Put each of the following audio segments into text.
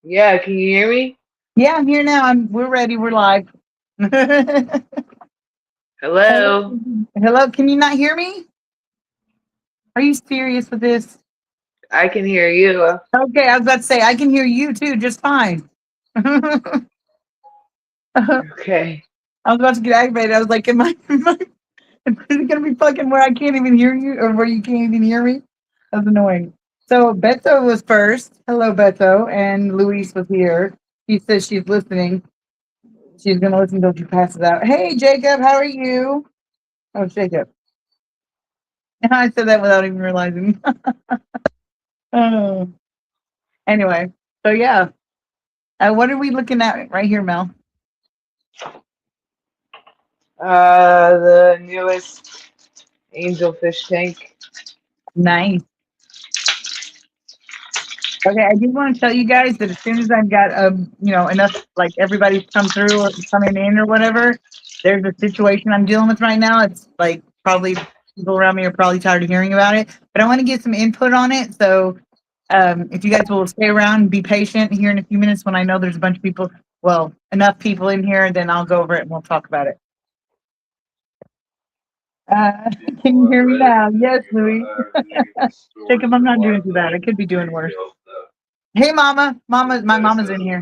Yeah, can you hear me? Yeah, I'm here now. We're ready. We're live. Hello. Hello? Hello. Can you not hear me? Are you serious with this? I can hear you. Okay, I was about to say I can hear you too, just fine. I Okay. was about to get aggravated. I was like, is it gonna be fucking where I can't even hear you or where you can't even hear me? That's annoying. So Beto was first. Hello, Beto, and Luis was here. She says she's listening. She's gonna listen until she passes out. Hey, Jacob, how are you? Oh, Jacob. I said that without even realizing. Oh, anyway, so yeah. What are we looking at right here, Mel? The newest angelfish tank. Nice. Okay, I just want to tell you guys that as soon as I've got enough, like everybody's come through or coming in or whatever, there's a situation I'm dealing with right now. It's like probably people around me are probably tired of hearing about it, but I want to get some input on it. So if you guys will stay around and be patient here in a few minutes when I know there's a bunch of people, well, enough people in here, then I'll go over it and we'll talk about it. Can you hear me now? Yes, Louis. Jacob, I'm not doing too bad. I could be doing worse. Hey, Mama. My mama's in here.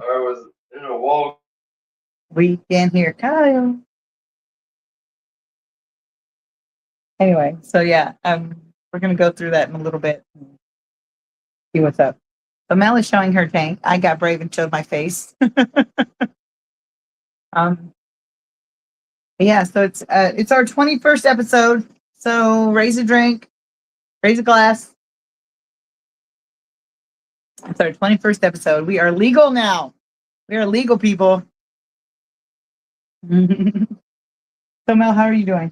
We can hear Kyle. Anyway, so yeah, we're gonna go through that in a little bit and see what's up. So Mel is showing her tank. I got brave and showed my face. um, yeah, so it's our 21st episode. So raise a drink, raise a glass. It's our 21st episode. We are legal now. We are legal people. So Mel, how are you doing?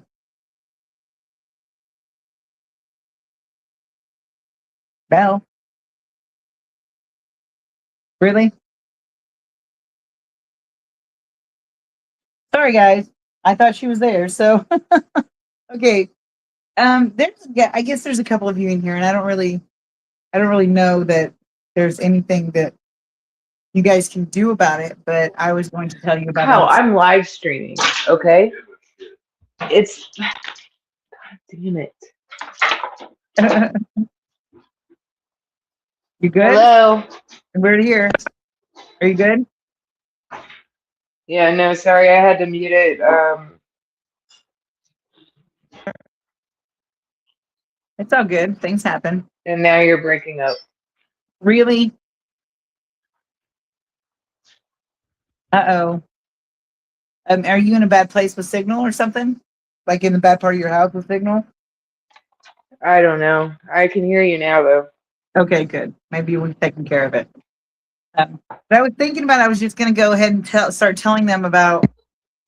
Mel, really? Sorry, guys. I thought she was there. So okay. Yeah, I guess there's a couple of you in here, and I don't really know that there's anything that you guys can do about it. But I was going to tell you about Kyle, it. I'm live streaming. Okay? It's. Damn it. You good? Hello? We're here. Are you good? Yeah, no, sorry, I had to mute it. It's all good. Things happen. And now you're breaking up. Really? Uh-oh. Are you in a bad place with signal or something? Like in the bad part of your house with signal? I don't know. I can hear you now, though. Okay, good. Maybe we've taken care of it. But I was thinking about I was just going to go ahead and start telling them about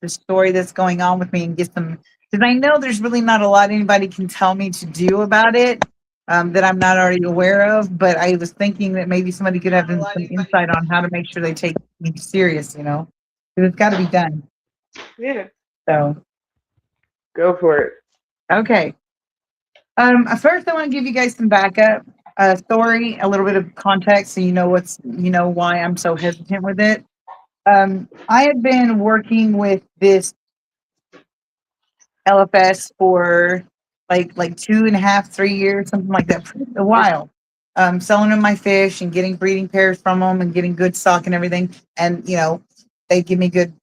the story that's going on with me and get some, because I know there's really not a lot anybody can tell me to do about it that I'm not already aware of. But I was thinking that maybe somebody could have some insight on how to make sure they take me serious, because it's got to be done. Yeah, So, go for it. okay. First, I want to give you guys some backup story, a little bit of context, so you know why I'm so hesitant with it. I have been working with this LFS for like 2.5, 3 years, something like that, for a while. Selling them my fish and getting breeding pairs from them and getting good stock and everything. And they give me good.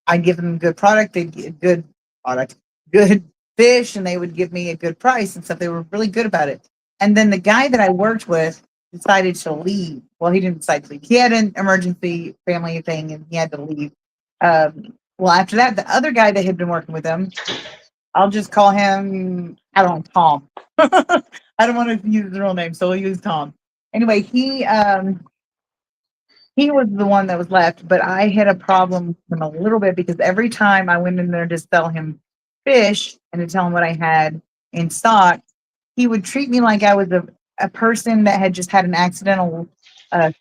I give them good product. They get good product, good fish, and they would give me a good price and stuff. They were really good about it. And then the guy that I worked with decided to leave. Well, he didn't decide to leave. He had an emergency family thing and he had to leave. Well, after that, the other guy that had been working with him, I'll just call him, I don't know, Tom. I don't want to use his real name, so we'll use Tom. Anyway, he was the one that was left, but I had a problem with him a little bit because every time I went in there to sell him fish and to tell him what I had in stock, he would treat me like I was a person that had just had an accidental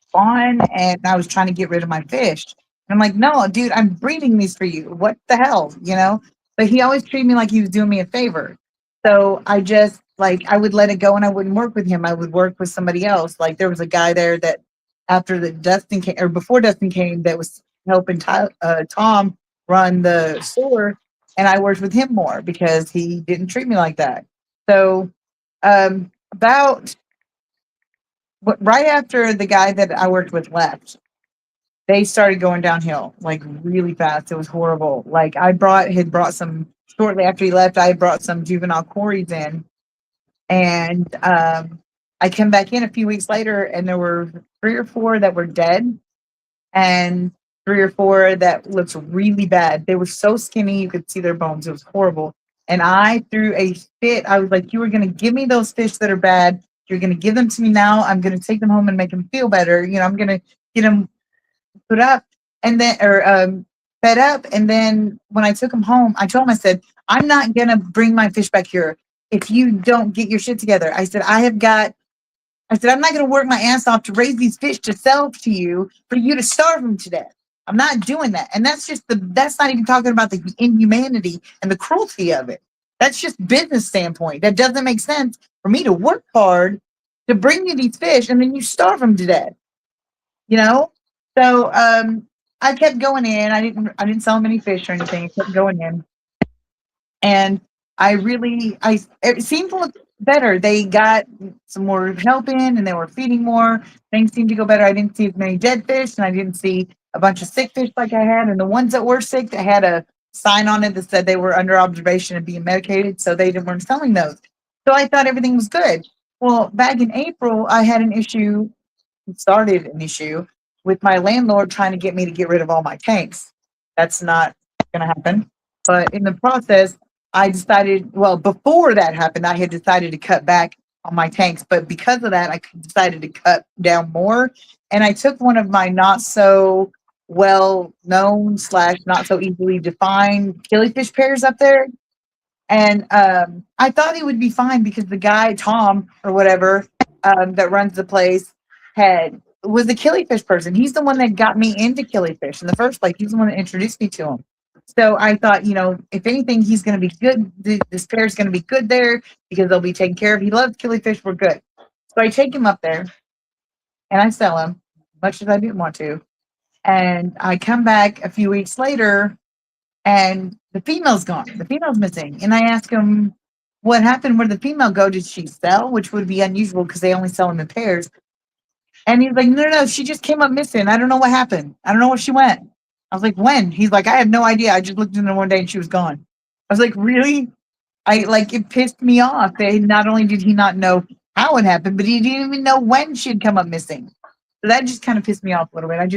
spawn and I was trying to get rid of my fish. And I'm like, no, dude, I'm breeding these for you. What the hell, But he always treated me like he was doing me a favor. So I just like I would let it go and I wouldn't work with him. I would work with somebody else. Like there was a guy there that after the Dustin came, or before Dustin came, that was helping Tom run the store, and I worked with him more because he didn't treat me like that. So, about right after the guy that I worked with left, they started going downhill like really fast. It was horrible. Like had brought some shortly after he left. I had brought some juvenile quarries in, and I came back in a few weeks later, and there were 3 or 4 that were dead, and 3 or 4 that looked really bad. They were so skinny you could see their bones. It was horrible. And I threw a fit. I was like, "You were going to give me those fish that are bad. You're going to give them to me now. I'm going to take them home and make them feel better. I'm going to get them put up and then or fed up." And then when I took him home, I told him, I said, "I'm not gonna bring my fish back here if you don't get your shit together." I said, I said, "I'm not gonna work my ass off to raise these fish to sell to you for you to starve them to death. I'm not doing that." And that's not even talking about the inhumanity and the cruelty of it. That's just business standpoint. That doesn't make sense for me to work hard to bring you these fish and then you starve them to death you know. So I kept going in. I didn't sell them any fish or anything. I kept going in, and it seemed to look better. They got some more help in, and they were feeding more. Things seemed to go better. I didn't see as many dead fish, and I didn't see a bunch of sick fish like I had. And the ones that were sick, that had a sign on it that said they were under observation and being medicated, so weren't selling those. So I thought everything was good. Well, back in April, I had an issue started an issue with my landlord trying to get me to get rid of all my tanks. That's not going to happen. But in the process, I decided, well, before that happened, I had decided to cut back on my tanks. But because of that, I decided to cut down more. And I took one of my not so well known slash not so easily defined killifish pairs up there. And I thought he would be fine because the guy, Tom or whatever, that runs the place, was a killifish person. He's the one that got me into killifish in the first place. He's the one that introduced me to him. So I thought, if anything, he's going to be good. This pair is going to be good there because they'll be taken care of. He loves killifish. We're good. So I take him up there and I sell him, much as I didn't want to. And I come back a few weeks later and the female's gone. The female's missing. And I ask him, "What happened? Where did the female go? Did she sell?" Which would be unusual because they only sell them in pairs. And he's like, "No, no, no, she just came up missing. I don't know what happened. I don't know where she went." I was like, "When?" He's like, "I have no idea. I just looked in there one day and she was gone." I was like, "Really?" It pissed me off that not only did he not know how it happened, but he didn't even know when she'd come up missing. So that just kind of pissed me off a little bit. I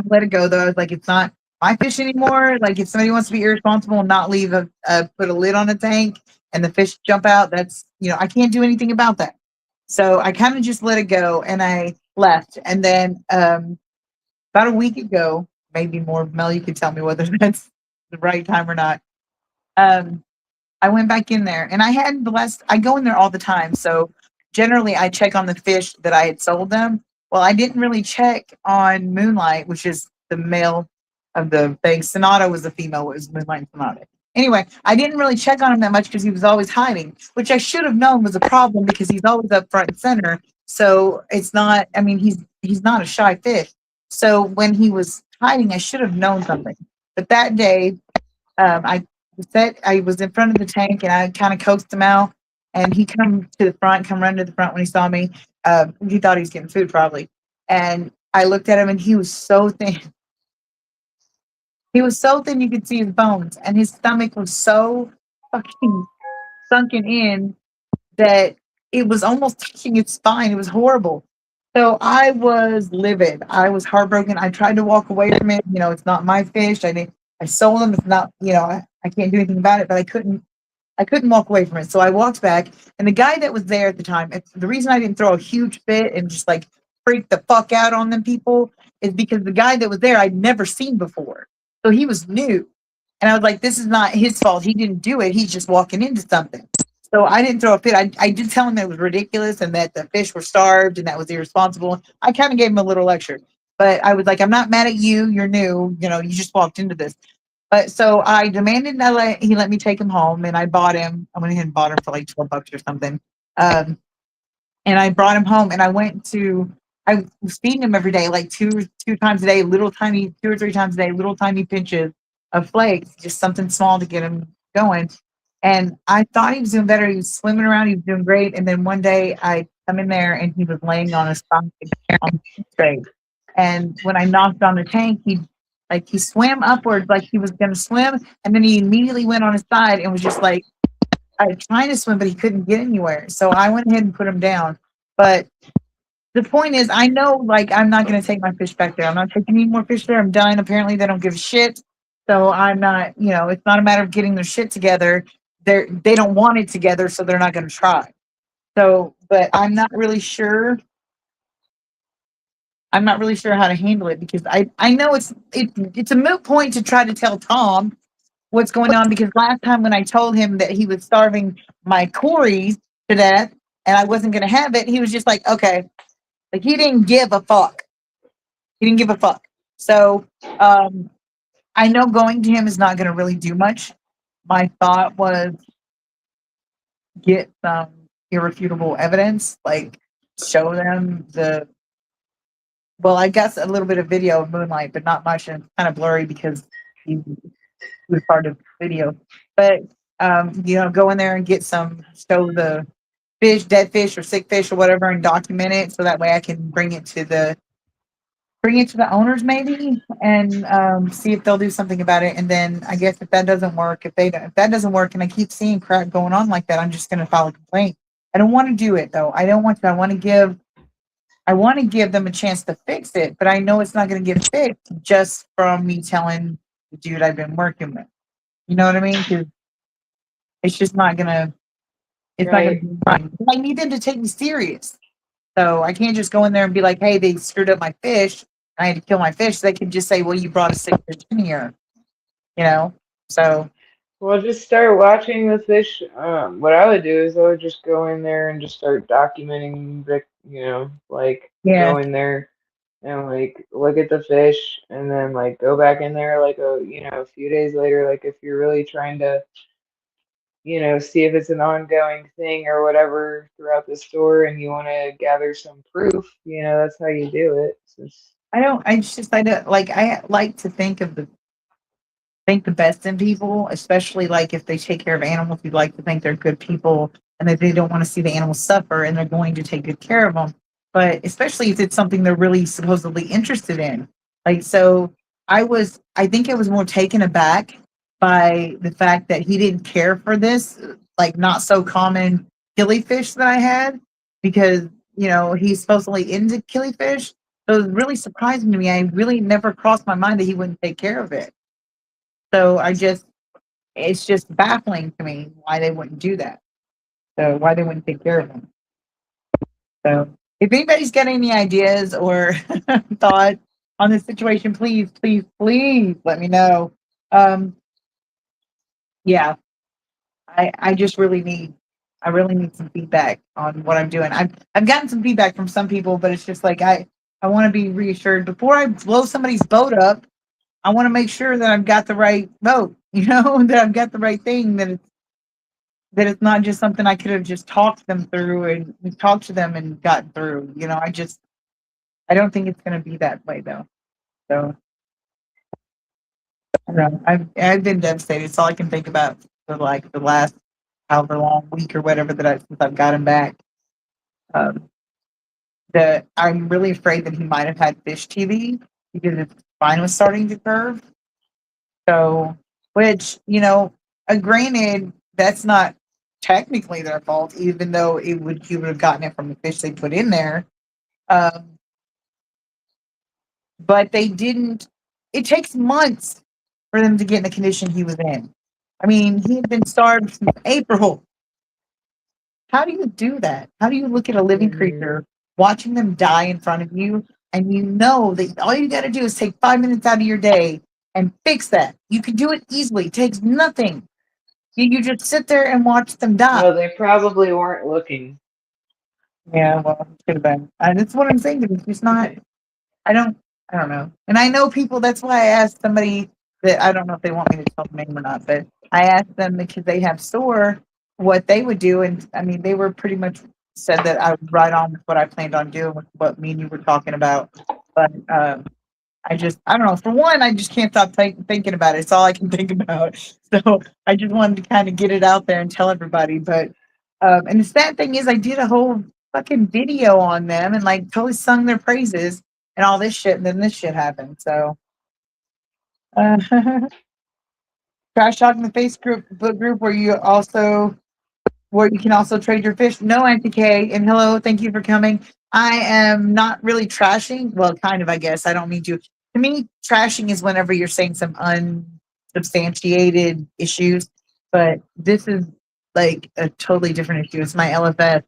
let it go though. I was like, it's not my fish anymore. Like if somebody wants to be irresponsible and not leave put a lid on a tank and the fish jump out, that's I can't do anything about that. So I kind of just let it go and I left. And then about a week ago, maybe more, Mel, you could tell me whether that's the right time or not. I went back in there and I go in there all the time. So generally I check on the fish that I had sold them. Well, I didn't really check on Moonlight, which is the male of the thing. Sonata was the female, it was Moonlight and Sonata. Anyway, I didn't really check on him that much because he was always hiding, which I should have known was a problem because he's always up front and center. So it's not, he's not a shy fish. So when he was hiding, I should have known something. But that day, I was in front of the tank and I kind of coaxed him out and he come run to the front when he saw me. He thought he was getting food probably. And I looked at him and he was so thin. He was so thin you could see his bones, and his stomach was so fucking sunken in that it was almost touching its spine. It was horrible. So I was livid. I was heartbroken. I tried to walk away from it. It's not my fish. I sold him. It's not, I can't do anything about it, but I couldn't walk away from it. So I walked back, and the guy that was there at the time, the reason I didn't throw a huge fit and just like freak the fuck out on them people is because the guy that was there I'd never seen before. So he was new. And I was like, this is not his fault. He didn't do it. He's just walking into something. So I didn't throw a fit. I did tell him that it was ridiculous and that the fish were starved and that was irresponsible. I kind of gave him a little lecture. But I was like, I'm not mad at you. You're new. You just walked into this. But so I demanded that he let me take him home, and I bought him. I went ahead and bought him for like $12 or something. And I brought him home, and I I was feeding him every day, like two times a day, little tiny 2 or 3 times a day, little tiny pinches of flakes, just something small to get him going. And I thought he was doing better. He was swimming around, he was doing great. And then one day I come in there and he was laying on his stomach on the tray. And when I knocked on the tank, he swam upwards like he was gonna swim, and then he immediately went on his side and was just like trying to swim, but he couldn't get anywhere. So I went ahead and put him down. But the point is, I know, like, I'm not going to take my fish back there. I'm not taking any more fish there. I'm done. Apparently, they don't give a shit. So I'm not, it's not a matter of getting their shit together. They don't want it together, so they're not going to try. So, but I'm not really sure. I'm not really sure how to handle it because I know it's a moot point to try to tell Tom what's going on, because last time when I told him that he was starving my Corys to death and I wasn't going to have it, he was just like, okay. Like, he didn't give a fuck. He didn't give a fuck. So I know going to him is not going to really do much. My thought was get some irrefutable evidence, like show them well, I guess a little bit of video of Moonlight, but not much, and it's kind of blurry because he was part of the video. But go in there and show the fish, dead fish or sick fish or whatever, and document it so that way I can bring it to the owners maybe, and see if they'll do something about it. And then I guess if that doesn't work, if that doesn't work and I keep seeing crap going on like that, I'm just going to file a complaint. I don't want to do it though. I don't want to. I want to give them a chance to fix it, but I know it's not going to get fixed just from me telling the dude I've been working with. You know what I mean? 'Cause it's just not going to, it's not going Right. to be right. I need them to take me serious. So I can't just go in there and be like, hey, they screwed up my fish. I had to kill my fish. They can just say, well, you brought a sick fish in here, you know? So, Well, just start watching the fish. What I would do is I would just go in there and just start documenting the, like yeah. go in there and like look at the fish and then like go back in there like a few days later, like if you're really trying to, see if it's an ongoing thing or whatever throughout the store and you want to gather some proof, that's how you do it. Since I don't like, I like to think the best in people, especially like if they take care of animals, you'd like to think they're good people and that they don't want to see the animals suffer and they're going to take good care of them. But especially if it's something they're really supposedly interested in. Like, so I think I was more taken aback by the fact that he didn't care for this, like not so common killifish that I had, because, he's supposedly into killifish. So it was really surprising to me. I really never crossed my mind that he wouldn't take care of it. So it's just baffling to me why they wouldn't do that. So why they wouldn't take care of them. So if anybody's got any ideas or thoughts on this situation, please, please, please let me know. Um, yeah, I just I really need some feedback on what I'm doing. I've gotten some feedback from some people, but it's just like I want to be reassured before I blow somebody's boat up. I want to make sure that I've got the right boat, that I've got the right thing, that it's not just something I could have just talked them through and talked to them and gotten through. I don't think it's going to be that way though. So I don't know. I've been devastated. It's all I can think about for like the last however long week or whatever since I've got him back. Um, that I'm really afraid that he might have had fish TV because his spine was starting to curve. So, which, granted, that's not technically their fault, even though he would have gotten it from the fish they put in there. Um, but they didn't. It takes months for them to get in the condition he was in. I mean, he had been starved since April. How do you do that? How do you look at a living hmm creature, watching them die in front of you, and you know that all you got to do is take 5 minutes out of your day and fix that? You can do it easily. It takes nothing. You just sit there and watch them die. Well, they probably weren't looking. Yeah, well, it could have been. And that's what I'm saying. It's just not. I don't. I don't know. And I know people. That's why I asked somebody that I don't know if they want me to tell the name or not, but I asked them because they have store what they would do, and I mean they were pretty much said that I was right on with what I planned on doing with what me and you were talking about. But I don't know. For one, I just can't stop thinking about it. It's all I can think about. So I just wanted to kind of get it out there and tell everybody. But and the sad thing is, I did a whole fucking video on them and like totally sung their praises and all this shit, and then this shit happened. So uh, trash talking the Facebook group where you can also trade your fish. No, Auntie K, and hello, thank you for coming. I am not really trashing. Well, kind of, I guess. I don't mean to. To me, trashing is whenever you're saying some unsubstantiated issues, but this is like a totally different issue. It's my LFS,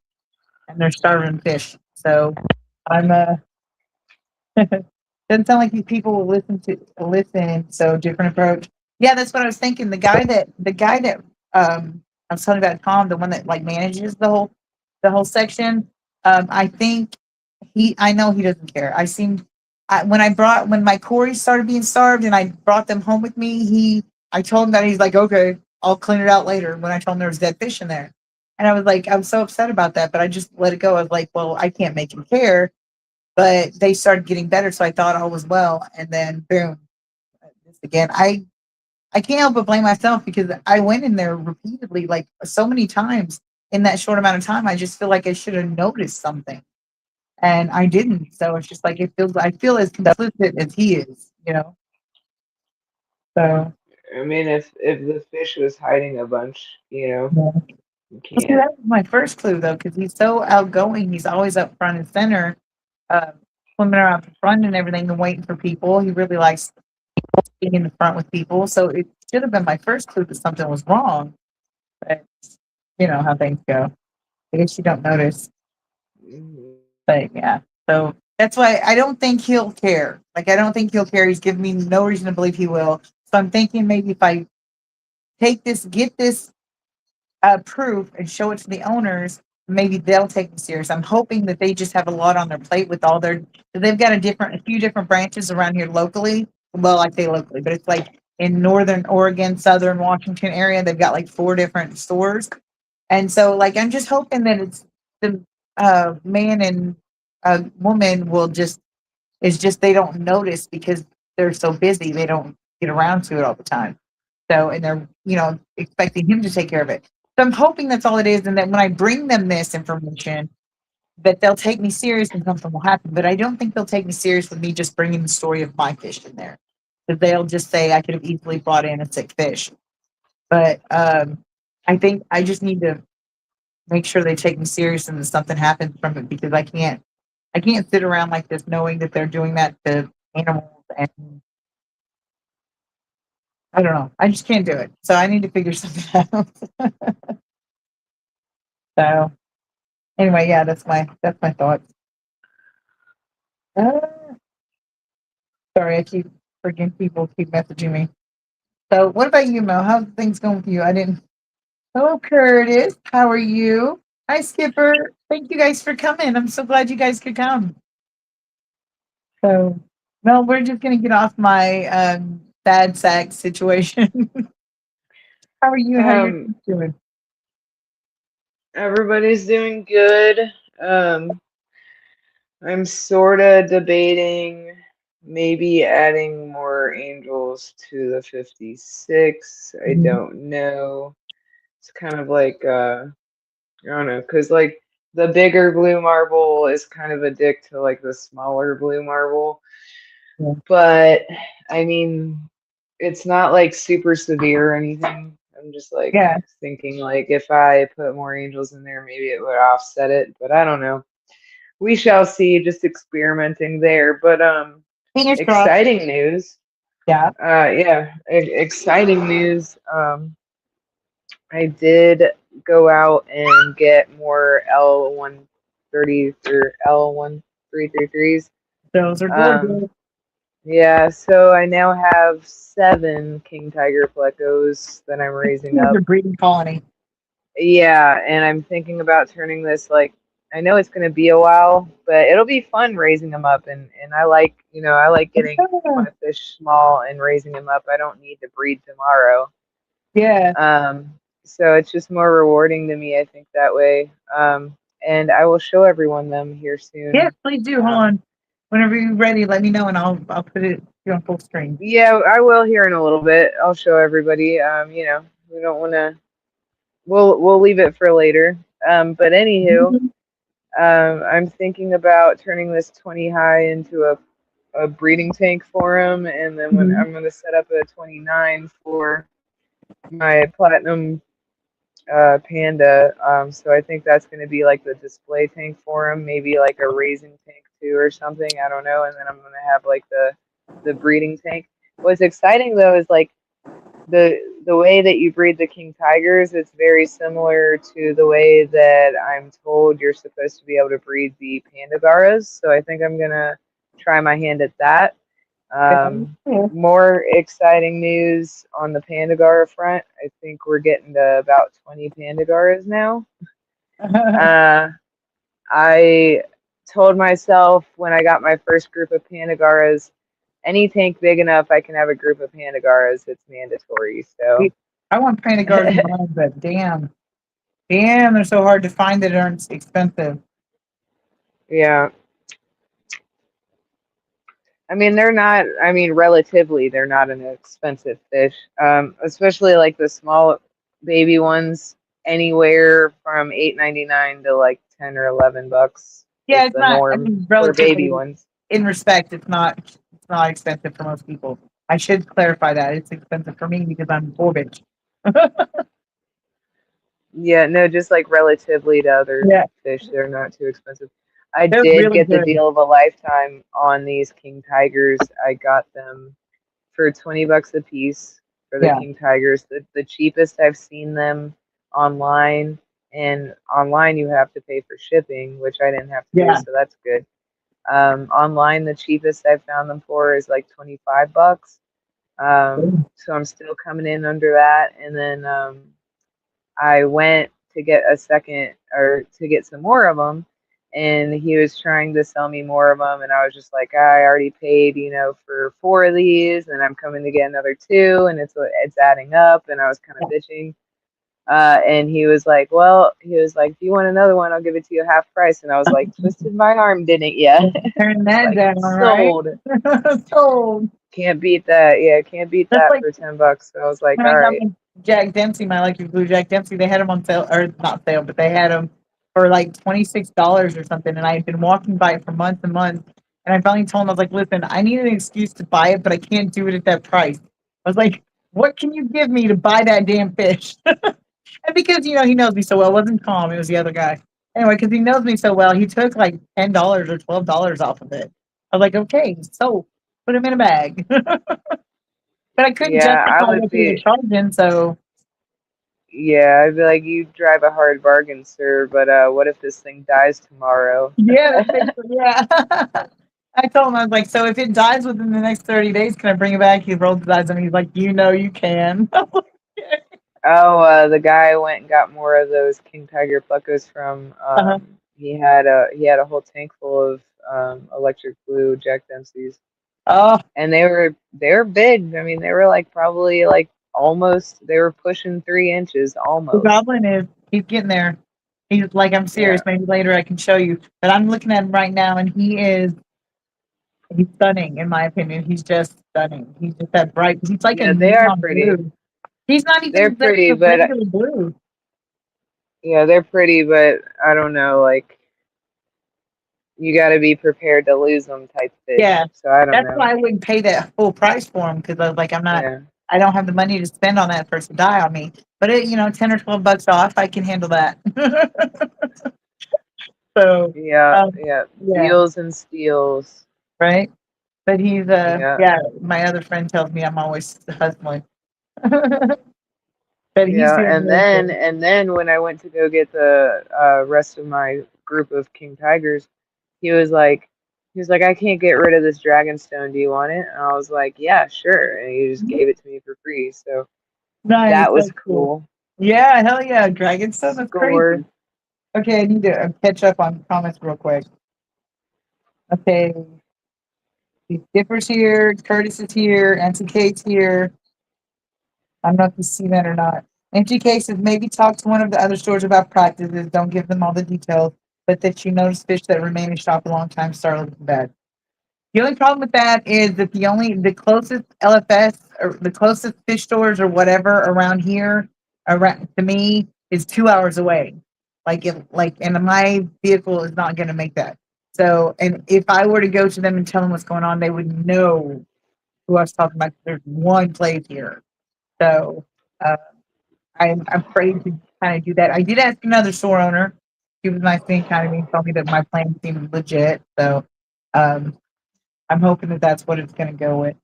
and they're starving fish. So I'm doesn't sound like these people will listen. So different approach. Yeah, that's what I was thinking. The guy that I was telling you about, Tom, the one that like manages the whole section. I think I know he doesn't care. When my Corey started being starved and I brought them home with me, I told him that. He's like, okay, I'll clean it out later. When I told him there was dead fish in there. And I was like, I was so upset about that, but I just let it go. I was like, well, I can't make him care, but they started getting better, so I thought all was well, and then boom, this again. I can't help but blame myself because I went in there repeatedly, like so many times in that short amount of time. I just feel like I should have noticed something, and I didn't. So it's just like I feel as complicit as he is, you know. So I mean, if the fish was hiding a bunch, yeah. you See, can't. that was my first clue though, because he's so outgoing. He's always up front and center, uh, swimming around the front and everything, and waiting for people. He really likes being in the front with people. So it should have been my first clue that something was wrong. But you know how things go. I guess you don't notice. Mhm. But yeah. So that's why I don't think he'll care. Like I don't think he'll care. He's giving me no reason to believe he will. So I'm thinking maybe if I get this proof and show it to the owners, maybe they'll take me serious. I'm hoping that they just have a lot on their plate with all their. They've got a few different branches around here locally. Well, I say locally, but it's like in northern Oregon, southern Washington area. They've got like 4 different stores, and so like I'm just hoping that it's the man and woman will just they don't notice because they're so busy. They don't get around to it all the time. So, and they're, expecting him to take care of it. So I'm hoping that's all it is. And that when I bring them this information, that they'll take me serious and something will happen. But I don't think they'll take me serious with me just bringing the story of my fish in there. Because they'll just say I could have easily brought in a sick fish. But I think I just need to make sure they take me serious and that something happens from it because I can't sit around like this knowing that they're doing that to animals and I don't know. I just can't do it. So I need to figure something out. So anyway, yeah, that's my thoughts. Uh, sorry, I keep freaking people keep messaging me. So what about you, Mo? How's things going with you? I didn't. Hello, Curtis. How are you? Hi, Skipper. Thank you guys for coming. I'm so glad you guys could come. So, well, we're just gonna get off my bad sack situation. How are you? How your Um, kids doing? Everybody's doing good. Um, I'm sorta debating maybe adding more angels to the 56. I Mhm. don't know. It's kind of like I don't know, 'cause like the bigger blue marble is kind of a dick to like the smaller blue marble. Yeah. But I mean, it's not like super severe or anything. I'm just like Yeah. thinking like if I put more angels in there, maybe it would offset it, but I don't know. We shall see, just experimenting there. But Fingers crossed. exciting news. Yeah. Yeah, exciting news. I did go out and get more L130 or L1333s. Those are Um, gorgeous. yeah, so I now have 7 king tiger plecos that I'm raising Those are up. breeding colony. Yeah, and I'm thinking about turning this like I know it's going to be a while, but it'll be fun raising them up and I like getting my fish small and raising them up. I don't need to breed tomorrow. Yeah. So it's just more rewarding to me, I think that way. and I will show everyone them here Yes, soon. please do. Hold Um, on. Whenever you're ready, let me know and I'll put it on full screen. yeah, I will here in a little bit. I'll show everybody. We don't want to. We'll leave it for later. But anywho, Mhm. I'm thinking about turning this 20 high into a breeding tank for him, and then when Mhm. I'm going to set up a 29 for my platinum panda. So I think that's going to be like the display tank for him, maybe like a raising tank too or something. I don't know. And then I'm going to have like the breeding tank. What's exciting though is like the way that you breed the king tigers. It's very similar to the way that I'm told you're supposed to be able to breed the pandagaras. So I think I'm gonna try my hand at that. Um, Yeah. More exciting news on the Pandagara front. I think we're getting to about 20 Pandagaras now. Uh, I told myself when I got my first group of Pandagaras, any tank big enough I can have a group of Pandagaras, it's mandatory. So, I want painted garden mine, but damn, they're so hard to find that aren't expensive. yeah. I mean, they're not, I mean, relatively, they're not an expensive fish, especially like the small baby ones, anywhere from 8.99 to like 10 or 11 bucks Yeah, is it's the not. I norm mean, for baby relatively ones. in respect, it's not expensive for most people. I should clarify that it's expensive for me because I'm poor bitch. Yeah, no, just like relatively to other Yeah, fish, they're not too expensive. I they're did really get the good. deal of a lifetime on these king tigers. I got them for 20 bucks a piece for the Yeah, king tigers. The cheapest I've seen them online, and online you have to pay for shipping, which I didn't have to do, yeah. so that's good. Online, the cheapest I've found them for is like 25 bucks. So I'm still coming in under that. And then I went to get a second or to get some more of them, and he was trying to sell me more of them, and I was just like, I already paid, for four of these, and I'm coming to get another two, and it's adding up, and I was kind of bitching. And he was like, do you want another one? I'll give it to you half price. And I was like, twisted my arm, didn't ya? Turn It's that like down, right? sold. Sold. Can't beat that. Yeah, can't beat That's that like for 10 bucks. So I was like, when I all got right. my Jack Dempsey, my Lucky Blue Jack Dempsey. They had them on sale, or not sale, but they had them for like $26 or something. And I had been walking by it for months and months. And I finally told him, I was like, listen, I need an excuse to buy it, but I can't do it at that price. I was like, what can you give me to buy that damn fish? And because, he knows me so well, it wasn't Tom, it was the other guy. Anyway, because he knows me so well, he took like $10 or $12 off of it. I was like, okay, so put him in a bag. But I couldn't Yeah, I justify would what they were be. charging, so Yeah, I'd be like, you drive a hard bargain, sir, but what if this thing dies tomorrow? yeah, that's basically, yeah. I told him, I was like, so if it dies within the next 30 days, can I bring it back? He rolled his eyes and he's like, you can. Oh, the guy went and got more of those King Tiger Pluckos from. Uh-huh. He had a whole tank full of electric blue Jack Dempsey's, Oh, and they were big. I mean, they were like probably like almost. They were pushing 3 inches the almost. goblin he's getting there. He's like, I'm serious. Yeah, Maybe later I can show you. But I'm looking at him right now and he's stunning, in my opinion. He's just stunning. He's just that bright. He's like a yeah, they are neon pretty. blue. He's not They're even like pretty, the but regular blue. yeah, they're pretty, but I don't know. Like you got to be prepared to lose them type Yeah. fish. So I don't That's know. why I wouldn't pay that full price for him because I was like, Yeah, I don't have the money to spend on that for it to die on me. But 10 or $12 off, I can handle that. So, yeah, um, yeah. yeah, Deals and steals. right. But he's Yeah, yeah. My other friend tells me I'm always hustling. But he's yeah. doing And really then good. and then when I went to go get the rest of my group of king tigers, he was like, I can't get rid of this dragon stone. Do you want it? And I was like, yeah, sure. And he just gave it to me for free. So Nice, that was that's cool. cool. Yeah, hell yeah, Dragon stuff is Score. crazy. Okay, I need to catch up on comments real quick. Okay, Dipper's here, Curtis is here, Auntie Kate's here. I don't know if you see that or not. Empty cases, maybe talk to one of the other stores about practices. Don't give them all the details. but that you notice fish that remain in shop a long time start looking bad. The only problem with that is that the closest LFS or the closest fish stores or whatever around here around to me is 2 hours away. And my vehicle is not going to make that. So, and if I were to go to them and tell them what's going on, they would know who I was talking about. There's one place here. So, uh, I'm afraid to kind of do that. I did ask another store owner. He was nice and kind of me, told me that my plan seemed legit. So, um, I'm hoping that that's what it's going to go with.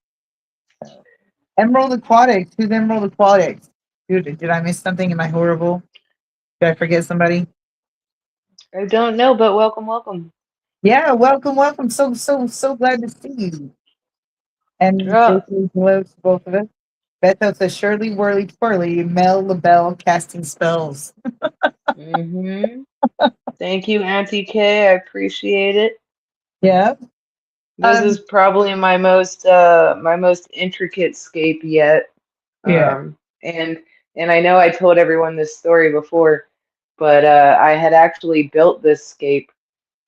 Emerald Aquatics. Who's Emerald Aquatics? Dude, did I miss something? Am I horrible? Did I forget somebody? I don't know, but welcome, welcome. Yeah, welcome, welcome. So glad to see you. And Yeah. basically hello to both of us. Beto says Shirley Whirly Twirly, Mel LaBelle casting spells. Mm-hmm. Thank you, Auntie K. I appreciate it. Yeah. This is Um, probably my most intricate scape yet. yeah. And I know I told everyone this story before, but I had actually built this scape,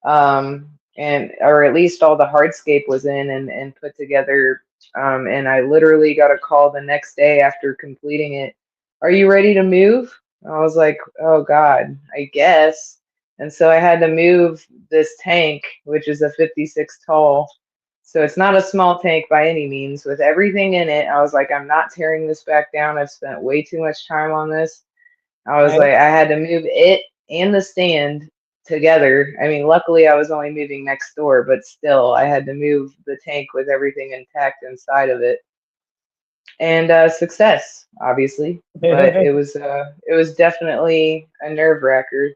and or at least all the hardscape was in and put together. And I literally got a call the next day after completing it. Are you ready to move? I was like, oh God, I guess. And so I had to move this tank, which is a 56 tall. So it's not a small tank by any means. With everything in it, I was like, I'm not tearing this back down. I've spent way too much time on this. I was Right. like, I had to move it and the stand together. I mean, luckily I was only moving next door, but still, I had to move the tank with everything intact inside of it. And success, obviously, but it was definitely a nerve wracker.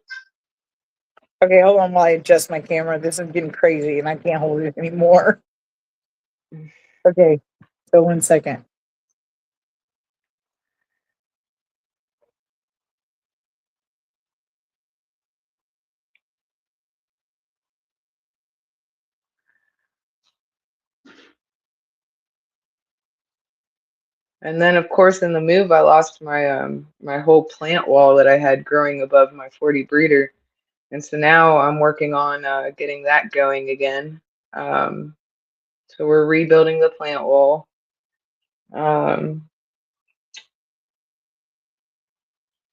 Okay, hold on while I adjust my camera. This is getting crazy and I can't hold it anymore. Okay, so 1 second. And then, of course, in the move, I lost my whole plant wall that I had growing above my 40 breeder. And so now I'm working on getting that going again. Um, so we're rebuilding the plant wall. Um,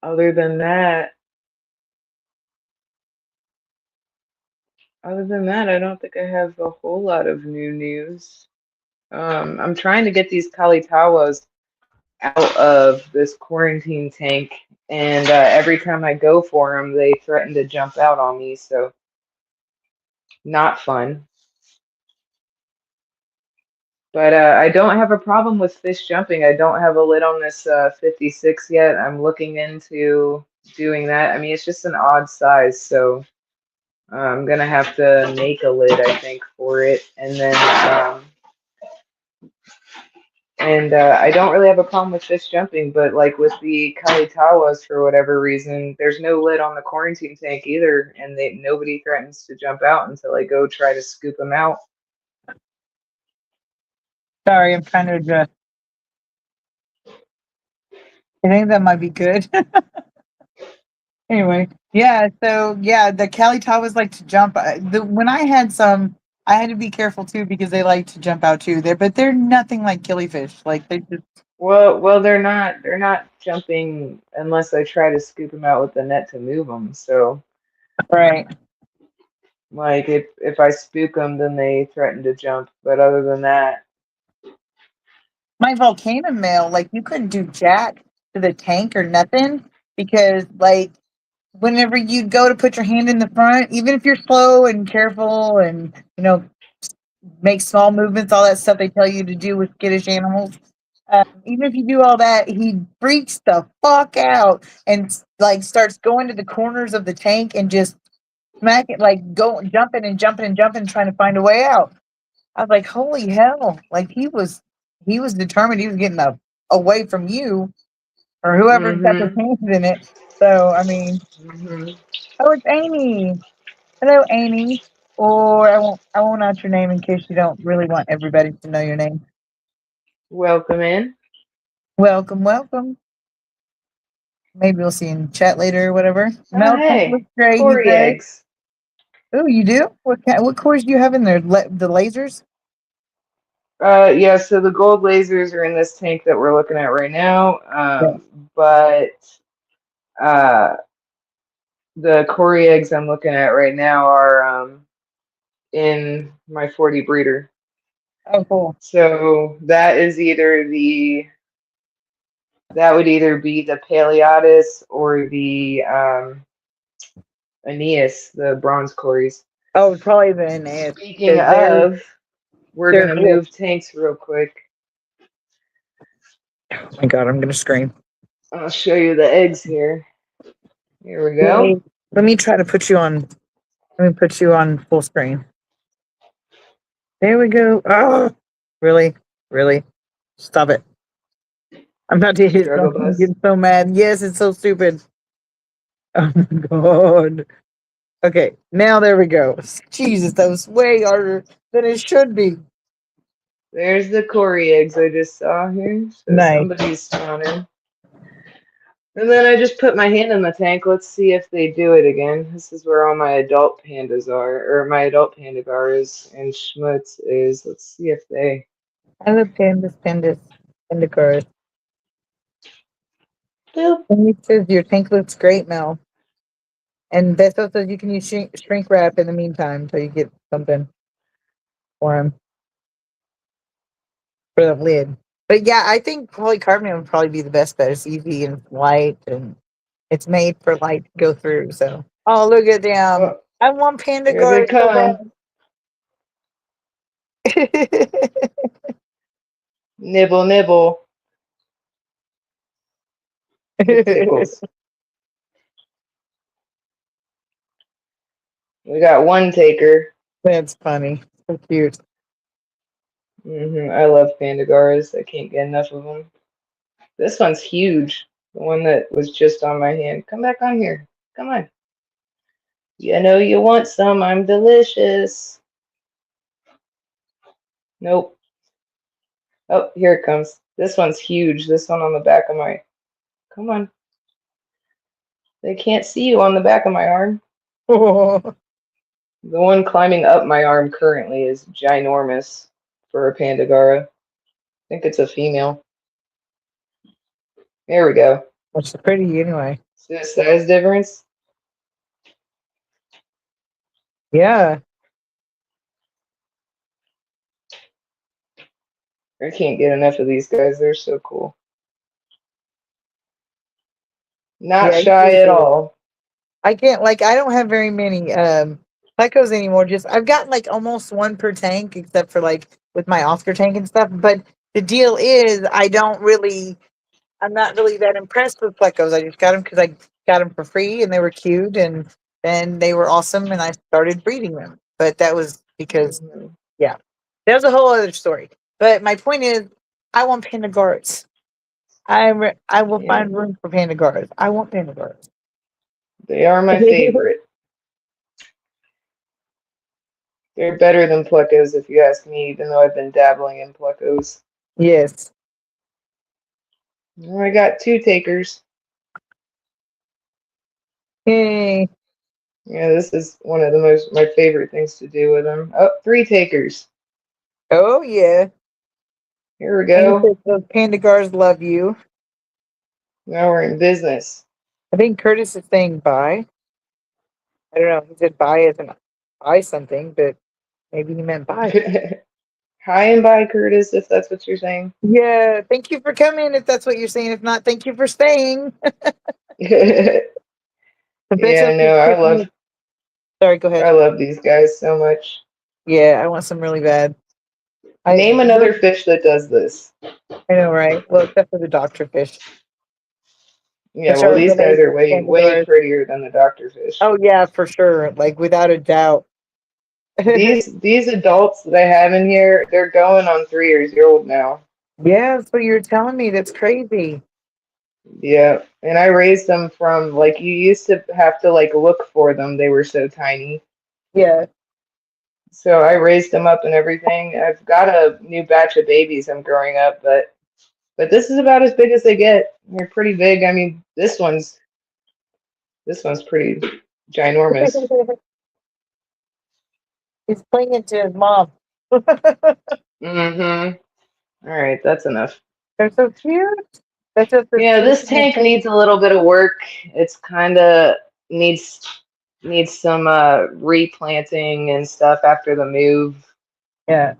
other than that, I don't think I have a whole lot of new news. I'm trying to get these Kalitawas out of this quarantine tank, and every time I go for them, they threaten to jump out on me. So not fun. But I don't have a problem with fish jumping. I don't have a lid on this 56 yet. I'm looking into doing that. I mean, it's just an odd size, so I'm gonna have to make a lid, I think, for it. And I don't really have a problem with fish jumping, but like with the Kalitawas, for whatever reason, there's no lid on the quarantine tank either, and nobody threatens to jump out until I go try to scoop them out. Sorry, I'm trying to adjust. I think that might be good. Anyway, yeah. So yeah, the Cali Tawas like to jump. When I had some, I had to be careful too because they like to jump out too. But they're nothing like killifish. Like they just Well, they're not jumping unless I try to scoop them out with the net to move them. So, right. like, if I spook them, then they threaten to jump. But other than that, My volcano male, like you couldn't do jack to the tank or nothing because like whenever you go to put your hand in the front, even if you're slow and careful and make small movements, all that stuff they tell you to do with skittish animals. Even if you do all that, he freaks the fuck out and like starts going to the corners of the tank and just smack it, like go jumping and jumping and jumping, trying to find a way out. I was like, holy hell! Like he was determined. He was getting away from you or whoever's got their mm-hmm, hands in it. So I mean, mm-hmm. oh, it's Amy. Hello, Amy. Or I won't out your name in case you don't really want everybody to know your name. Welcome in. Welcome, welcome. Maybe we'll see you in chat later or whatever. Oh, Mel looks hey, great, he Corey says. eggs. Oh, you do? What cores do you have in there? The lasers? Yeah, so the gold lasers are in this tank that we're looking at right now. Yeah. But uh, the Cory eggs I'm looking at right now are in my 40 breeder. Oh, cool. So that would either be the Paleotis or the Aeneas, the bronze Corys. Oh, probably the NAS Speaking because of, we're they're gonna big. move tanks real quick. Oh my god, I'm gonna scream. I'll show you the eggs here. Here we Let go. me let me try to put you on. Let me put you on full screen. There we go. Oh, really, really, stop it! I'm about to hit Struggle something. I'm bus. getting so mad. Yes, it's so stupid. Oh my god. Okay, now there we go. Jesus, that was way harder than it should be. There's the Cory eggs I just saw here. So Nice. somebody's spawning. And then I just put my hand in the tank. Let's see if they do it again. This is where all my adult pandas are, or my adult pandagar is, and Schmutz is. Let's see if they. I love pandas, panda cars. Boop. And it says your tank looks great, Mel. And Beto says you can use shrink wrap in the meantime until you get something for him for the lid. But yeah, I think polycarbonate would probably be the best bet. It's easy and light, and it's made for light to go through. So, oh, look at them! Oh, I want panda here they guards so come. bad. Nibble, nibble. It tickles. We got one taker. That's funny. So cute. I love pandagars. I can't get enough of them. This one's huge. The one that was just on my hand. Come back on here. Come on. You know you want some. I'm delicious. Nope. Oh, here it comes. This one's huge. This one on the back of my. Come on. They can't see you on the back of my arm. Oh, The one climbing up my arm currently is ginormous for a Pandagara. I think it's a female. There we go. it's pretty anyway. See the size difference? Yeah. I can't get enough of these guys. They're so cool. Not Yeah, you shy really at do. all. I can't like I don't have very many Plecos anymore. Just I've got like almost one per tank, except for like with my Oscar tank and stuff. But the deal is I'm not really that impressed with Plecos. I just got them because I got them for free and they were cute and then they were awesome and I started breeding them. But that was because Mhm. yeah. That was a whole other story. But my point is I want Pandaguards. I will Yeah, find room for Pandaguards. I want Pandaguards. they are my favorite. They're better than Plecos if you ask me, even though I've been dabbling in Plecos. Yes. I got two takers. Yay. Yeah, this is one of the my favorite things to do with them. Oh, three takers. Oh yeah. Here we And he go. says those Pandagars love you. Now we're in business. I think Curtis is saying bye. I don't know. He said bye as in buy something, but maybe he meant bye. Hi and bye, Curtis, if that's what you're saying. Yeah. Thank you for coming. If that's what you're saying. If not, thank you for staying. Yeah, The Beto no, keeps kicking me. Sorry. Go ahead. I love these guys so much. Yeah, I want some really bad. I Name another fish that does this. I know, right? Well, except for the doctor fish, Yeah, which well, are these guys related are to way Pandagars. prettier than the doctor fish. Oh yeah, for sure. Like without a doubt. These adults that I have in here, they're going on 3 years old now. Yeah, that's what you're telling me. That's crazy. Yeah, and I raised them from like you used to have to like look for them. They were so tiny. Yeah. So I raised them up and everything. I've got a new batch of babies I'm growing up, but this is about as big as they get. They're pretty big. I mean, this one's pretty ginormous. He's clinging to his mom. Mm-hmm. All right, that's enough. They're so cute. That's just the Yeah, this sweetest tank thing. needs a little bit of work. It's kind of needs needs some replanting and stuff after the move, Yeah,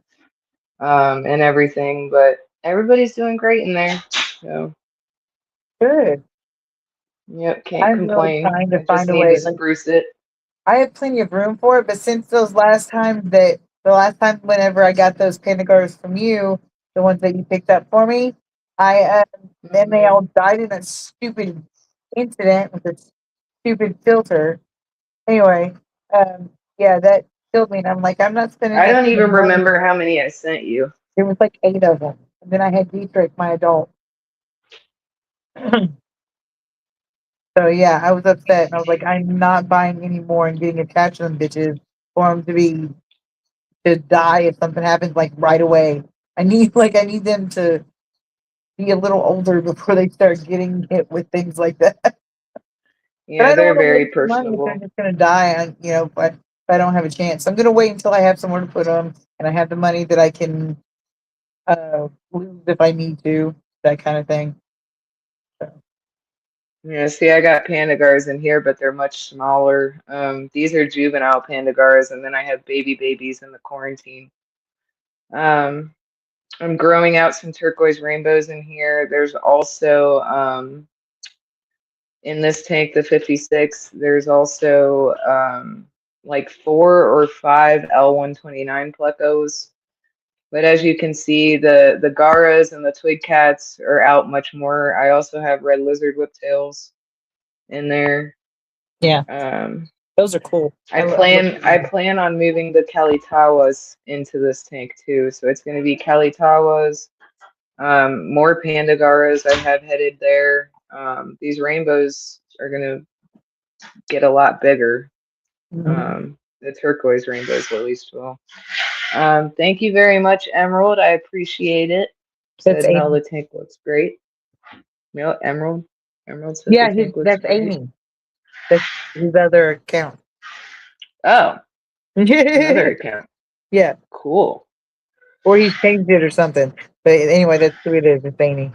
and everything, but everybody's doing great in there. So, good. yep, can't I'm really complain. trying to I just find a need to way. Like spruce it. I have plenty of room for it, but since those last times that the last time whenever I got those Pandagars from you, the ones that you picked up for me, I then they Hmm. all died in a stupid incident with a stupid filter. Anyway, yeah, that killed me, and I'm like, I'm not spending I that don't kind of even money. remember how many I sent you. There was like 8 of them, and then I had Dietrich, my adult. So yeah, I was upset, and I was like, I'm not buying any more and getting attached to them bitches for them to die if something happens like right away. I need them to be a little older before they start getting hit with things like that. But Yeah, I don't they're want to very waste the money if they're personable. just going to die. If I don't have a chance, I'm going to wait until I have somewhere to put them and I have the money that I can lose if I need to, that kind of thing. So, Yeah, see, I got pandagars in here, but they're much smaller. These are juvenile pandagars, and then I have babies in the quarantine. Um, I'm growing out some turquoise rainbows in here. There's also in this tank, the 56, there's also like 4 or 5 L129 plecos. But as you can see, the Garas and the twig cats are out much more. I also have red lizard whiptails in there. yeah, Um, those are cool. I love I them. plan on moving the Kalitawas into this tank too. So it's going to be Kalitawas, more Pandagaras I have headed there. These rainbows are going to get a lot bigger. Mhm. The turquoise rainbows at least will. Thank you very much, Emerald. I appreciate it. That's Said Mel, Amy. the tank looks great. No, Emerald. Emerald said the Yeah, tank looks that's great. Amy. That's his other account. Oh, another account. Yeah, Cool. or he changed it or something. But anyway, that's who it is. It's Amy.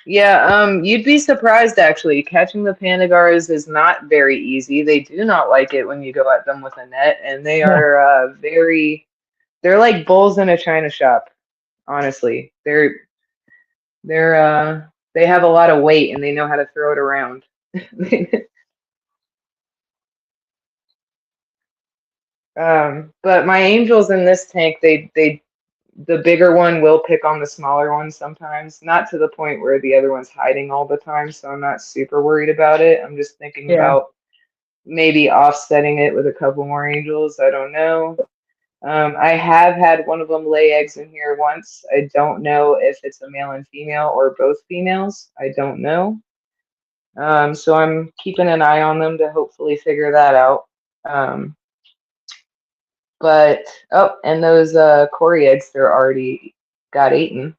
Yeah, you'd be surprised actually. Catching the pandagars is not very easy. They do not like it when you go at them with a net, and they Yeah. are they're like bulls in a china shop, honestly. They have a lot of weight and they know how to throw it around. But my angels in this tank, the bigger one will pick on the smaller one sometimes, not to the point where the other one's hiding all the time, so I'm not super worried about it. I'm just thinking Yeah. about maybe offsetting it with a couple more angels. I don't know. I have had one of them lay eggs in here once. I don't know if it's a male and female or both females. I don't know. So I'm keeping an eye on them to hopefully figure that out. Um, but oh, and those Cory eggs, they're already got eaten.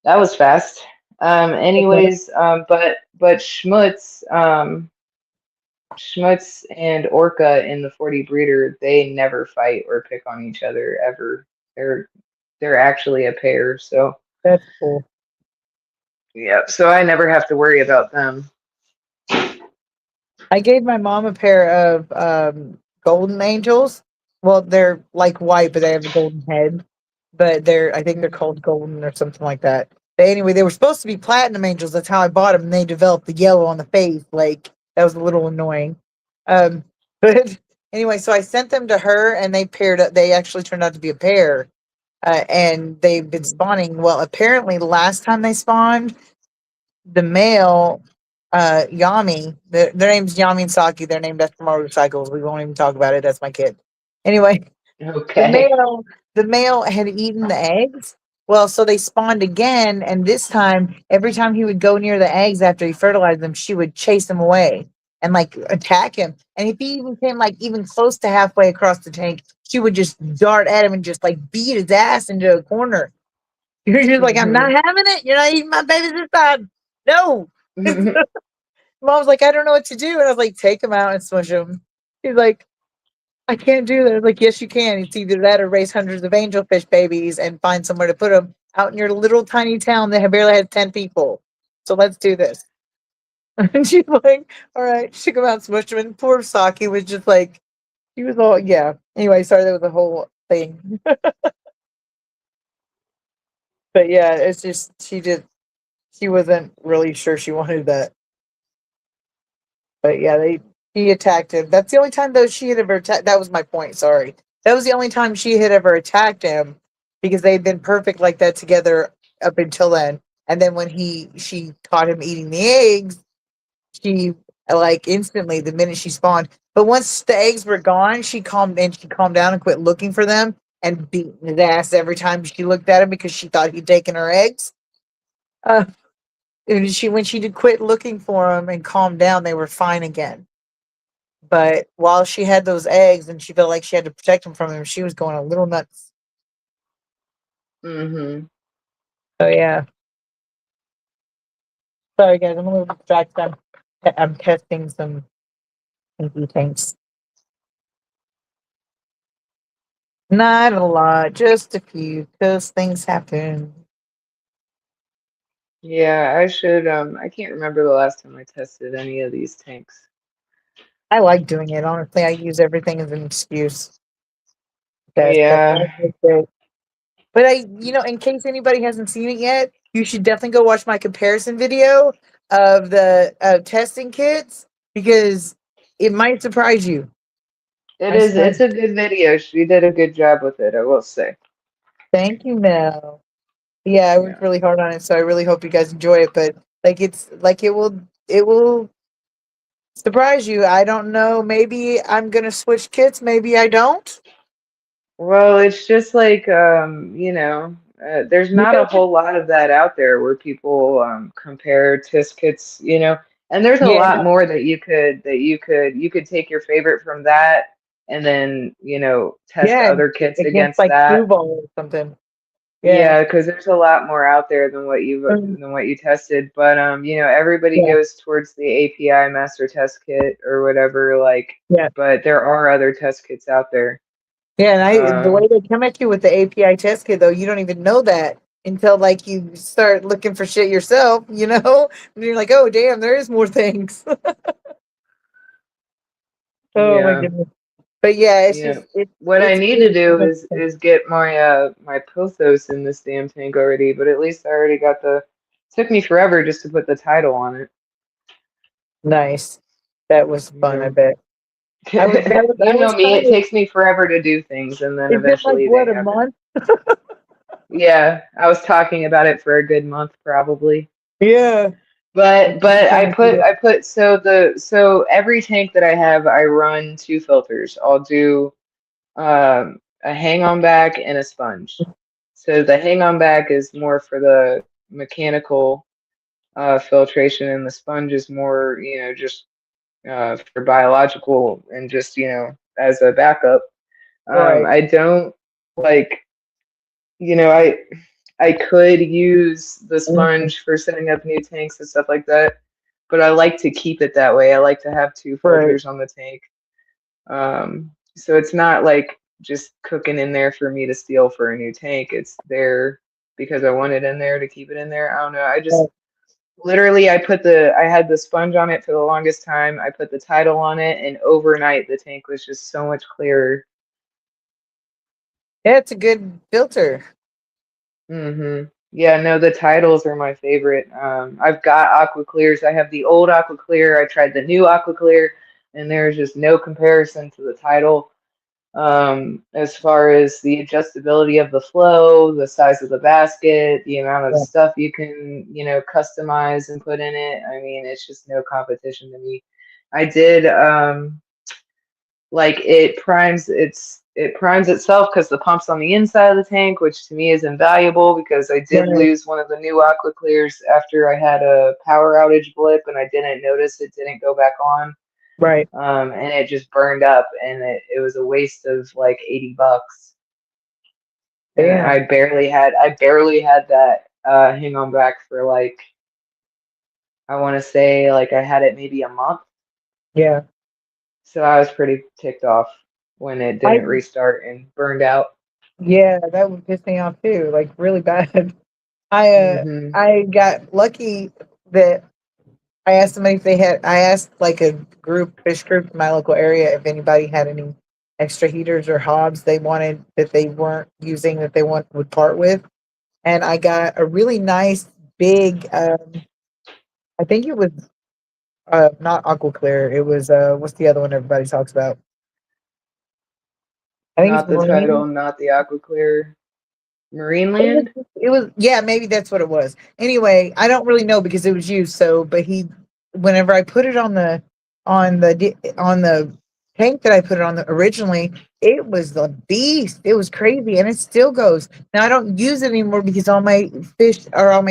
That was fast. Okay. Anyways, but Schmutz and Orca in the 40 breeder, they never fight or pick on each other ever. They're they're actually a pair, so That's cool. yeah, so I never have to worry about them. I gave my mom a pair of golden angels. Well, they're like white, but they have a golden head. But I think they're called golden or something like that. But anyway, they were supposed to be platinum angels. That's how I bought them. And they developed the yellow on the face. Like that was a little annoying. Um, but anyway, so I sent them to her, and they paired up. They actually turned out to be a pair, and they've been spawning. Well, apparently, last time they spawned, the male Yami, their name's Yami and Saki. They're named after motorcycles. We won't even talk about it. That's my kid. Anyway, the Okay. male the male had eaten the eggs. Well, so they spawned again, and this time, every time he would go near the eggs after he fertilized them, she would chase him away and like attack him. And if he even came like even close to halfway across the tank, she would just dart at him and just like beat his ass into a corner. You're just like, I'm not Mhm. having it. You're not eating my babies this time. No. Mom's like, I don't know what to do. And I was like, take him out and smush him. He's like, I can't do that. Like, yes, you can. It's either that or raise hundreds of angelfish babies and find somewhere to put them out in your little tiny town that barely has 10 people. So let's do this. And she's like, all right. She come out and smushed him. And poor Saki was just like, he was all, yeah. Anyway, sorry, that was the whole thing. But yeah, it's just, she wasn't really sure she wanted that. But yeah, he attacked him. That's the only time though she had ever attacked. That was my point. Sorry, that was the only time she had ever attacked him because they'd been perfect like that together up until then. And then when she caught him eating the eggs, she like instantly the minute she spawned. But once the eggs were gone, she calmed down and quit looking for them and beat his ass every time she looked at him because she thought he'd taken her eggs. Uh, and she when she did quit looking for him and calmed down, they were fine again. But while she had those eggs and she felt like she had to protect them from him, she was going a little nuts. Mm-hmm. So yeah. Sorry guys, I'm a little distracted. I'm testing some thinky things. Not a lot, just a few, because things happen. Yeah, I should I can't remember the last time I tested any of these tanks. I like doing it. Honestly, I use everything as an excuse. That's Yeah. great. But in case anybody hasn't seen it yet, you should definitely go watch my comparison video of the testing kits because it might surprise you. It I is. swear. It's a good video. She did a good job with it, I will say. Thank you, Mel. Yeah, I worked Yeah. really hard on it, so I really hope you guys enjoy it. But like, it's like it will surprise you. I don't know. Maybe I'm gonna switch kits. Maybe I don't. Well, it's just like there's You not a guys, whole lot of that out there where people compare test kits, and there's a yeah, lot more that you could take your favorite from that and then, test yeah, other kits against against like that. Blue Ball or something. Yeah, Yeah, because there's a lot more out there um, than what you tested. But everybody yeah, goes towards the API master test kit or whatever, like, yeah. but there are other test kits out there. Yeah, and the Um, way they come at you with the API test kit though, you don't even know that until like you start looking for shit yourself, And you're like, oh damn, there is more things. Oh my yeah, goodness. But yeah, it's yeah. just it's What I it's need to really do is interesting. get my Pothos in this damn tank already, but at least I already got the. Took me forever just to put the title on it. Nice. That was fun, I Yeah. bet. You That know was me, it fun. takes me forever to do things, and then It's been like eventually they what, a happen. month? Yeah, I was talking about it for a good month probably. Yeah. But I put every tank that I have, I run two filters. I'll do a hang on back and a sponge. So the hang on back is more for the mechanical filtration, and the sponge is more, just for biological and just, as a backup. Right. I don't like, I could use the Mhm. sponge for setting up new tanks and stuff like that, but I like to keep it that way. I like to have two Right. filters on the tank. So it's not like just cooking in there for me to steal for a new tank. It's there because I want it in there to keep it in there. I don't know. I just Right. literally I had the sponge on it for the longest time. I put the title on it, and overnight the tank was just so much clearer. Yeah, it's a good filter. Yeah, no, the titles are my favorite. I've got Aqua Clears. I have the old Aqua Clear. I tried the new Aqua Clear, and there's just no comparison to the title. As far as the adjustability of the flow, the size of the basket, the amount of Yeah. stuff you can, customize and put in it. I mean, it's just no competition to me. I did like it primes itself because the pump's on the inside of the tank, which to me is invaluable because I did Right. lose one of the new aqua clears after I had a power outage blip and I didn't notice it didn't go back on. Right. And it just burned up and it was a waste of like $80. And Damn. I barely had that hang on back for like I want to say like I had it maybe a month. Yeah. So I was pretty ticked off. when it I didn't restart and burned out. Yeah, that would piss me off too, like really bad. I uh Hmm. I got lucky that I asked somebody if they had. I asked like a fish group in my local area, if anybody had any extra heaters or hobs they wanted that they weren't using that they would part with, and I got a really nice big. I think it was not Aqua Clear. It was what's the other one everybody talks about? I think it's Not the Marine. title, not the Aqua Clear. It was, Marineland? it was, yeah, maybe that's what it was. Anyway, I don't really know because it was used. So, but whenever I put it on the tank that I put it on originally, it was the beast. It was crazy, and it still goes. Now I don't use it anymore because all my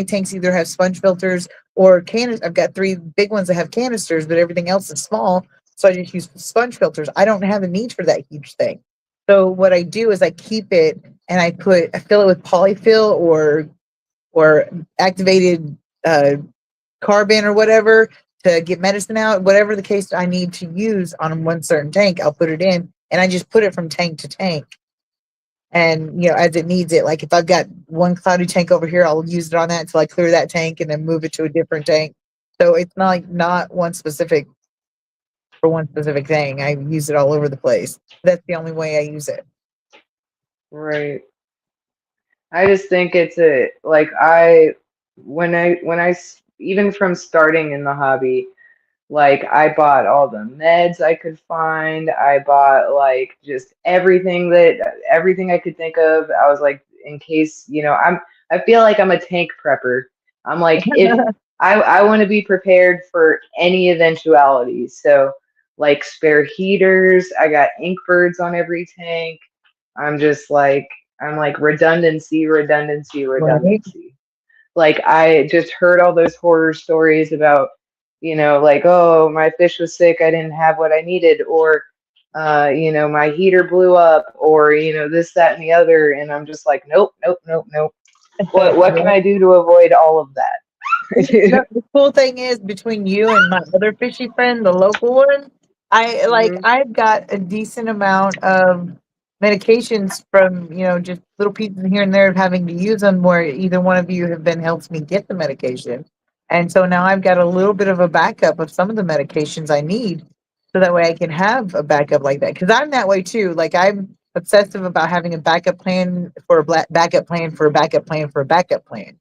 tanks either have sponge filters or canisters. I've got three big ones that have canisters, but everything else is small. So I just use sponge filters. I don't have a need for that huge thing. So what I do is I keep it and I fill it with polyfill or activated carbon or whatever to get medicine out, whatever the case I need to use on one certain tank, I'll put it in and I just put it from tank to tank. And as it needs it, like if I've got one cloudy tank over here, I'll use it on that until I clear that tank and then move it to a different tank. So it's not like not one specific for one specific thing. I use it all over the place. That's the only way I use it. Right. I just think it's a like I when I even from starting in the hobby, like I bought all the meds I could find. I bought like just everything I could think of. I was like in case, I feel like I'm a tank prepper. I'm like if I want to be prepared for any eventuality. So like spare heaters, I got ink birds on every tank. I'm just like I'm like redundancy, redundancy, Right. redundancy. Like I just heard all those horror stories about, like, oh, my fish was sick, I didn't have what I needed, or my heater blew up, or, this, that, and the other, and I'm just like, nope, nope, nope, nope. What can Yeah. I do to avoid all of No, that? the cool thing is between you and my other fishy friend, the local one, Hmm. I've got a decent amount of medications from, just little pieces here and there of having to use them where either one of you have been helps me get the medication. And so now I've got a little bit of a backup of some of the medications I need so that way I can have a backup like that. Cause I'm that way too. Like I'm obsessive about having a backup plan for a backup plan for a backup plan for a backup plan.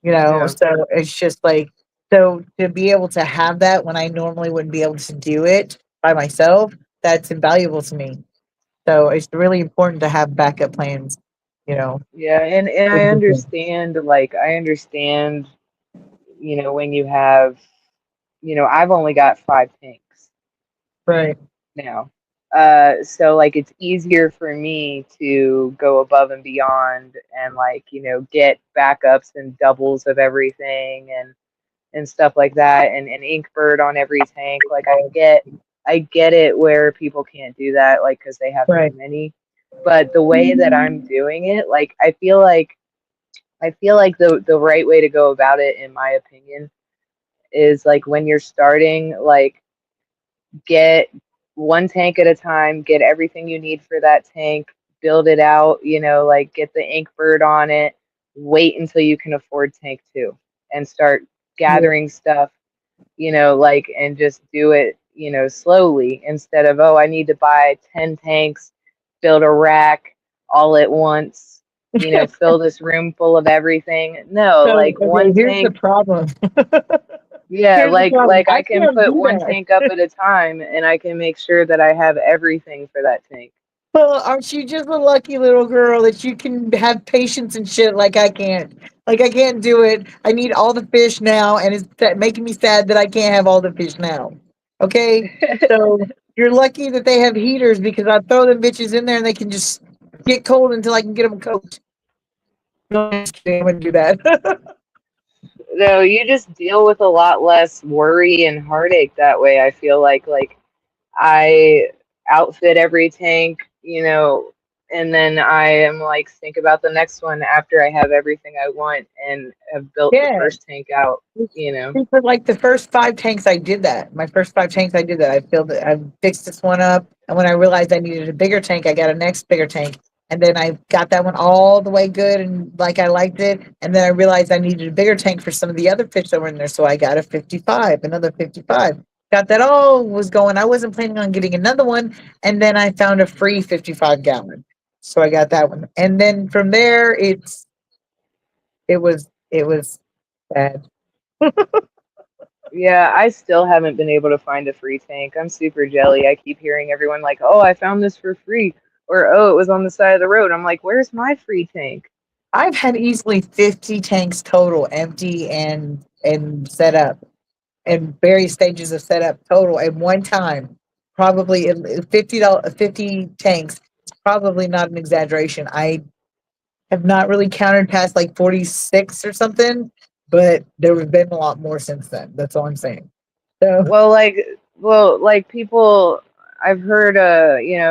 Yeah, So it's just like, so to be able to have that when I normally wouldn't be able to do it by myself, that's invaluable to me. So it's really important to have backup plans, you know. yeah, and for I the thing. understand, like, when you have, I've only got 5 tanks Right, now. So like it's easier for me to go above and beyond and like, get backups and doubles of everything and stuff like that and Inkbird on every tank. Like I get it where people can't do that, like because they have so right, many. But the way that I'm doing it, like I feel like the right way to go about it, in my opinion, is like when you're starting, like get one tank at a time, get everything you need for that tank, build it out, like get the ink bird on it, wait until you can afford tank two and start yeah. gathering stuff, like and just do it, slowly instead of, oh, I need to buy 10 tanks, build a rack all at once, fill this room full of everything. No, So like okay, one here's the tank. problem. Yeah, Here's the problem. like I I can can't put do one that. tank up at a time and I can make sure that I have everything for that tank. Well, aren't you just a lucky little girl that you can have patience and shit like I can't? Like I can't do it. I need all the fish now, and it's making me sad that I can't have all the fish now. Okay, so you're lucky that they have heaters because I throw them bitches in there and they can just get cold until I can get them cooked. No, I'm just kidding. I wouldn't do that. No, you just deal with a lot less worry and heartache that way. I feel like I outfit every tank, and then I am like think about the next one after I have everything I want and have built the Yeah. first tank out, you know. For like the first 5 tanks, I did that. My first 5 tanks, I did that. I filled it. I fixed this one up, and when I realized I needed a bigger tank, I got a next bigger tank, and then I got that one all the way good and like I liked it. And then I realized I needed a bigger tank for some of the other fish that were in there, so I got a 55, another 55. Got that all was going. I wasn't planning on getting another one, and then I found a free 55 gallon, so I got that one. And then from there, it was bad. Yeah, I still haven't been able to find a free tank. I'm super jelly. I keep hearing everyone like, "Oh, I found this for free," or "Oh, it was on the side of the road." I'm like, "Where's my free tank?" I've had easily 50 tanks total empty and set up in various stages of setup total at one time. Probably 50 tanks. It's probably not an exaggeration. I have not really counted past like 46 or something, but there have been a lot more since then. That's all I'm saying. So Well, like people, I've heard,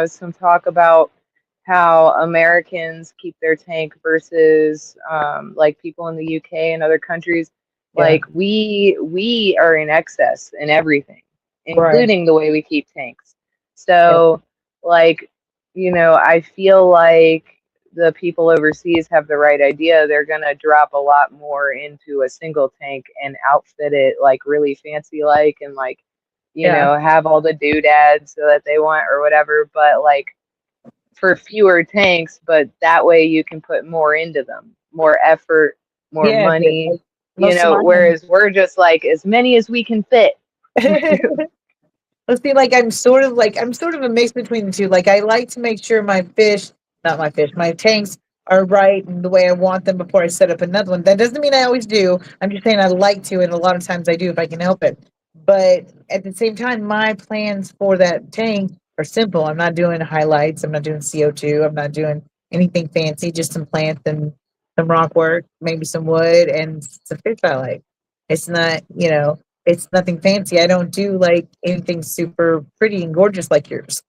some talk about how Americans keep their tank versus, like people in the UK and other countries. yeah, Like we are in excess in everything, right. including the way we keep tanks. Yeah, So, like, I feel like the people overseas have the right idea. They're gonna drop a lot more into a single tank and outfit it like really fancy like and like, yeah, have all the doodads so that they want or whatever, but like for fewer tanks, but that way you can put more into them, more effort, more yeah. But money, like, most of mine. whereas we're just like as many as we can fit. Let's see, like I'm sort of a mix between the two. Like I like to make sure my fish, not my fish, my tanks are right and the way I want them before I set up another one. That doesn't mean I always do. I'm just saying I like to, and a lot of times I do if I can help it. But at the same time, my plans for that tank are simple. I'm not doing highlights. I'm not doing CO2. I'm not doing anything fancy. Just some plants and some rock work, maybe some wood and some fish I like. It's not, it's nothing fancy. I don't do like anything super pretty and gorgeous like yours.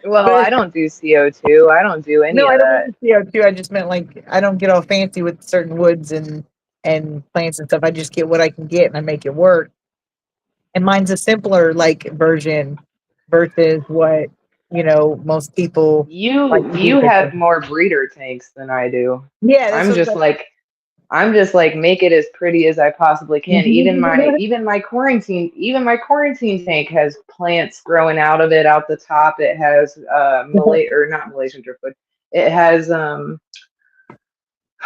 Well, But I don't do CO2. I don't do any no, I of don't mean that. the CO2. I just meant like I don't get all fancy with certain woods and plants and stuff. I just get what I can get and I make it work. And mine's a simpler like version versus what most people like You to do you with their have tank. more breeder tanks than I do. Yeah, that's I'm what just like I'm just like make it as pretty as I possibly can. Even my quarantine tank has plants growing out of it out the top. It has or not Malaysian driftwood. It has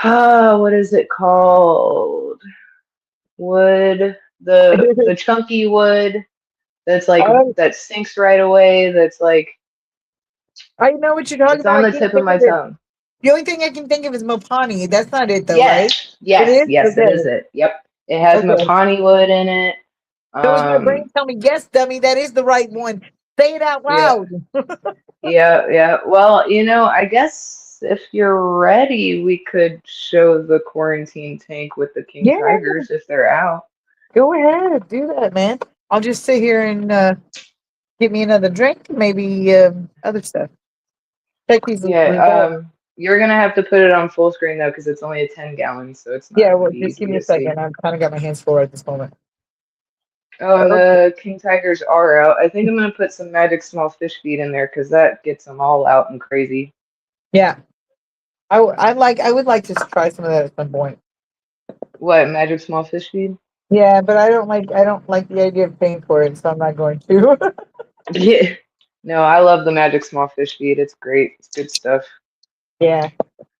what is it called? Wood, the chunky wood that's like Oh, that sinks right away. That's like I know what you're talking it's about. on I the can't tip of think my of it. tongue. The only thing I can think of is Mopani. That's not it though, right? Yes, It yes, is? yes, it is Okay. it. Yep. It has Okay. Mapani wood in it. So is my brain Um, tell me, yes, dummy, that is the right one. Say it out yeah, loud. yeah, yeah. Well, I guess if you're ready, we could show the quarantine tank with the king Yeah, tigers if they're out. go ahead. Do that, man. I'll just sit here and get me another drink, maybe other stuff. Check these results. Yeah, you're gonna have to put it on full screen though, because it's only a 10 gallon, so it's not Yeah, gonna well, be just give easy me a to see. second. I've kind of got my hands full at this moment. Oh, and Okay. the king tigers are out. I think I'm gonna put some magic small fish feed in there because that gets them all out and crazy. Yeah, I would like to try some of that at some point. What, magic small fish feed? Yeah, but I don't like the idea of paying for it, so I'm not going to. Yeah. No, I love the magic small fish feed. It's great. It's good stuff. Yeah.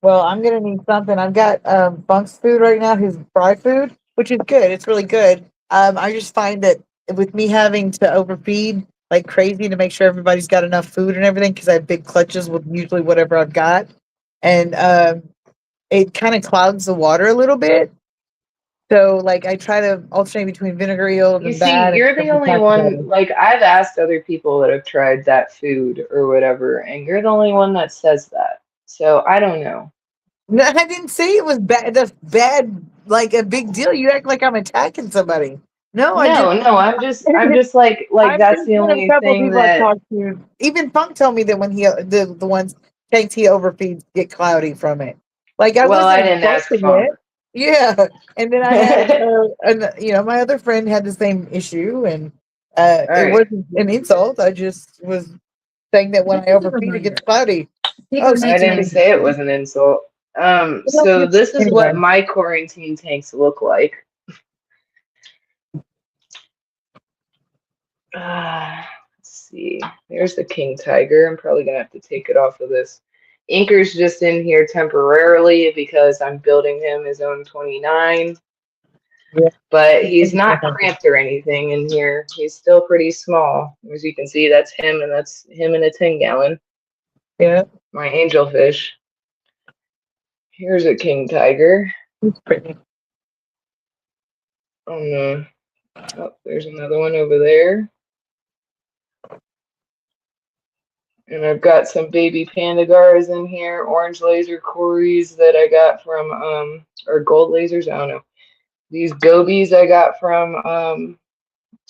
Well, I'm gonna need something. I've got Bunk's food right now, his fry food, which is good. It's really good. I just find that with me having to overfeed like crazy to make sure everybody's got enough food and everything, because I have big clutches with usually whatever I've got, and it kind of clouds the water a little bit. So like I try to alternate between vinegar eels You and see, that and you're the something only not one, together. like, I've asked other people that have tried that food or whatever, and you're the only one that says that. So I don't know. No, I didn't say it was bad. That's bad, like a big deal. You act like I'm attacking somebody. No, I just No, no, I'm just like I've that's just the had a only couple of thing people I've that. talked to. Even Punk told me that when the ones tanks he overfeeds get cloudy from it. Like I Well, I wasn't didn't ask expecting Funk. it. Yeah, and then I had my other friend had the same issue, and All it right. wasn't an insult. I just was saying that when I overfeed, it gets cloudy. Oh, I didn't CTC. say it was an insult. So this is what Anyway, my quarantine tanks look like. Let's see. There's the king tiger. I'm probably gonna have to take it off of this. Inker's just in here temporarily because I'm building him his own 29. yeah, But he's not cramped or anything in here. He's still pretty small. As you can see, that's him, and that's him in a 10-gallon. yeah, My angelfish. Here's a king tiger. it's pretty. Oh no. Oh, there's another one over there. And I've got some baby pandagars in here, orange laser cories that I got from or gold lasers, I don't know. These gobies I got from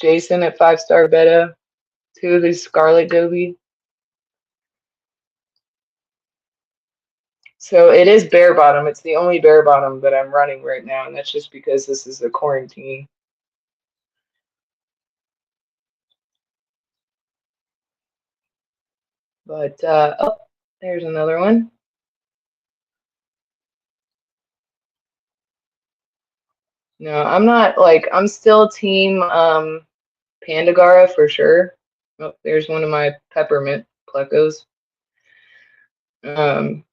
Jason at 5 Star Beta. Two of these scarlet goby. So it is bare bottom. It's the only bare bottom that I'm running right now, and that's just because this is a quarantine. But oh, there's another one. No, I'm not like I'm still team Pandagara for sure. Oh, there's one of my peppermint plecos. Um,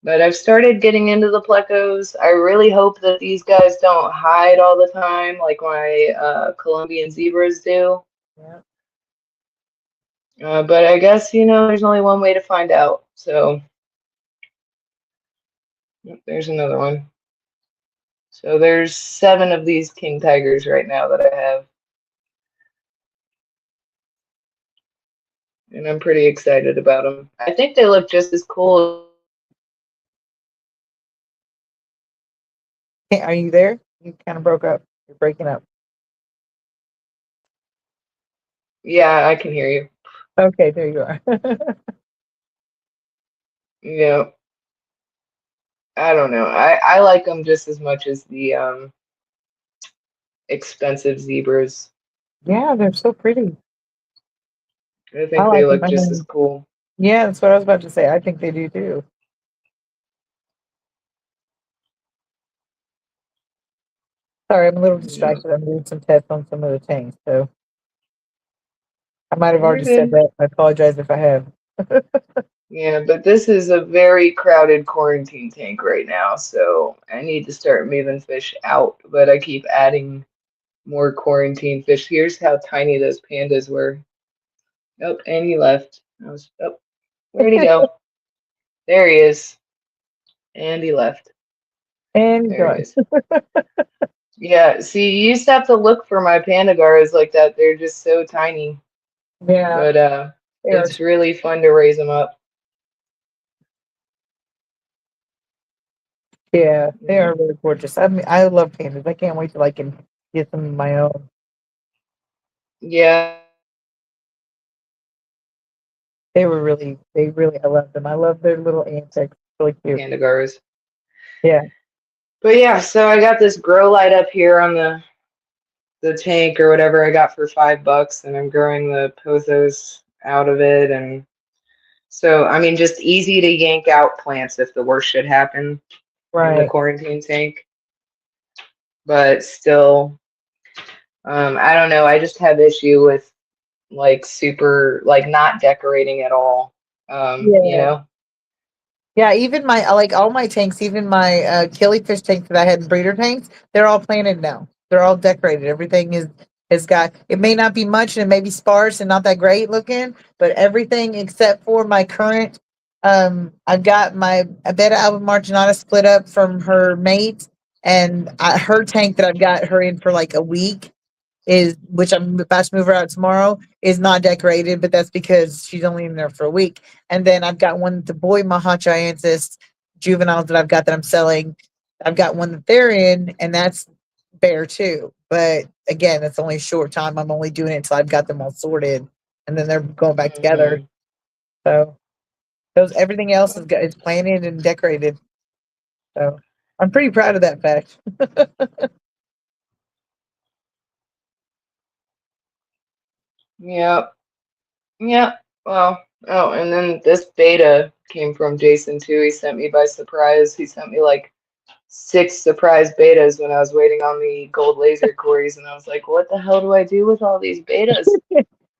but I've started getting into the plecos. I really hope that these guys don't hide all the time like my Colombian zebras do. Yeah. But I guess, there's only one way to find out. So there's another one. So there's 7 of these king tigers right now that I have. And I'm pretty excited about them. I think they look just as cool. Hey, are you there? You kind of broke up. You're breaking up. Yeah, I can hear you. Okay, there you are. Yeah, I don't know. I like them just as much as the expensive zebras. Yeah, they're so pretty. I I think they like them. look just as cool. Yeah, that's what I was about to say. I think they do too. Sorry, I'm a little Yeah, distracted. I'm doing some tests on some of the tanks, so I might have you're already said good. that. I apologize if I have. Yeah, but this is a very crowded quarantine tank right now, so I need to start moving fish out. But I keep adding more quarantine fish. Here's how tiny those pandas were. Oh, and he left. Oh, where'd he go? There he is. And he left. And There he gone. is. Yeah, see, you used to have to look for my pandagars like that. They're just so tiny. Yeah, But they are. it's really fun to raise them up. Yeah, they Yeah. are really gorgeous. I mean, I love pandas. I can't wait till I can get some of my own. Yeah, I love them. I love their little antics. Really cute. pandagars. Yeah. But yeah, so I got this grow light up here on the tank or whatever I got for $5, and I'm growing the pothos out of it. And so, I mean, just easy to yank out plants if the worst should happen in the Right. quarantine tank. But still, I don't know. I just have issue with like super like not decorating at all. You Yeah. know, Yeah, even my like all my tanks, even my killifish tanks that I had in breeder tanks, they're all planted now. They're all decorated. Everything is got. It may not be much and it may be sparse and not that great looking, but everything except for my current. I've got my Beta Alba Marginata split up from her mate, and her tank that I've got her in for like a week is, which I'm about to move her out tomorrow, is not decorated, but that's because she's only in there for a week. And then I've got one, the boy Mahachiensis juveniles that I've got that I'm selling. I've got one that they're in, and that's bare too. but again, it's only a short time. I'm only doing it until I've got them all sorted, and then they're going back together. Hmm. So those everything else is planted and decorated. So I'm pretty proud of that fact. Yep. Yep. Well, oh, and then this beta came from Jason too. He sent me by surprise. He sent me like six surprise betas when I was waiting on the gold laser cores, and I was like, what the hell do I do with all these betas?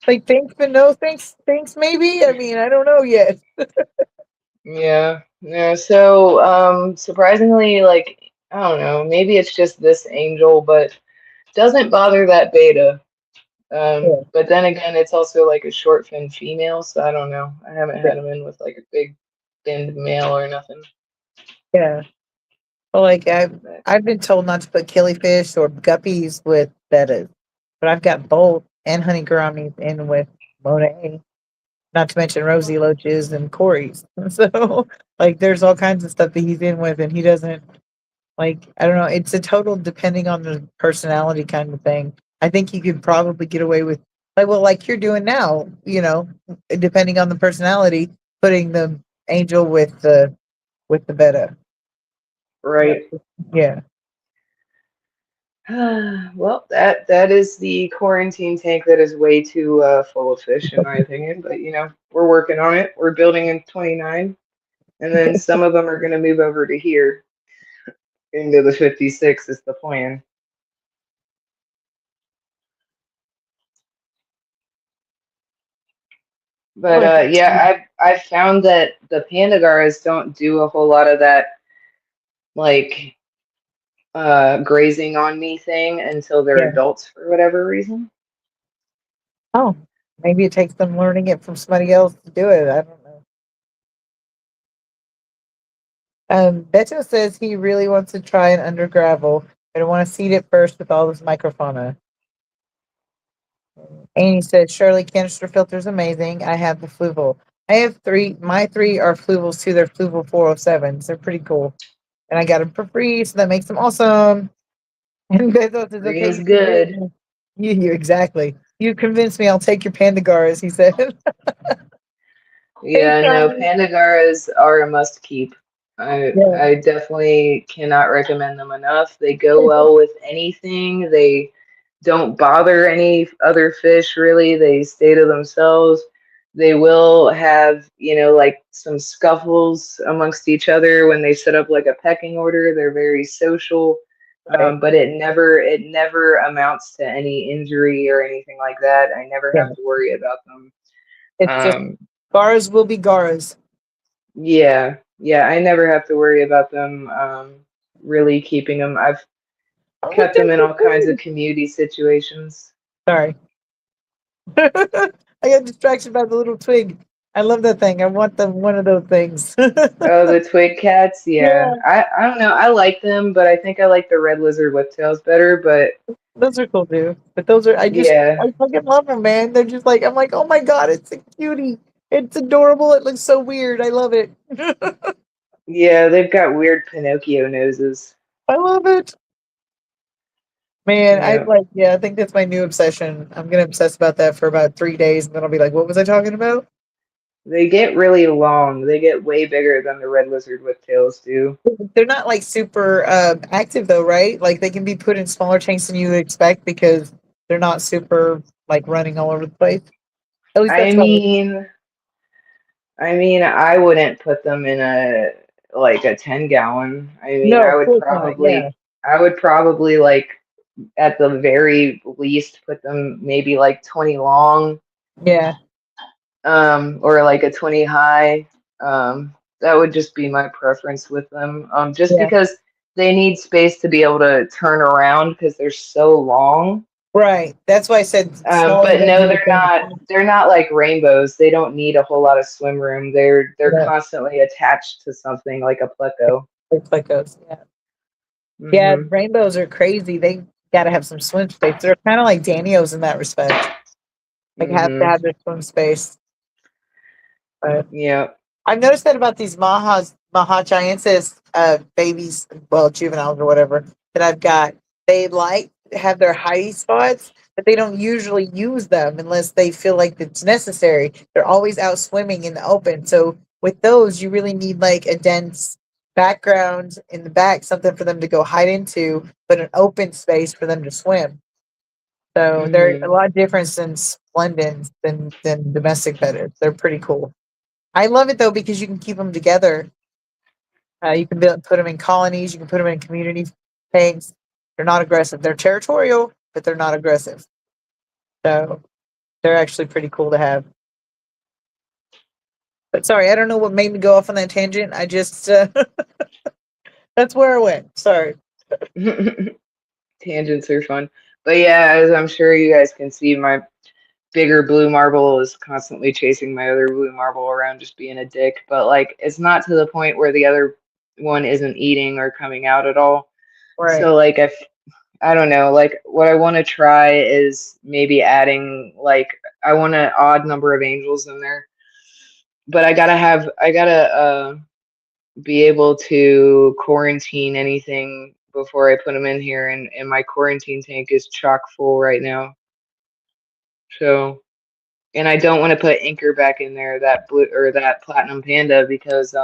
Like thanks, but no thanks. Thanks, maybe. I mean, I don't know yet. Yeah. Yeah. So, surprisingly, like, I don't know, maybe it's just this angel, but doesn't bother that beta. Yeah, But then again, it's also like a short fin female, so I don't know. I haven't yeah, had him in with like a big finned male or nothing. yeah. Well, like But I've been told not to put killifish or guppies with bettas, but I've got both and honey gouramis in with Monet. Not to mention Rosie Loaches and Corey's. So like there's all kinds of stuff that he's in with and he doesn't like I don't know, it's a total depending on the personality kind of thing. I think you could probably get away with like well like you're doing now, depending on the personality, putting the angel with the beta. right. Yeah. Well, that is the quarantine tank that is way too full of fish, in my opinion. But we're working on it. We're building in 29, and then some of them are going to move over to here into the 56 is the plan. But Like yeah, I've found that the Pandagaras don't do a whole lot of that like grazing on me thing until they're yeah. adults for whatever reason. Oh, maybe it takes them learning it from somebody else to do it. I don't know. Beto says he really wants to try an under gravel, but I want to seed it first with all this microfauna. Annie said Shirley canister filter is amazing. I have the Fluval. I have three. My three are Fluvals too. They're Fluval 407s. They're pretty cool. And I got them for free, so that makes them awesome. And Beto says, Free okay, is good. you exactly. You convinced me. I'll take your Pandagaras, he said. Hey, Yeah, no, Charlie. Pandagaras are a must keep. I Yeah. I definitely cannot recommend them enough. They go well with anything. They don't bother any other fish really. They stay to themselves. They will have, like some scuffles amongst each other when they set up like a pecking order. They're very social. Right. But it never amounts to any injury or anything like that. I never Yeah. have to worry about them. It's just Um, Garas will be Garas. yeah, yeah, I never have to worry about them really keeping them. I've Oh, look, kept them there's in the all kinds of twig. community situations. Sorry. I got distracted by the little twig. I love that thing. I want them one of those things. Oh, the twig cats, yeah. Yeah, I don't know. I like them, but I think I like the red lizard whiptails better. But those are cool too. But those are yeah, I fucking love them, man. They're just like I'm like, oh my god, it's a cutie. It's adorable. It looks so weird. I love it. yeah, they've got weird Pinocchio noses. I love it. Man, I Yeah, like yeah, I think that's my new obsession. I'm gonna obsess about that for about 3 days and then I'll be like, what was I talking about? they get really long. They get way bigger than the red lizard whiptails do. They're not like super active though, right? Like they can be put in smaller tanks than you would expect because they're not super like running all over the place. At least I that's how. mean, I wouldn't put them in a like a 10-gallon. I mean, No, of course not. Yeah, I would probably like at the very least put them maybe like 20 long, yeah, or like a 20 high. That would just be my preference with them. Just yeah. because they need space to be able to turn around because they're so long. Right. That's why I said smaller But ones no, in the thing. they're not like rainbows. They don't need a whole lot of swim room. They're Yeah, constantly attached to something like a pleco. it's like those. Yeah, yeah. Hmm. Rainbows are crazy. They got to have some swim space. They're kind of like Danios in that respect. Like have to Hmm. have their swim space. But Yeah. I've noticed that about these Maha Giantess babies, well, juveniles or whatever that I've got. They like have their hidey spots, but they don't usually use them unless they feel like it's necessary. They're always out swimming in the open. So with those, you really need like a dense background in the back, something for them to go hide into, but an open space for them to swim. So they're a Hmm. lot different than Splendens than domestic petters. They're pretty cool. I love it though because you can keep them together. You can put them in colonies. You can put them in community tanks. They're not aggressive. They're territorial, but they're not aggressive. So they're actually pretty cool to have. But sorry, I don't know what made me go off on that tangent. I just that's where I went. Sorry. Tangents are fun. But yeah, as I'm sure you guys can see, my bigger blue marble is constantly chasing my other blue marble around just being a dick. But like it's not to the point where the other one isn't eating or coming out at all. Right. So like I don't know, like what I want to try is maybe adding like I want an odd number of angels in there. But I gotta be able to quarantine anything before I put them in here, and my quarantine tank is chock full right now. So, and I don't want to put Anchor back in there, that blue or that Platinum Panda, because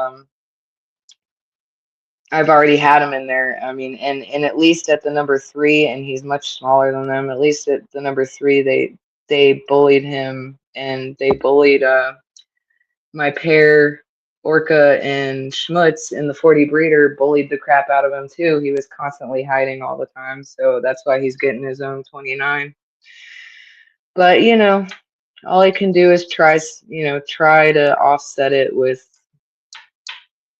I've already had him in there. I mean, and at least at the number three, and he's much smaller than them. At least at the number three, they bullied him, and they bullied my pair, Orca and Schmutz in the 40 breeder, bullied the crap out of him too. He was constantly hiding all the time, so that's why he's getting his own 29. But all I can do is try to offset it with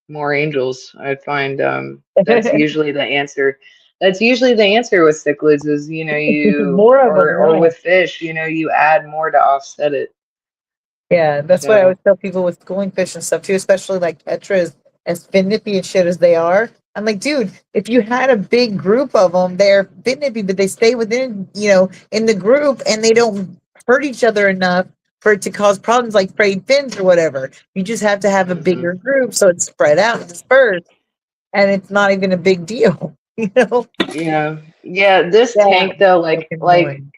more angels. I find that's usually the answer. That's usually the answer with cichlids is More of them, or yeah. with fish, you add more to offset it. Yeah, that's what I So always tell people with schooling fish and stuff too, especially like tetras, as fin nippy and shit as they are. I'm like, dude, if you had a big group of them, they're fin nippy, but they stay within, in the group and they don't hurt each other enough for it to cause problems like frayed fins or whatever. You just have to have a mhm. bigger group so it's spread out and dispersed, and it's not even a big deal, you know? Yeah. Yeah, this Yeah, tank though, fucking like annoying.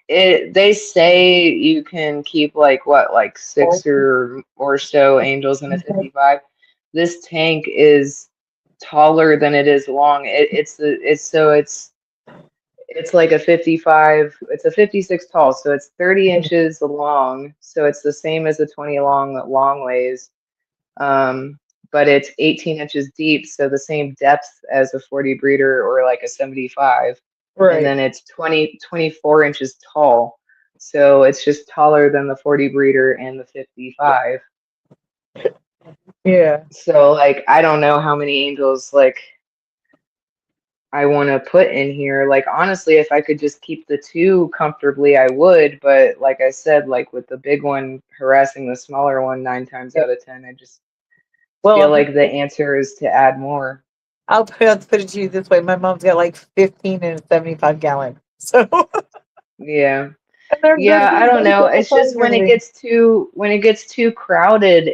they say you can keep like what, like six or so angels in a 55. This tank is taller than it is long. It's like a 55, it's a 56 tall, so it's 30 inches long. So it's the same as a 20 long ways. Um, but it's 18 inches deep, so the same depth as a 40 breeder or like a 75. And Right. then it's 24 inches tall. So it's just taller than the 40 breeder and the 55. Yeah. So like I don't know how many angels like I want to put in here. Like honestly, if I could just keep the two comfortably, I would. But like I said, like with the big one harassing the smaller one 9 times Yeah. out of 10, I just Well, feel like the answer is to add more. I'll put it to you this way. My mom's got like 15 and a 75-gallon. So Yeah. and they're good. Yeah, I don't They're know. double It's just sided and everything. when it gets too crowded,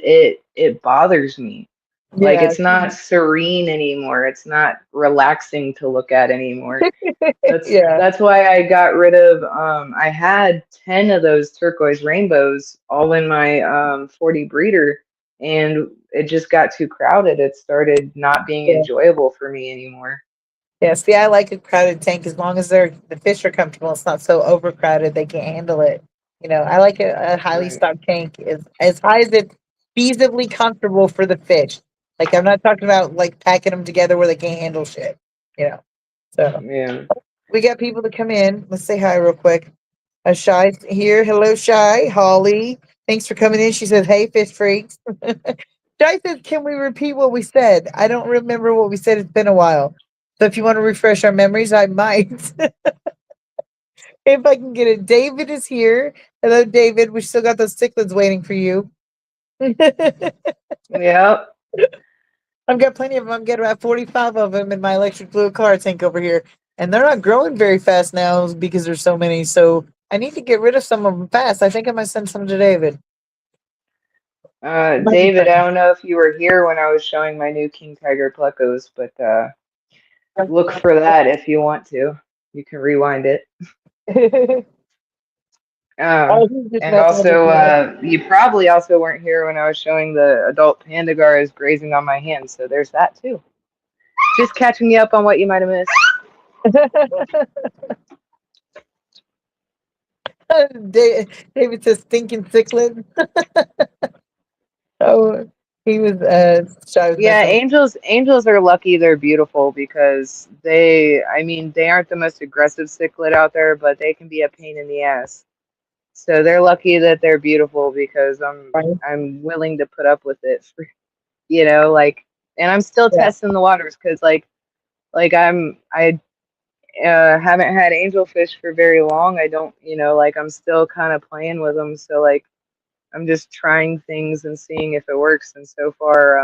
it bothers me. Like Yeah. it's not serene anymore. It's not relaxing to look at anymore. Yeah. That's why I got rid of I had 10 of those turquoise rainbows all in my 40 breeder, and it just got too crowded. It started not being Yeah. enjoyable for me anymore. Yeah. See, I like a crowded tank as long as the fish are comfortable. It's not so overcrowded they can't handle it. I like a highly Right. stocked tank as high as it's feasibly comfortable for the fish. Like I'm not talking about like packing them together where they can't handle shit. You know. So Yeah. we got people to come in. Let's say hi real quick. Shy here. Hello, Shy. Holly. Thanks for coming in. She says, hey, fish freaks. Shy says, can we repeat what we said? I don't remember what we said. It's been a while. So if you want to refresh our memories, I might. If I can get it. David is here. Hello, David. We still got those cichlids waiting for you. I've Yep. got plenty of them. I'm getting about 45 of them in my electric blue car tank over here. And they're not growing very fast now because there's so many. So I need to get rid of some of them fast. I think I might send some to David. Might be David, I don't know if you were here when I was showing my new King Tiger Plecos, but look fun. for that if you want to. You can rewind it. Oh, he's just And messing with his also, head. you probably also weren't here when I was showing the adult panda gars grazing on my hand, so there's that too. Just catching you up on what you might have missed. David says stinking cichlid. Oh, he was shy with Yeah, messing with. angels are lucky they're beautiful because I mean, they aren't the most aggressive cichlid out there, but they can be a pain in the ass. So they're lucky that they're beautiful because Right? I'm willing to put up with it for, like, and I'm still Yeah. testing the waters because like I haven't had angelfish for very long. I don't, like I'm still kind of playing with them. So like I'm just trying things and seeing if it works. And so far,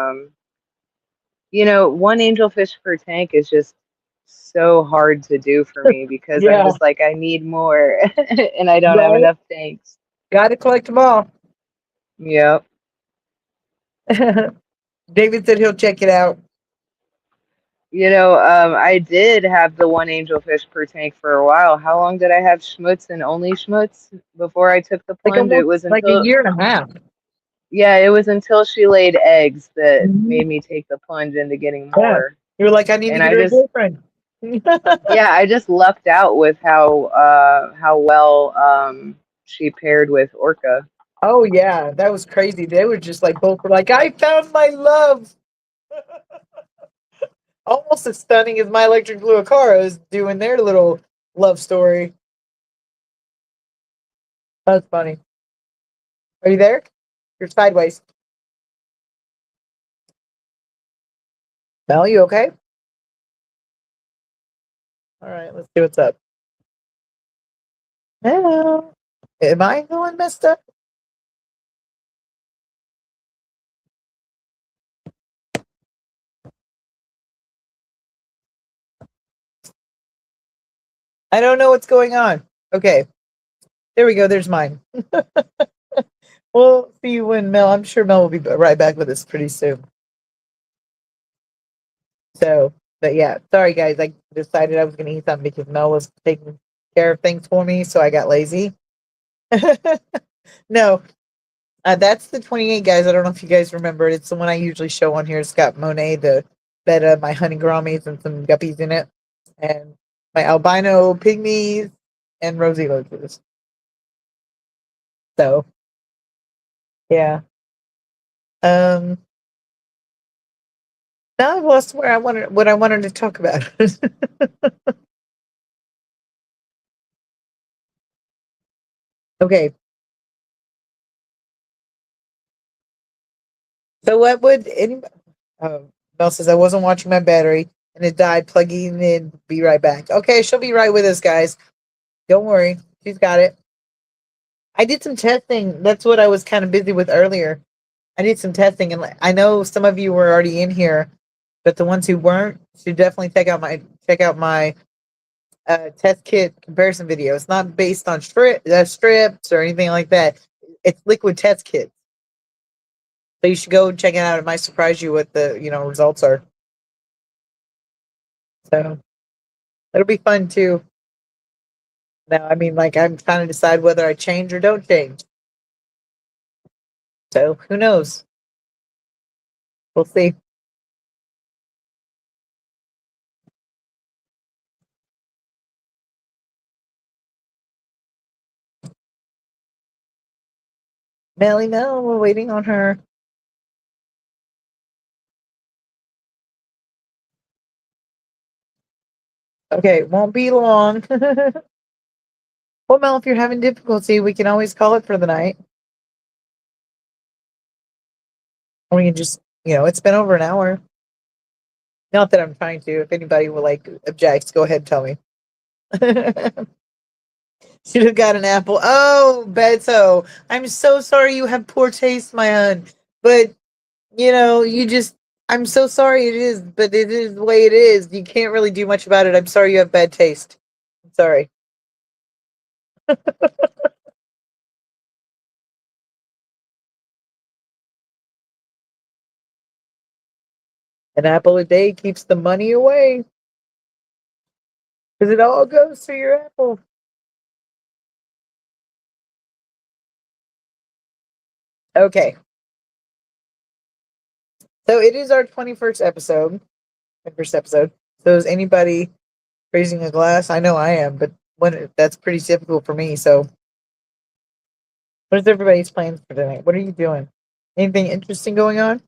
one angelfish per tank is just so hard to do for me because I'm Yeah. just like I need more and I don't have Right. enough tanks. Got to collect them all. Yep. David said he'll check it out. I did have the one angelfish per tank for a while. How long did I have schmutz and only schmutz before I took the Like plunge? It almost was like a until year and a half. Yeah, it was until she laid eggs that Mhm. made me take the plunge into getting Yeah. more. You were like, I need to And get her a boyfriend. I just lucked out with how well she paired with Orca. Oh yeah, that was crazy. They were just like both were like, I found my love. Almost as stunning as my electric blue Akara is doing their little love story. That's funny. Are you there? You're sideways. Mel, you okay? All right, let's see what's up. Hello. Am I going messed up? I don't know what's going on. Okay, there we go. There's mine. We'll see you when Mel. I'm sure Mel will be right back with us pretty soon. So, but yeah, sorry guys. I decided I was going to eat something because Mel was taking care of things for me, so I got lazy. No, that's the 28 guys. I don't know if you guys remember it. It's the one I usually show on here. It's got Monet, the betta, my honey gouramis, and some guppies in it, and my albino pygmies and rosy lotuses. So yeah. Um. Now I've lost where I wanted what I wanted to talk about. Okay. So what would anybody? Mel says I wasn't watching my battery and it died. Plugging in. Be right back. Okay, she'll be right with us, guys. Don't worry, she's got it. I did some testing. That's what I was kind of busy with earlier. I did some testing, and I know some of you were already in here, but the ones who weren't should definitely check out my test kit comparison video. It's not based on strips or anything like that. It's liquid test kits. So you should go check it out. It might surprise you what the results are. So it'll be fun too. Now, I mean, like I'm trying to decide whether I change or don't change. So who knows? We'll see. Melly Mel, we're waiting on her. Okay, won't be long. Well, Mel, if you're having difficulty, we can always call it for the night. Or we can just, it's been over an hour. Not that I'm trying to. If anybody will like objects, go ahead and tell me. Should have got an apple. Oh, Beto, I'm so sorry you have poor taste, my hun. But you just. I'm so sorry it is, but it is the way it is. You can't really do much about it. I'm sorry you have bad taste. I'm sorry. An apple a day keeps the money away. Because it all goes to your apple. Okay. So it is our 21st episode. 21st episode. So is anybody raising a glass? I know I am, but that's pretty difficult for me. So what is everybody's plans for tonight? What are you doing? Anything interesting going on?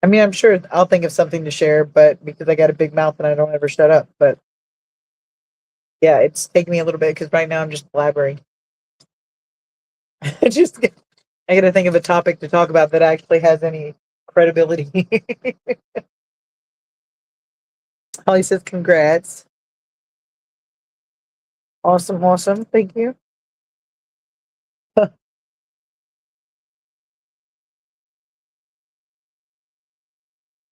I mean, I'm sure I'll think of something to share, but because I got a big mouth and I don't ever shut up. But yeah, it's taking me a little bit because right now I'm just blabbering. just I got to think of a topic to talk about that actually has any credibility. Holly says, "Congrats, awesome, awesome, thank you."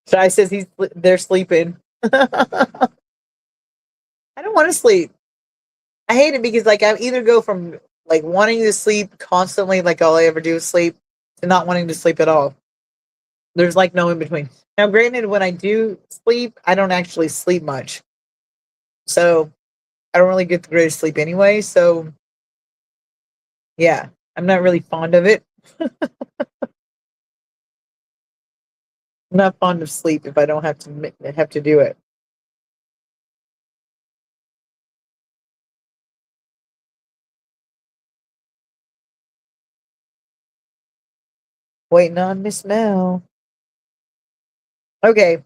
Shai says they're sleeping. I don't want to sleep. I hate it because like I either go from like wanting to sleep constantly, like all I ever do is sleep, to not wanting to sleep at all. There's like no in between. Now, granted, when I do sleep, I don't actually sleep much, so I don't really get the greatest sleep anyway. So yeah, I'm not really fond of it. I'm not fond of sleep if I don't have to do it. Waiting on Miss Mel. Okay,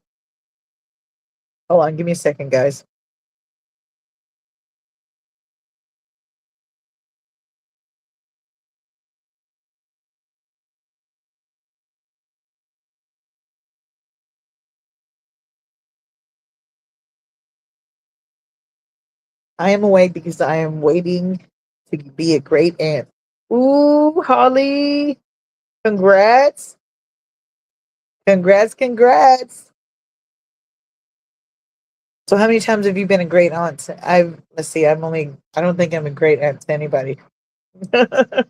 hold on, give me a second, guys. I am awake because I am waiting to be a great aunt. Ooh, Holly, congrats. Congrats, congrats. So how many times have you been a great aunt? Let's see, I don't think I'm a great aunt to anybody. I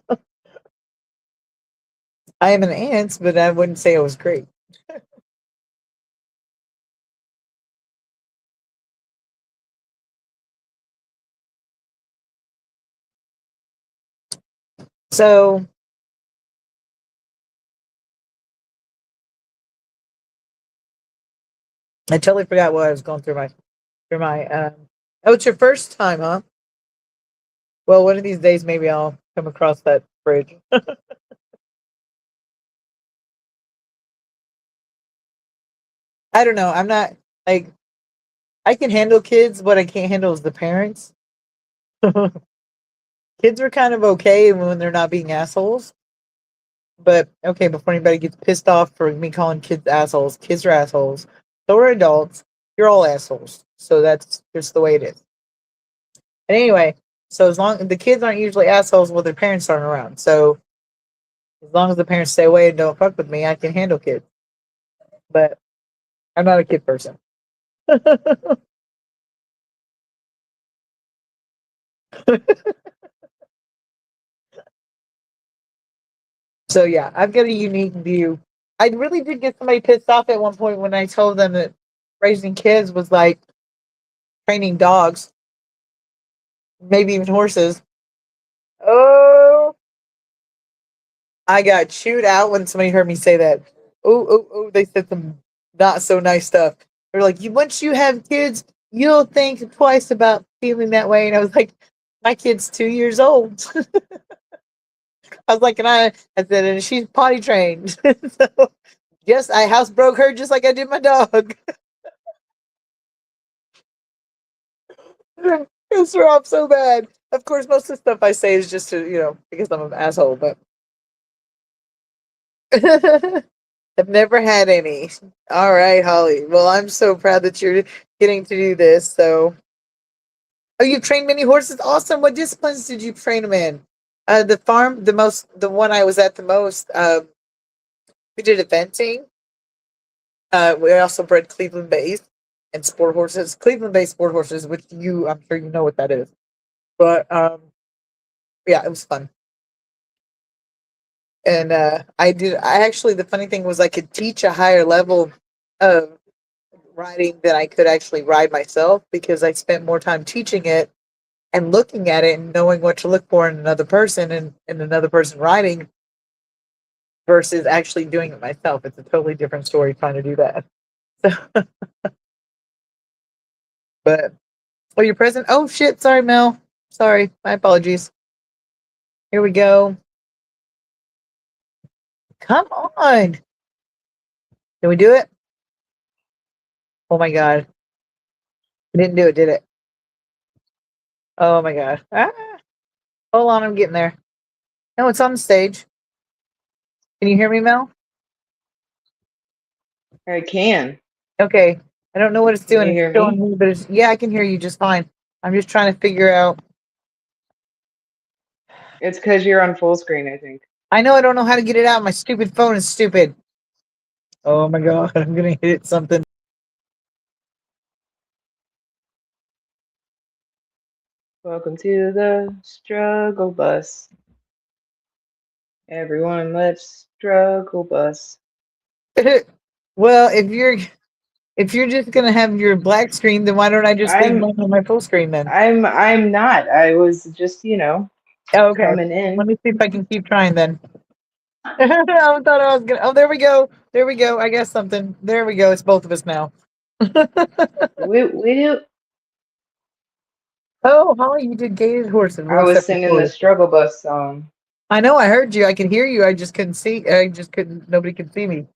am an aunt, but I wouldn't say I was great. So I totally forgot what I was going through my oh, it's your first time, huh? Well, one of these days maybe I'll come across that bridge. I don't know. I'm not like I can handle kids, what I can't handle is the parents. Kids are kind of okay when they're not being assholes. But okay, before anybody gets pissed off for me calling kids are assholes. So are adults. You're all assholes. So that's just the way it is. And anyway, so as long the kids aren't usually assholes while their parents aren't around. So as long as the parents stay away and don't fuck with me, I can handle kids. But I'm not a kid person. So yeah, I've got a unique view. I really did get somebody pissed off at one point when I told them that raising kids was like training dogs, maybe even horses. Oh, I got chewed out when somebody heard me say that. Oh, they said some not so nice stuff. They're like, once you have kids, you'll think twice about feeling that way. And I was like, my kid's 2 years old. I was like, I said, and she's potty trained. So, yes, I housebroke her just like I did my dog. It's off so bad. Of course, most of the stuff I say is just to, because I'm an asshole, but I've never had any. All right, Holly. Well, I'm so proud that you're getting to do this. So, oh, you've trained many horses. Awesome. What disciplines did you train them in? The farm, the one I was at the most. We did eventing. We also bred Cleveland Bays and sport horses. Cleveland Bay sport horses, which I'm sure you know what that is. But yeah, it was fun. And I actually, the funny thing was I could teach a higher level of riding than I could actually ride myself because I spent more time teaching it and looking at it and knowing what to look for in another person and another person riding versus actually doing it myself. It's a totally different story trying to do that. But oh, you're present. Oh shit! Sorry, Mel. Sorry, my apologies. Here we go. Come on. Can we do it? Oh my god. We didn't do it, did it? Oh my god. Ah, hold on, I'm getting there. No, it's on the stage. Can you hear me, Mel? I can. Okay. I don't know what it's Can doing. you It's hear showing me? me, but it's, yeah, I can hear you just fine. I'm just trying to figure out. It's because you're on full screen, I think. I know I don't know how to get it out. My stupid phone is stupid. Oh my god, I'm gonna hit something. Welcome to the struggle bus. Everyone, let's struggle bus. Well, if you're just gonna have your black screen, then why don't I just leave I'm mine on my full screen then? I'm not. I was just, Oh, okay. coming Let in. me see if I can keep trying then. I thought I was gonna. Oh, there we go. There we go. I guess something. There we go. It's both of us now. We do. Oh, Holly, you did gated horses. I We'll was accept the singing the story. struggle bus song. I know. I heard you. I could hear you. I just couldn't see. I just couldn't. Nobody could see me.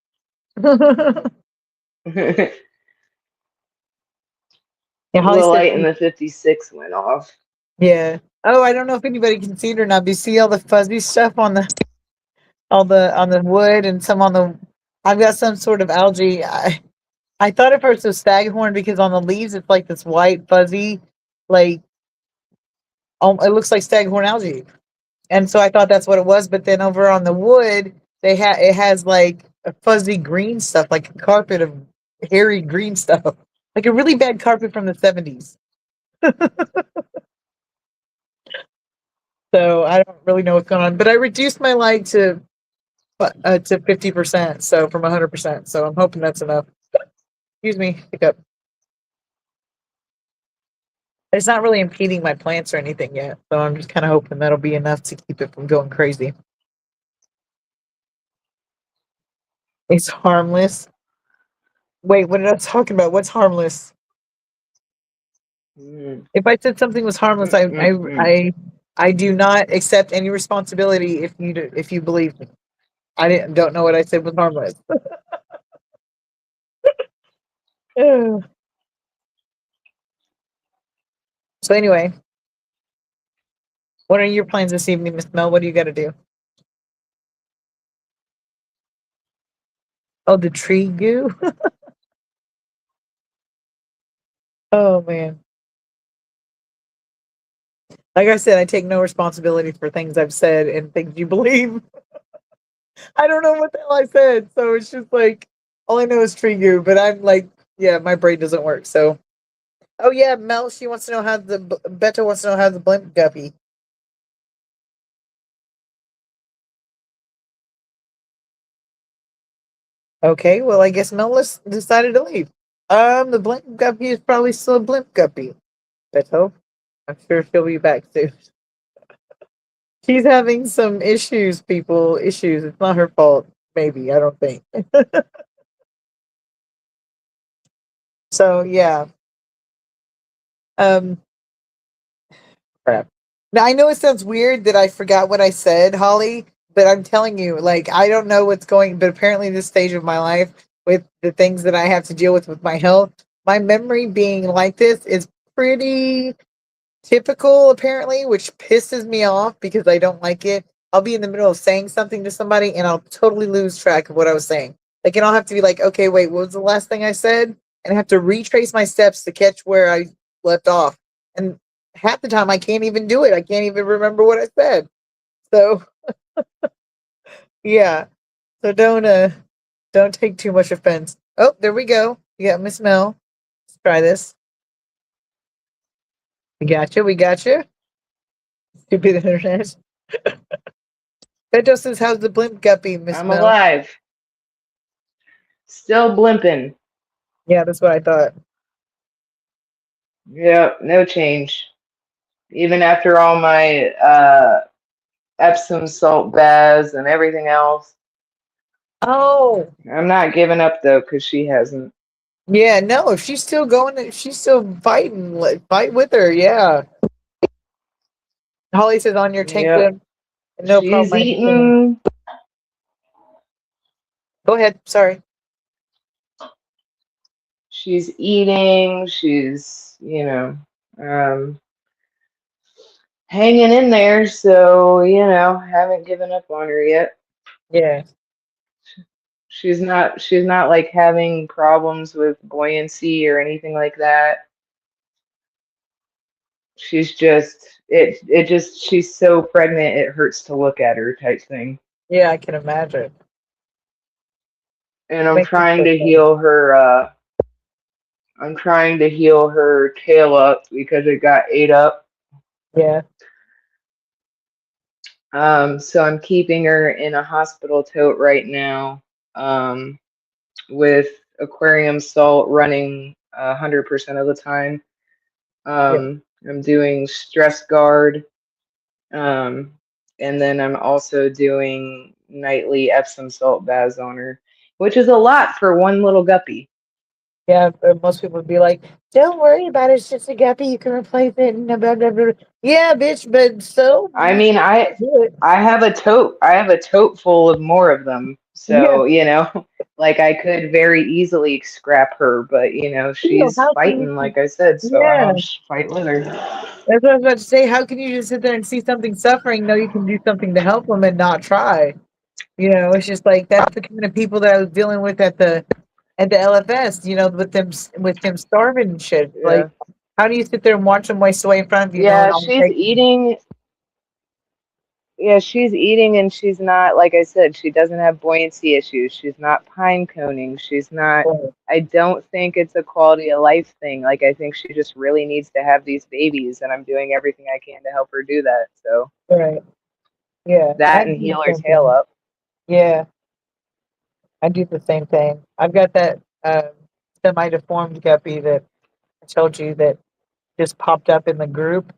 Yeah, The Holly said. light in the 56 went off. Yeah. Oh, I don't know if anybody can see it or not. Do you see all the fuzzy stuff on the on the wood and some on the? I've got some sort of algae. I thought at first it was staghorn because on the leaves it's like this white fuzzy, like it looks like staghorn algae, and so I thought that's what it was. But then over on the wood, it has like a fuzzy green stuff, like a carpet of hairy green stuff, like a really bad carpet from the 70s. So I don't really know what's going on, but I reduced my light to 50%, so from 100%. So I'm hoping that's enough. Excuse me, hiccup. It's not really impeding my plants or anything yet, so I'm just kind of hoping that'll be enough to keep it from going crazy. It's harmless. Wait, what did I talk about? What's harmless? Mm, If I said something was harmless, mm, mm, mm. I do not accept any responsibility if you believe me. Don't know what I said was harmless. So anyway, what are your plans this evening, Miss Mel? What do you got to do? Oh, the tree goo. Oh man. Like I said, I take no responsibility for things I've said and things you believe. I don't know what the hell I said, so it's just like all I know is tree goo. But I'm like, yeah, my brain doesn't work. So, oh yeah, Mel, she wants to know how the Beto wants to know how the blimp guppy. Okay, well, I guess Mel decided to leave. The blimp guppy is probably still a blimp guppy. Beto, I'm sure she'll be back soon. She's having some issues, people. Issues. It's not her fault. Maybe I don't think. So yeah. Um. Crap. Now I know it sounds weird that I forgot what I said, Holly, but I'm telling you, like I don't know what's going. But apparently, this stage of my life, with the things that I have to deal with my health, my memory being like this is pretty typical apparently, which pisses me off because I don't like it. I'll be in the middle of saying something to somebody and I'll totally lose track of what I was saying. Like, and I'll have to be like, okay, wait, what was the last thing I said? And I have to retrace my steps to catch where I left off. And half the time I can't even do it. I can't even remember what I said. So yeah. So don't take too much offense. Oh, there we go. You got Miss Mel. Let's try this. We got you. We got you. Stupid internet. Beto says, how's the blimp guppy, Miss I'm Mel? alive. Still blimping. Yeah, that's what I thought. Yep, no change. Even after all my Epsom salt baths and everything else. Oh, I'm not giving up though, because she hasn't. yeah, no, if she's still going, if she's still fighting, fight with her. Yeah. Holly says on your tank Yep. them. No problem. She's I understand. eating. Go ahead. Sorry. She's eating. She's, um, hanging in there. So, haven't given up on her yet. Yeah. She's not like having problems with buoyancy or anything like that. She's just it just she's so pregnant it hurts to look at her type thing. Yeah, I can imagine. And I'm Makes me trying feel to sad. heal her I'm trying to heal her tail up because it got ate up. Yeah. So I'm keeping her in a hospital tote right now, um, with aquarium salt running 100% of the time. Yeah. I'm doing stress guard, um, and then I'm also doing nightly Epsom salt baths on her, which is a lot for one little guppy. Yeah. Most people would be like, "Don't worry about it. It's just a guppy. You can replace it." And blah, blah, blah. Yeah, bitch. But so I you mean, do it. I have a tote full of more of them. Yeah. So, like I could very easily scrap her, but she's How can fighting, you? like I said, so Yeah. I'll just fight with her. That's what I was about to say. How can you just sit there and see something suffering, know you can do something to help them and not try? It's just like that's the kind of people that I was dealing with at the LFS. With them starving and shit. Like, Yeah. how do you sit there and watch them waste away in front of you, knowing Yeah, all the she's patients? eating. Yeah, she's eating and she's not, like I said, she doesn't have buoyancy issues. She's not pine coning. She's not, Right, I don't think it's a quality of life thing. Like, I think she just really needs to have these babies, and I'm doing everything I can to help her do that. So, right. Yeah, I that and do the heal her same tail thing. up. Yeah, I do the same thing. I've got that semi-deformed guppy that I told you that just popped up in the group,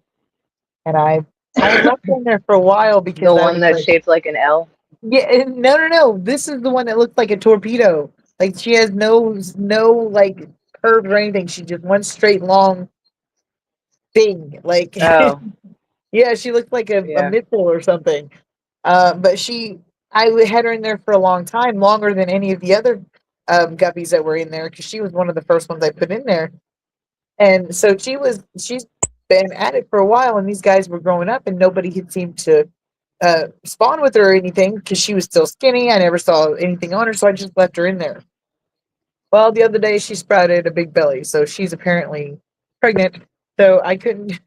and I had left her in there for a while The because I one was that's like, shaped like an L. yeah, no, no, no. This is the one that looks like a torpedo. Like she has no like curves or anything. She just one straight long thing. Like, Oh, yeah, she looks like a yeah. missile or something. But had her in there for a long time, longer than any of the other guppies that were in there, because she was one of the first ones I put in there. And so she's been at it for a while, and these guys were growing up, and nobody had seemed to spawn with her or anything because she was still skinny. I never saw anything on her, so I just left her in there. Well, the other day she sprouted a big belly, so she's apparently pregnant. So I couldn't.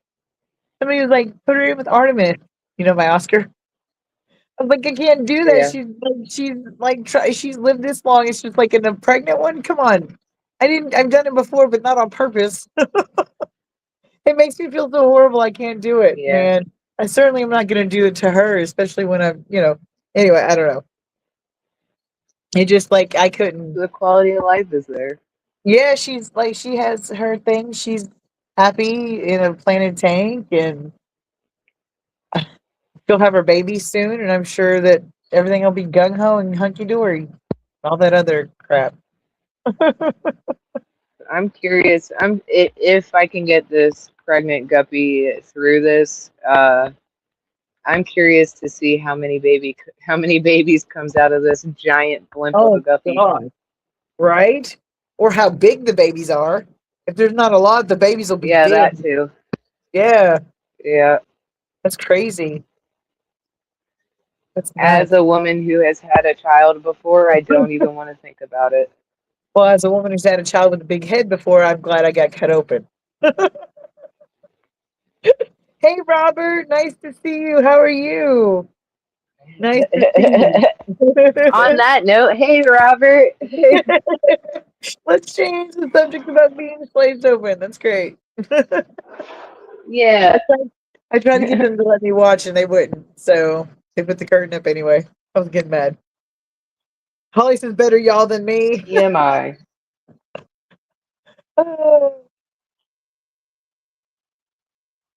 Somebody was like, "Put her in with Artemis." My Oscar. I was like, I can't do that. Yeah. She's lived this long. It's just like in a pregnant one. Come on. I've done it before, but not on purpose. It makes me feel so horrible. I can't do it, Yeah. man. I certainly am not going to do it to her, especially when anyway, I don't know. It just like I couldn't. The quality of life is there. Yeah, she's like she has her thing. She's happy in a planted tank, and she'll have her baby soon. And I'm sure that everything will be gung ho and hunky dory. All that other crap. I'm curious. If I can get this pregnant guppy through this. I'm curious to see how many babies comes out of this giant blimp of a Oh guppy. God, right? Or how big the babies are. If there's not a lot, the babies will be Yeah, big. that too. Yeah, Yeah. that's crazy. That's As nuts. a woman who has had a child before, I don't even want to think about it. Well, as a woman who's had a child with a big head before, I'm glad I got cut open. Hey, Robert, nice to see you. How are you? Nice to see you. On that note, hey Robert. Let's change the subject about being slaves open. That's great. I Yeah. tried, I tried to get them to let me watch, and they wouldn't. So they put the curtain up anyway. I was getting mad. Holly says better y'all than me. TMI.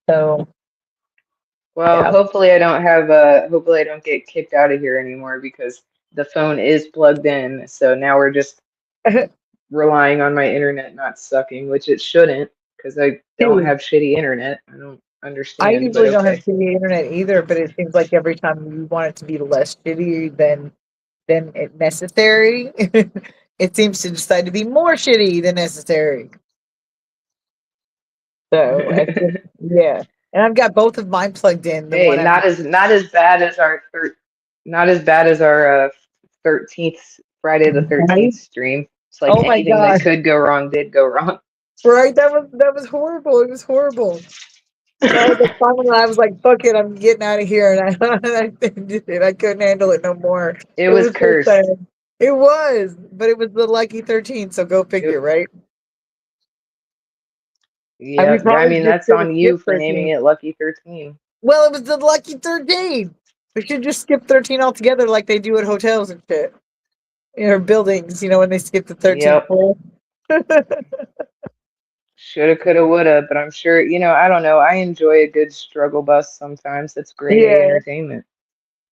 So Well, yeah. hopefully I don't get kicked out of here anymore because the phone is plugged in. So now we're just relying on my internet not sucking, which it shouldn't because I don't Dude, have shitty internet. I don't I understand, but usually don't have okay. shitty internet either, but it seems like every time you want it to be less shitty than it necessary, it seems to decide to be more shitty than necessary. So I think, yeah, and I've got both of mine plugged in. The Hey, one I'm not as bad as not as bad as our 13th Friday the right. 13th stream. It's like Oh my anything that god! could go wrong did go wrong. Right, that was horrible. It was horrible. So the final I was like, "Fuck it, I'm getting out of here," and I couldn't handle it no more. It It was was so sad. cursed. It was, but it was the lucky 13. So go figure, It, right? And we yep. I probably mean, just that's should have on you skipped for naming 13. it Lucky 13. Well, it was the lucky 13. We should just skip 13 altogether, like they do at hotels and shit, or buildings. When they skip the 13th Yep. floor. Shoulda, coulda, woulda, but I'm sure, I don't know. I enjoy a good struggle bus sometimes. That's grade A Yeah. entertainment.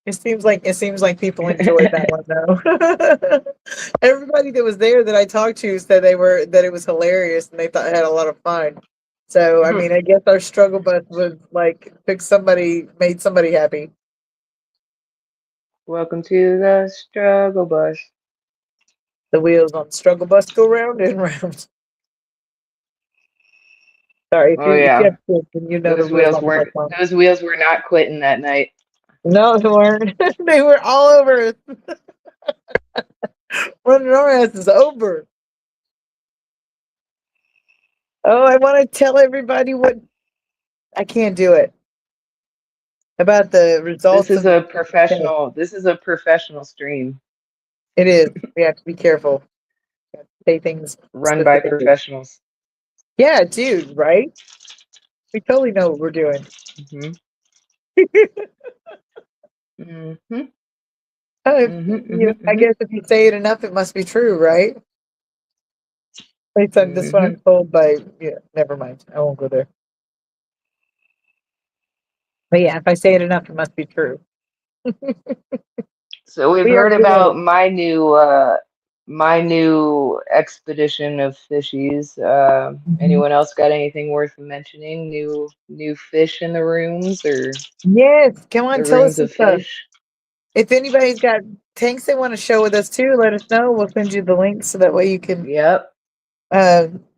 It seems like people enjoyed that one though. Everybody that was there that I talked to said that it was hilarious and they thought it had a lot of fun. So I mean, I guess our struggle bus was like made somebody happy. Welcome to the struggle bus. The wheels on the struggle bus go round and round. Sorry, if Oh you yeah. have kids, then you know the wheels on the bus on. Those wheels were not quitting that night. No, they weren't. They were all over us, running our asses over. Oh, I want to tell everybody what I can't do it about the results of the test. This is a professional stream It is. We have to be careful. We have to say things run by specifically. professionals. Yeah, dude, right? We totally know what we're doing. Hmm. Hmm. I Hmm. guess if you say it enough, it must be true, right? At least this is what Hmm. I'm told by. Yeah, never mind. I won't go there. But yeah, if I say it enough, it must be true. So we've We are heard good at about it. my new expedition of fishies. Mhm. Anyone else got anything worth mentioning? New fish in the rooms or Yes, come on, the tell us rooms some of stuff. fish? If anybody's got tanks they want to show with us too, let us know. We'll send you the link so that way you can Yep.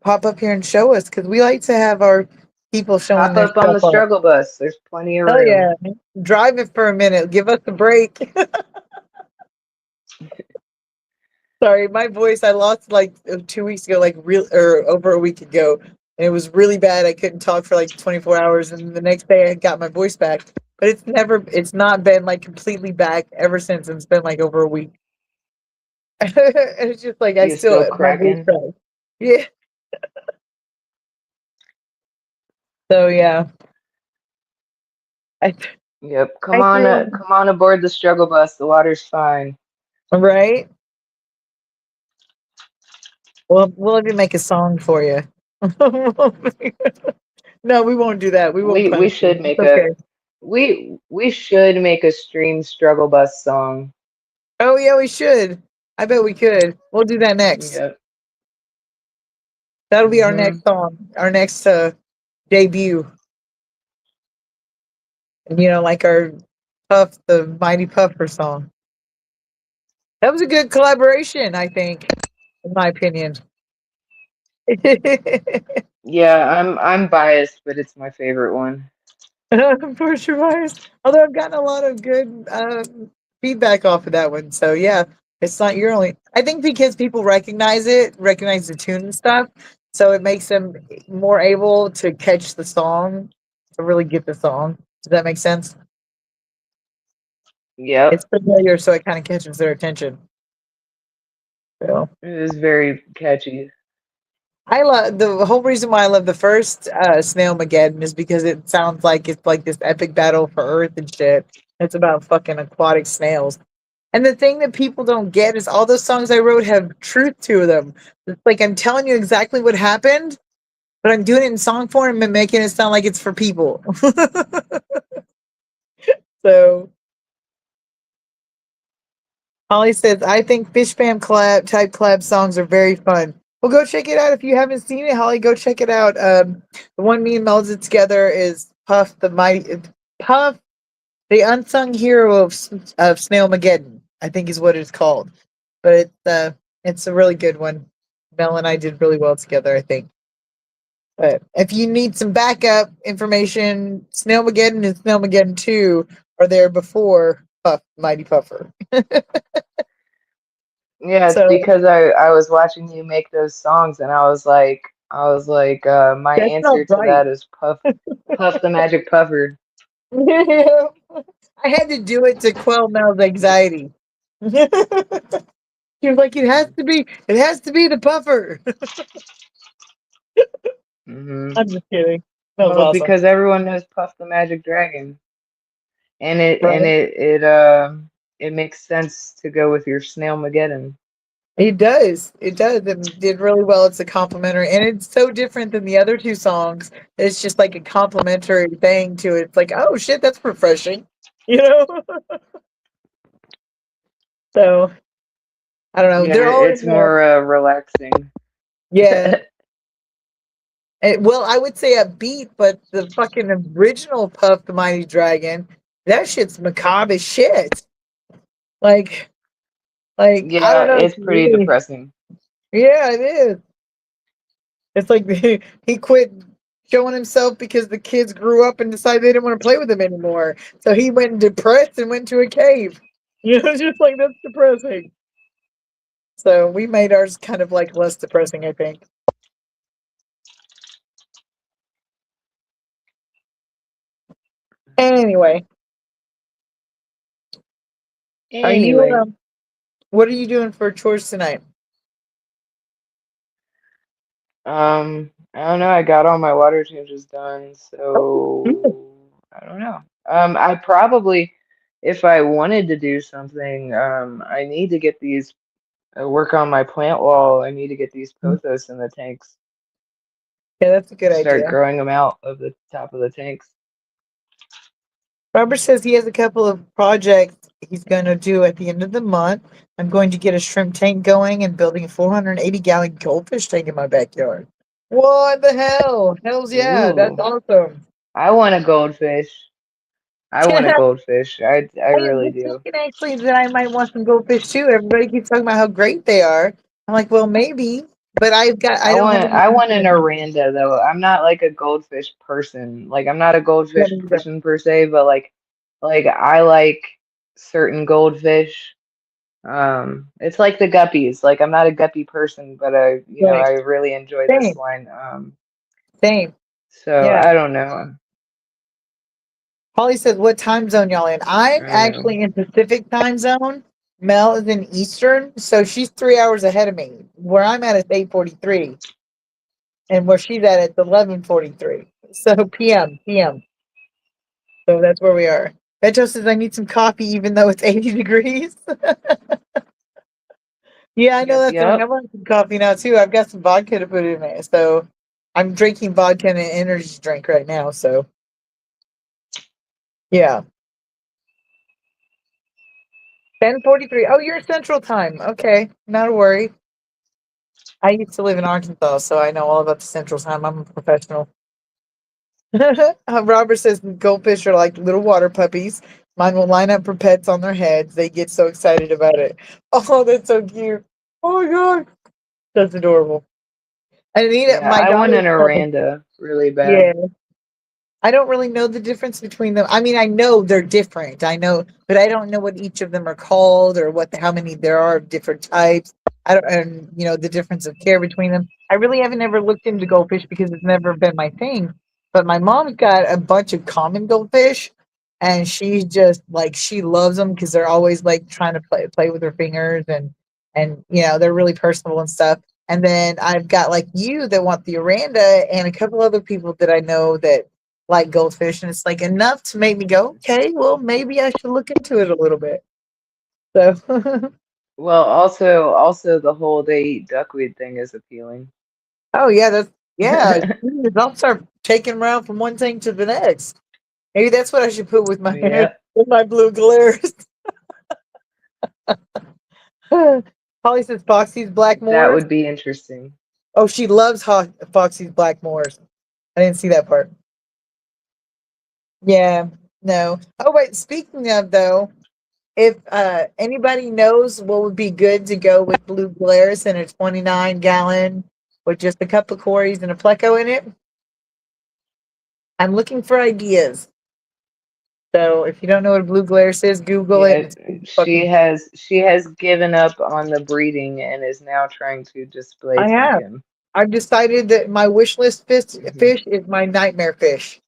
pop up here and show us because we like to have our people showing Hop their up on stuff the off. struggle bus. There's plenty of Hell room. yeah. Drive it for a minute. Give us a break. Sorry, my voice I lost like 2 weeks ago, like real or over a week ago. And it was really bad. I couldn't talk for like 24 hours. And the next day I got my voice back. But it's not been like completely back ever since. It's been like over a week. And it's just like You still my voice cracking? cracked. Yeah. So yeah. I Yep. I think Come on aboard the struggle bus. The water's fine. right. We'll even make a song for you. No, we won't do that. We won't We punish you. should It's make a okay. we should make a stream struggle bus song. Oh yeah, we should. I bet we could. We'll do that next. Yep. That'll be our Hmm. next song, our next debut. And like our the Mighty Puffer song. That was a good collaboration, I think, in my opinion. Yeah, I'm biased, but it's my favorite one. For sure. Although I've gotten a lot of good feedback off of that one. So yeah, it's not your only. I think because people recognize the tune and stuff, so it makes them more able to catch the song, to really get the song. Does that make sense? It's Yep. familiar, so it kind of catches their attention. So It is very catchy. I love the whole reason why I love the first Snail Mageddon is because it sounds like it's like this epic battle for Earth and shit. It's about fucking aquatic snails. And the thing that people don't get is all those songs I wrote have truth to them. It's like I'm telling you exactly what happened, but I'm doing it in song form and making it sound like it's for people. So Holly says, I think Fish Fam collab songs are very fun. Well, go check it out if you haven't seen it, Holly. Go check it out. The one me and Mel did together is Puff, the unsung hero of Snail Mageddon. I think is what it's called, but it's a really good one. Mel and I did really well together, I think. But if you need some backup information, Snail Mageddon and Snail Mageddon 2 are there before Puff Mighty Puffer. Yeah, it's So because I was watching you make those songs and I was like, my that answer smells to right. that is Puff the Magic Puffer. I had to do it to quell Mel's anxiety. He was like, it has to be the puffer. Hmm. I'm just kidding. That was Well, awesome. because everyone knows Puff the Magic Dragon, and it and Right? it it uh it makes sense to go with your Snail Mageddon. It does. It does. It did really well. It's a complimentary, and it's so different than the other two songs. It's just like a complimentary thing to it. It's like, oh shit, that's refreshing, you know. So I don't know. Yeah, They're all in it's the more relaxing. yeah. Well, I would say a beat, but the fucking original Puff the Mighty Dragon, that shit's macabre as shit. Like, I Yeah, don't know. It's it's pretty really, depressing. yeah, it is. It's like he quit showing himself because the kids grew up and decided they didn't want to play with him anymore. So he went depressed and went to a cave. You know, just like that's depressing. So we made ours kind of like less depressing, I think. Anyway, are you? Anyway, What are you doing for chores tonight? I don't know. I got all my water changes done, Oh, good. so I don't know. I probably, if I wanted to do something, I need to get these work on my plant wall. I need to get these pothos in the tanks Yeah, that's a good and start idea. growing them out of the top of the tanks. Robert says he has a couple of projects he's going to do at the end of the month. I'm going to get a shrimp tank going and building a 480-gallon goldfish tank in my backyard. What the hell? Hells yeah, that's Ooh, awesome. I want a goldfish. I want a goldfish. I I really was do. thinking actually that I might want some goldfish too. Everybody keeps talking about how great they are. I'm like, well, maybe, but I don't have any I fish want an in them. Oranda though. I'm not like a goldfish person. Like I'm not a Yeah, goldfish me either. person per se, but like I like certain goldfish. It's like the guppies. Like I'm not a guppy person, but Right. I really enjoy this Same, line. same. So Yeah. I don't know. Holly says, "What time zone y'all in?" I'm I don't know. actually in Pacific time zone. Mel is in Eastern, so she's 3 hours ahead of me. Where I'm at is 8:43, and where she's at it's 11:43. So PM. So that's where we are. Beto says, "I need some coffee, even though it's 80 degrees." Yeah, I know Yep, that's the I yep. want some coffee now too. I've got some vodka to put in there, so I'm drinking vodka and an energy drink right now. So yeah, 10:43. Oh, you're Central Time. Okay, not a worry. I used to live in Arkansas, so I know all about the Central Time. I'm a professional. Robert says goldfish are like little water puppies. Mine will line up for pets on their heads. They get so excited about it. Oh, that's so cute. Oh my god, that's adorable. Anita, Yeah, my I want daughter's an coming. Oranda really Yeah, bad. I don't really know the difference between them. I mean, I know they're different. I know, but I don't know what each of them are called or how many there are of different types. I don't, and the difference of care between them. I really haven't ever looked into goldfish because it's never been my thing. But my mom's got a bunch of common goldfish, and she just like she loves them because they're always like trying to play with her fingers and they're really personable and stuff. And then I've got like you that want the Oranda, and a couple other people that I know that like goldfish, and it's like enough to make me go, okay, well, maybe I should look into it a little bit. So, Well, also the whole they eat duckweed thing is appealing. oh yeah, yeah. I'll start taking them around from one thing to the next. Maybe that's what I should put with my Yeah, with my blue glares. Holly says Foxy's that Blackmores. would be interesting. Oh, she loves Foxy's Blackmores. I didn't see that part. Yeah, no. Oh wait, speaking of though, if anybody knows what would be good to go with blue glares in a 29-gallon with just a couple of Corys and a Pleco in it, I'm looking for ideas. So if you don't know what a blue glares is, Google it. Yeah, It's fucking. she has given up on the breeding and is now trying to display I tank have. him. I've decided that my wish list Hmm. fish is my nightmare fish.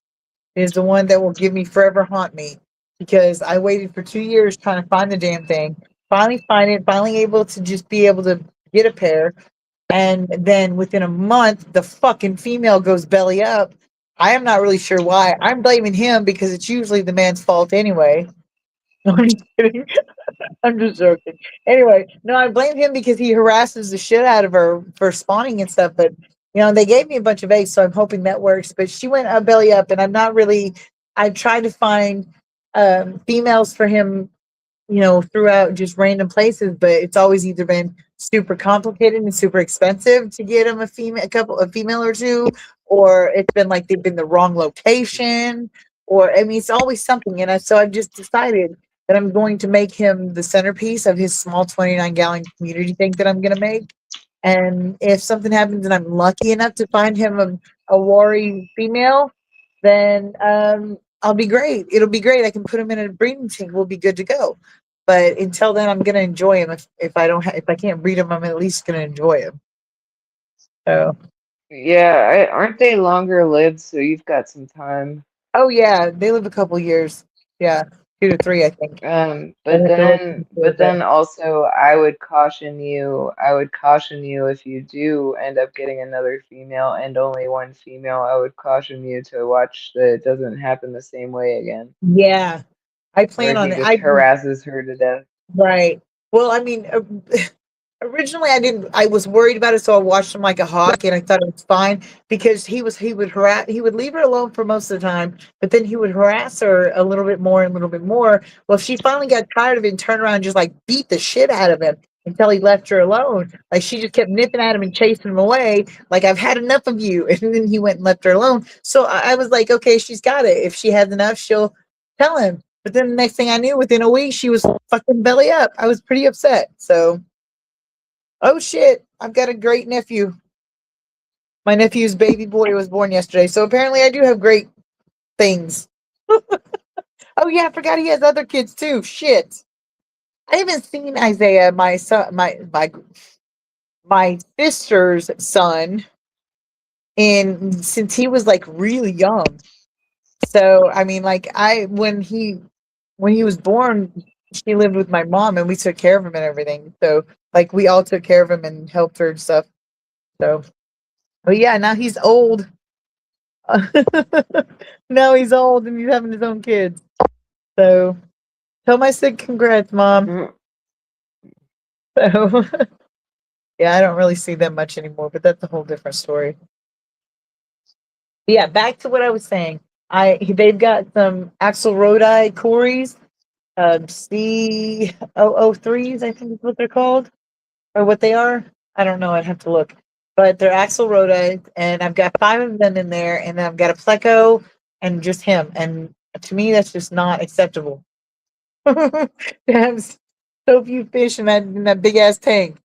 Is the one that will give me forever haunt me because I waited for 2 years trying to find the damn thing. Finally find it. Finally able to just be able to get a pair. And then within a month, the fucking female goes belly up. I am not really sure why. I'm blaming him because it's usually the man's fault anyway. No, I'm just kidding. I'm just joking. Anyway, no, I blame him because he harasses the shit out of her for spawning and stuff. But they gave me a bunch of eggs, so I'm hoping that works. But she went belly up, and I'm not really. I tried to find females for him, throughout just random places, but it's always either been super complicated and super expensive to get him a female or two, or it's been like they've been the wrong location, or I mean, it's always something. So I've just decided that I'm going to make him the centerpiece of his small 29-gallon community tank that I'm going to make. And if something happens and I'm lucky enough to find him a Wari female, then I'll be great. It'll be great. I can put him in a breeding tank. We'll be good to go. But until then, I'm gonna enjoy him. If I don't if I can't breed him, I'm at least gonna enjoy him. So, Yeah, aren't they longer lived? So you've got some time. oh yeah, they live a couple years. Yeah, 2 to 3, I think. I But have to look then, into it, but also, I would caution you. I would caution you if you do end up getting another female and only one female. I would caution you to watch that it doesn't happen the same way again, yeah, I where plan on he it. just I harasses her to death. Right. Well, I mean, originally I didn't. I was worried about it, so I watched him like a hawk, and I thought it was fine because he would harass. He would leave her alone for most of the time, but then he would harass her a little bit more and a little bit more. Well, she finally got tired of it and turned around and just like beat the shit out of him until he left her alone. Like she just kept nipping at him and chasing him away. Like I've had enough of you, and then he went and left her alone. So I was like, okay, she's got it. If she has enough, she'll tell him. But then the next thing I knew, within a week, she was fucking belly up. I was pretty upset. So, oh shit, I've got a great nephew. My nephew's baby boy was born yesterday. So apparently I do have great things. Oh yeah, I forgot he has other kids too. Shit. I haven't seen Isaiah, my son, my sister's son, in since he was like really young. So I mean, like when he was born, she lived with my mom and we took care of him and everything. So like we all took care of him and helped her and stuff. So, but yeah, now he's old. Now he's old and he's having his own kids. So tell my said congrats, mom. Mm. So yeah, I don't really see them much anymore, but that's a whole different story. But yeah, back to what I was saying. They've got some Axelrodi Corys, C003s, I think is what they're called. Or what they are. I don't know. I'd have to look. But they're Axelrode, and I've got 5 of them in there, and then I've got a Pleco and just him. And to me, that's just not acceptable. To have so few fish in that big ass tank.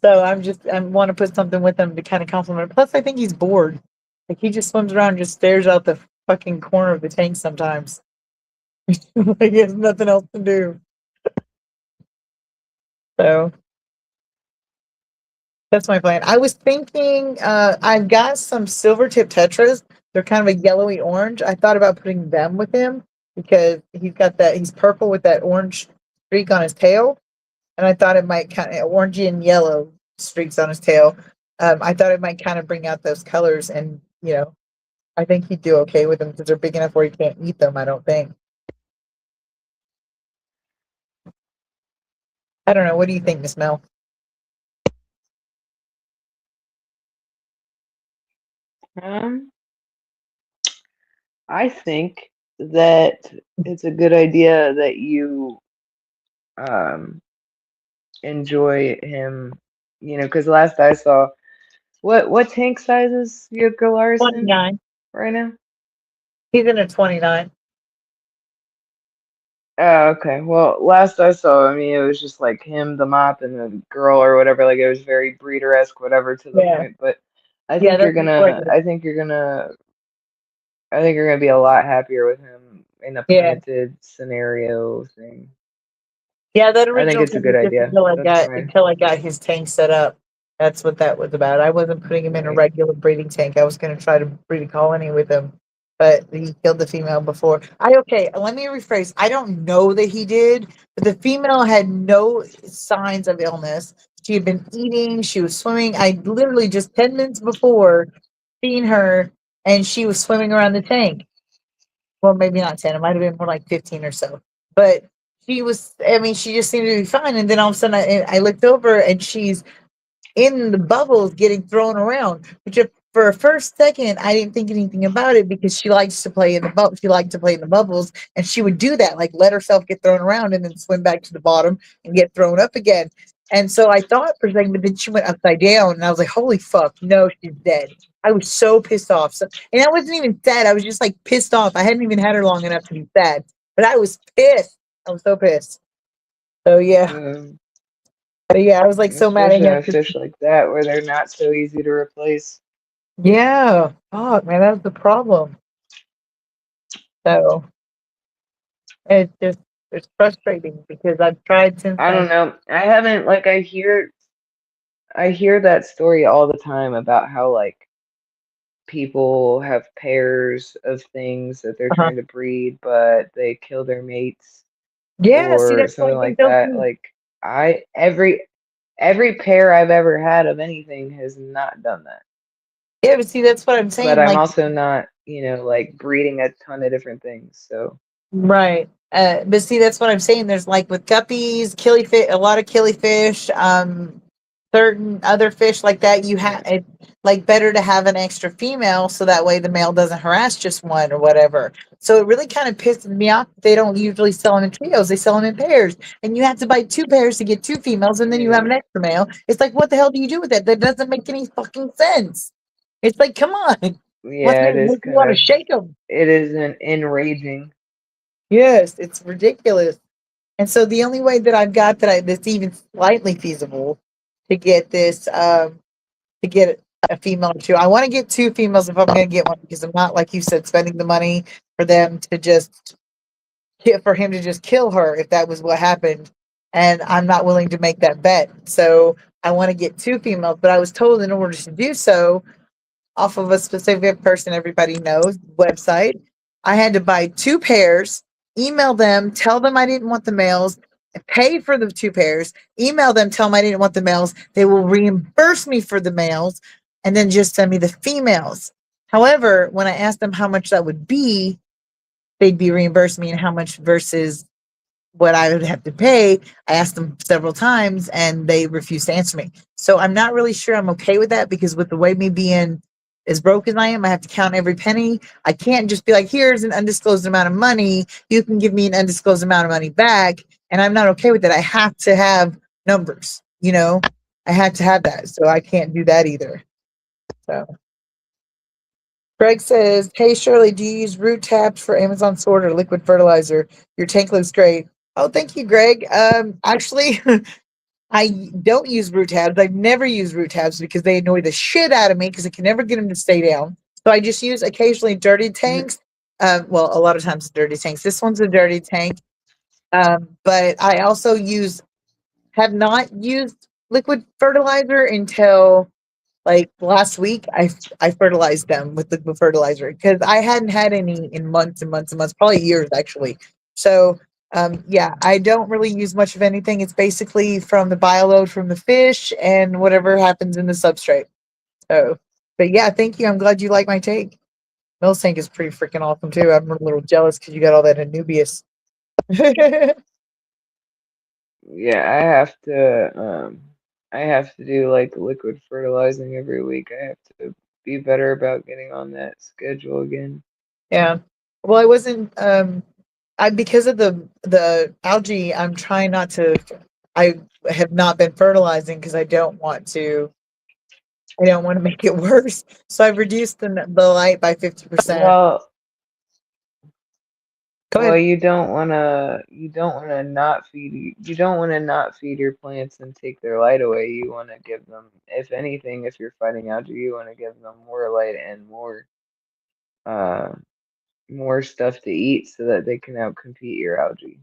So I want to put something with him to kind of compliment. Plus, I think he's bored. Like he just swims around and just stares out the fucking corner of the tank sometimes. Like he has nothing else to do. So that's my plan. I was thinking, I've got some silver tip tetras. They're kind of a yellowy orange. I thought about putting them with him because he's purple with that orange streak on his tail. And I thought it might kind of orangey and yellow streaks on his tail. I thought it might kind of bring out those colors. And, I think he'd do okay with them because they're big enough where he can't eat them, I don't think. I don't know. What do you think, Miss Mel? Um, I think that it's a good idea that you um enjoy him, because last I saw, what tank size is your Galarson 29. right now? He's in a 29. Oh, okay. Well, last I saw, I mean, it was just like him, the mop, and the girl or whatever. Like it was very breeder-esque, whatever, to the Yeah. point. But I Yeah, think you're that's gonna, important. I think you're gonna, I think you're gonna be a lot happier with him in a Yeah. planted scenario thing. Yeah, that I think original it's a thing good was just idea. That's my, until I got his tank set up. That's what that was about. I wasn't putting him in a right. regular breeding tank. I was going to try to breed a colony with him, but he killed the female before. I okay. Let me rephrase. I don't know that he did, but the female had no signs of illness. She had been eating. She was swimming. I literally just 10 minutes before seen her, and she was swimming around the tank. Well, maybe not 10. It might have been more like 15 or so. But she was, I mean, she just seemed to be fine. And then all of a sudden I looked over and she's in the bubbles getting thrown around, which for a first second, I didn't think anything about it because she likes to play in the bubble. She liked to play in the bubbles and she would do that, like let herself get thrown around and then swim back to the bottom and get thrown up again. And so I thought for a second, but then she went upside down and I was like, holy fuck, no, she's dead. I was so pissed off. So, and I wasn't even sad. I was just like pissed off. I hadn't even had her long enough to be sad, but I was pissed. I was so pissed. So yeah, Um, but yeah, I was like so mad at especially him. on fish like that where they're not so easy to replace. Yeah. Fuck, man, that's the problem. So it's just it's frustrating because I've tried since I don't then. know. I haven't like I hear that story all the time about how like people have pairs of things that they're Uh-huh. trying to breed, but they kill their mates Yeah, see, or that's what something I've been like telling that. you. Like I every pair I've ever had of anything has not done that. Yeah, but see, that's what I'm But saying. I'm Like, also not, like breeding a ton of different things. So right. But see, that's what I'm saying. There's like with guppies, killifish, a lot of killifish, certain other fish like that. You have yeah, it like better to have an extra female so that way the male doesn't harass just one or whatever. So it really kind of pisses me off. They don't usually sell them in trios; they sell them in pairs, and you have to buy two pairs to get two females, and then you have yeah, an extra male. It's like, what the hell do you do with that? That doesn't make any fucking sense. It's like, come on, what's yeah. it It is make you kind want to of shake them? it is an enraging. Yes, it's ridiculous. And so the only way that I've got that's even slightly feasible to get this to get a female or two. I want to get two females if I'm going to get one because I'm not like you said spending the money for them to just for him to just kill her if that was what happened. And I'm not willing to make that bet. So I want to get two females, but I was told in order to do so, off of a specific person everybody knows website. I had to buy two pairs, email them, tell them I didn't want the males, pay for the two pairs, email them, tell them I didn't want the males. They will reimburse me for the males and then just send me the females. However, when I asked them how much that would be, they'd be reimbursed me and how much versus what I would have to pay. I asked them several times and they refused to answer me. So I'm not really sure I'm okay with that because with the way me being as broke as I am, I have to count every penny. I can't just be like, here's an undisclosed amount of money. You can give me an undisclosed amount of money back. And I'm not okay with that. I have to have numbers, I had to have that. So I can't do that either. So Greg says, hey, Shirley, do you use root tabs for Amazon sword or liquid fertilizer? Your tank looks great. Oh, thank you, Greg. Actually, I don't use root tabs. I've never used root tabs because they annoy the shit out of me because I can never get them to stay down. So I just use occasionally dirty tanks. Well, a lot of times dirty tanks. This one's a dirty tank. But I also have not used liquid fertilizer until like last week. I fertilized them with liquid fertilizer because I hadn't had any in months and months and months, probably years actually. So yeah, I don't really use much of anything. It's basically from the bioload from the fish and whatever happens in the substrate. So, but yeah, thank you. I'm glad you like my take. Mills tank is pretty freaking awesome too. I'm a little jealous because you got all that Anubius. yeah, I have to do like liquid fertilizing every week. I have to be better about getting on that schedule again. Yeah. Well, I wasn't I because of the algae, I'm trying not to I have not been fertilizing because I don't want to make it worse. So I've reduced the light by 50%. Well, Go ahead. you don't wanna not you don't wanna not feed your plants and take their light away. You wanna give them, if anything, if you're fighting algae, you wanna give them more light and uh more stuff to eat so that they can outcompete your algae.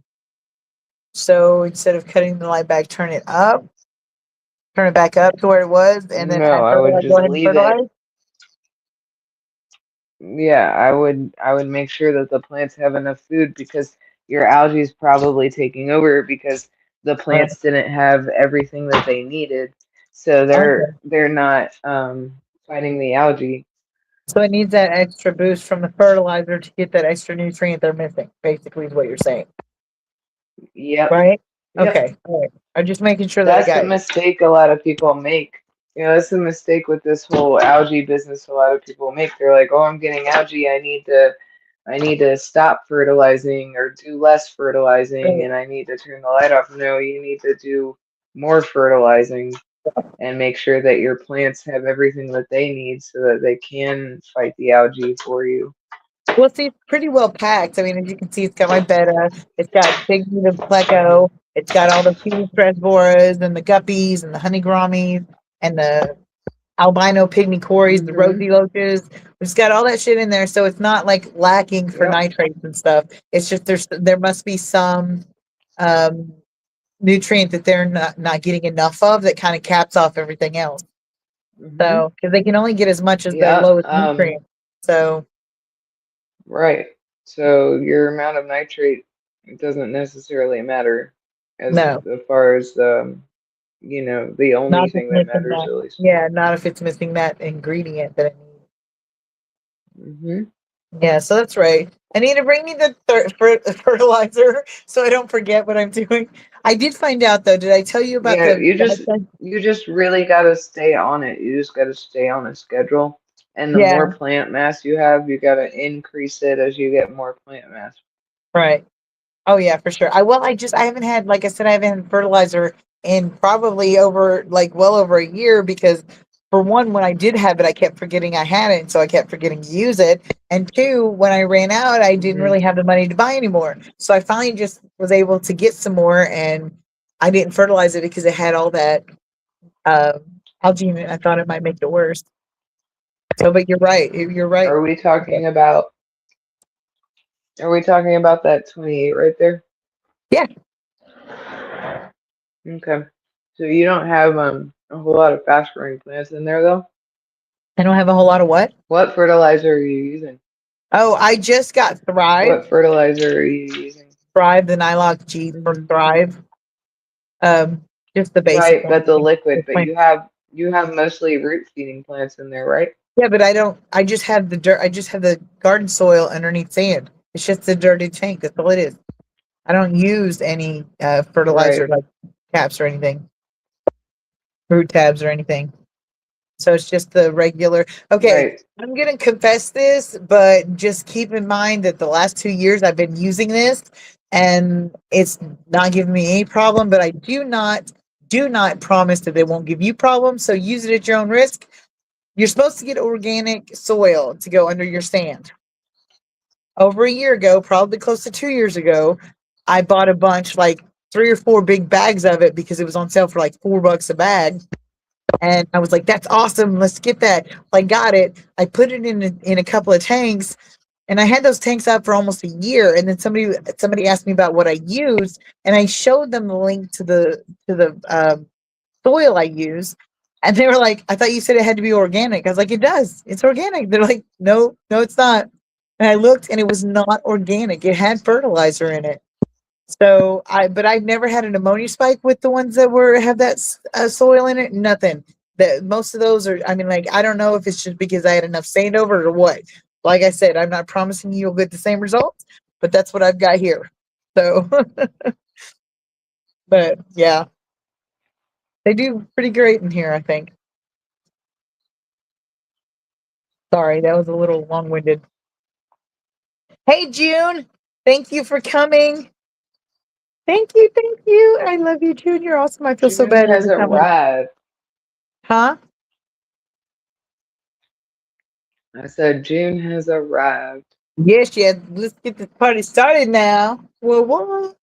So instead of cutting the light back, turn it back up to where it was, and then No, add I would fertilize. Go just ahead and leave it. fertilize. Yeah, I would make sure that the plants have enough food because your algae is probably taking over because the Right. plants didn't have everything that they needed. So Okay. they're not fighting the algae. So it needs that extra boost from the fertilizer to get that extra nutrient they're missing. Basically, is what you're saying, Yep. right? Yep. Okay. All right. I'm just making sure that I That's the got you. mistake a lot of people make. You know, that's the mistake with this whole algae business a lot of people make. They're like, "Oh, I'm getting algae. I need to stop fertilizing or do less fertilizing Right. and I need to turn the light off." No, you need to do more fertilizing and make sure that your plants have everything that they need so that they can fight the algae for you. Well, see, it's pretty well packed. I mean, as you can see, it's got my betta, it's got pygmy the pleco, it's got all the Felis rasboras and the guppies and the honey grommies and the albino pygmy cories, the Mm-hmm. rosy loaches. It's got all that shit in there, so it's not like lacking for Yep. nitrates and stuff. It's just there must be some um, nutrient that they're not getting enough of that kind of caps off everything else. Mm-hmm. So because they can only get as much as their Yeah. lowest nutrient. So Right. So your amount of nitrate doesn't necessarily matter no, as far as the only not if it's thing that missing matters that. at least. Yeah, not if it's missing that ingredient that I need. Hmm. Yeah, so that's right. I need to bring me the fertilizer so I don't forget what I'm doing. I did find out though. Did I tell you about Yeah, the? you just really gotta stay on it. You just gotta stay on a schedule. And the Yeah, more plant mass you have, you gotta increase it as you get more plant mass. right. Oh yeah, for sure. I haven't had, like I said, I haven't had fertilizer in probably over like well over a year because for one, when I did have it, I kept forgetting I had it, and so I kept forgetting to use it. And two, when I ran out, I didn't Hmm. really have the money to buy anymore. So I finally just was able to get some more, and I didn't fertilize it because it had all that um, algae in it. I thought it might make it worse. So, but you're right. You're right. Are we Okay. talking about that 28 right there? Yeah, Okay. So you don't have a whole lot of fast growing plants in there though? I don't have a whole lot of what. What fertilizer are you using? Oh, I just got Thrive. What fertilizer are you using? Thrive, the Nylock G for Hmm. Thrive. Um, just the basic Right, one. but the liquid, It's but my- you have mostly root feeding plants in there, right? Yeah, but I don't. I just have the dirt. I just have the garden soil underneath sand. It's just the dirty tank. That's all it is. I don't use any fertilizer Right, like caps or anything, root tabs or anything. So it's just the regular. Okay, right. I'm gonna confess this, but just keep in mind that the last 2 years I've been using this, and it's not giving me any problem. But I do not promise that they won't give you problems. So use it at your own risk. You're supposed to get organic soil to go under your sand. Over a year ago, probably close to 2 years ago, I bought a bunch, like 3 or 4 big bags of it because it was on sale for like $4 a bag. And I was like, that's awesome. Let's get that. I got it. I put it in a couple of tanks, and I had those tanks out for almost a year. And then somebody asked me about what I used, and I showed them the link to the soil I use. And they were like, I thought you said it had to be organic. I was like, it does. It's organic. They're like, no, no, it's not. And I looked, and it was not organic. It had fertilizer in it. But I've never had an ammonia spike with the ones that have that soil in it. Nothing. That most of those are. I mean, like I don't know if it's just because I had enough sand over it or what. Like I said, I'm not promising you'll get the same results, but that's what I've got here. So But yeah, they do pretty great in here, I think. Sorry, that was a little long winded. Hey, June, thank you for coming. Thank you, thank you. I love you, June. You're awesome. I feel so June bad has every time I. arrived. Huh? I said June has arrived. Yes, yeah. Let's get this party started now. Well, what?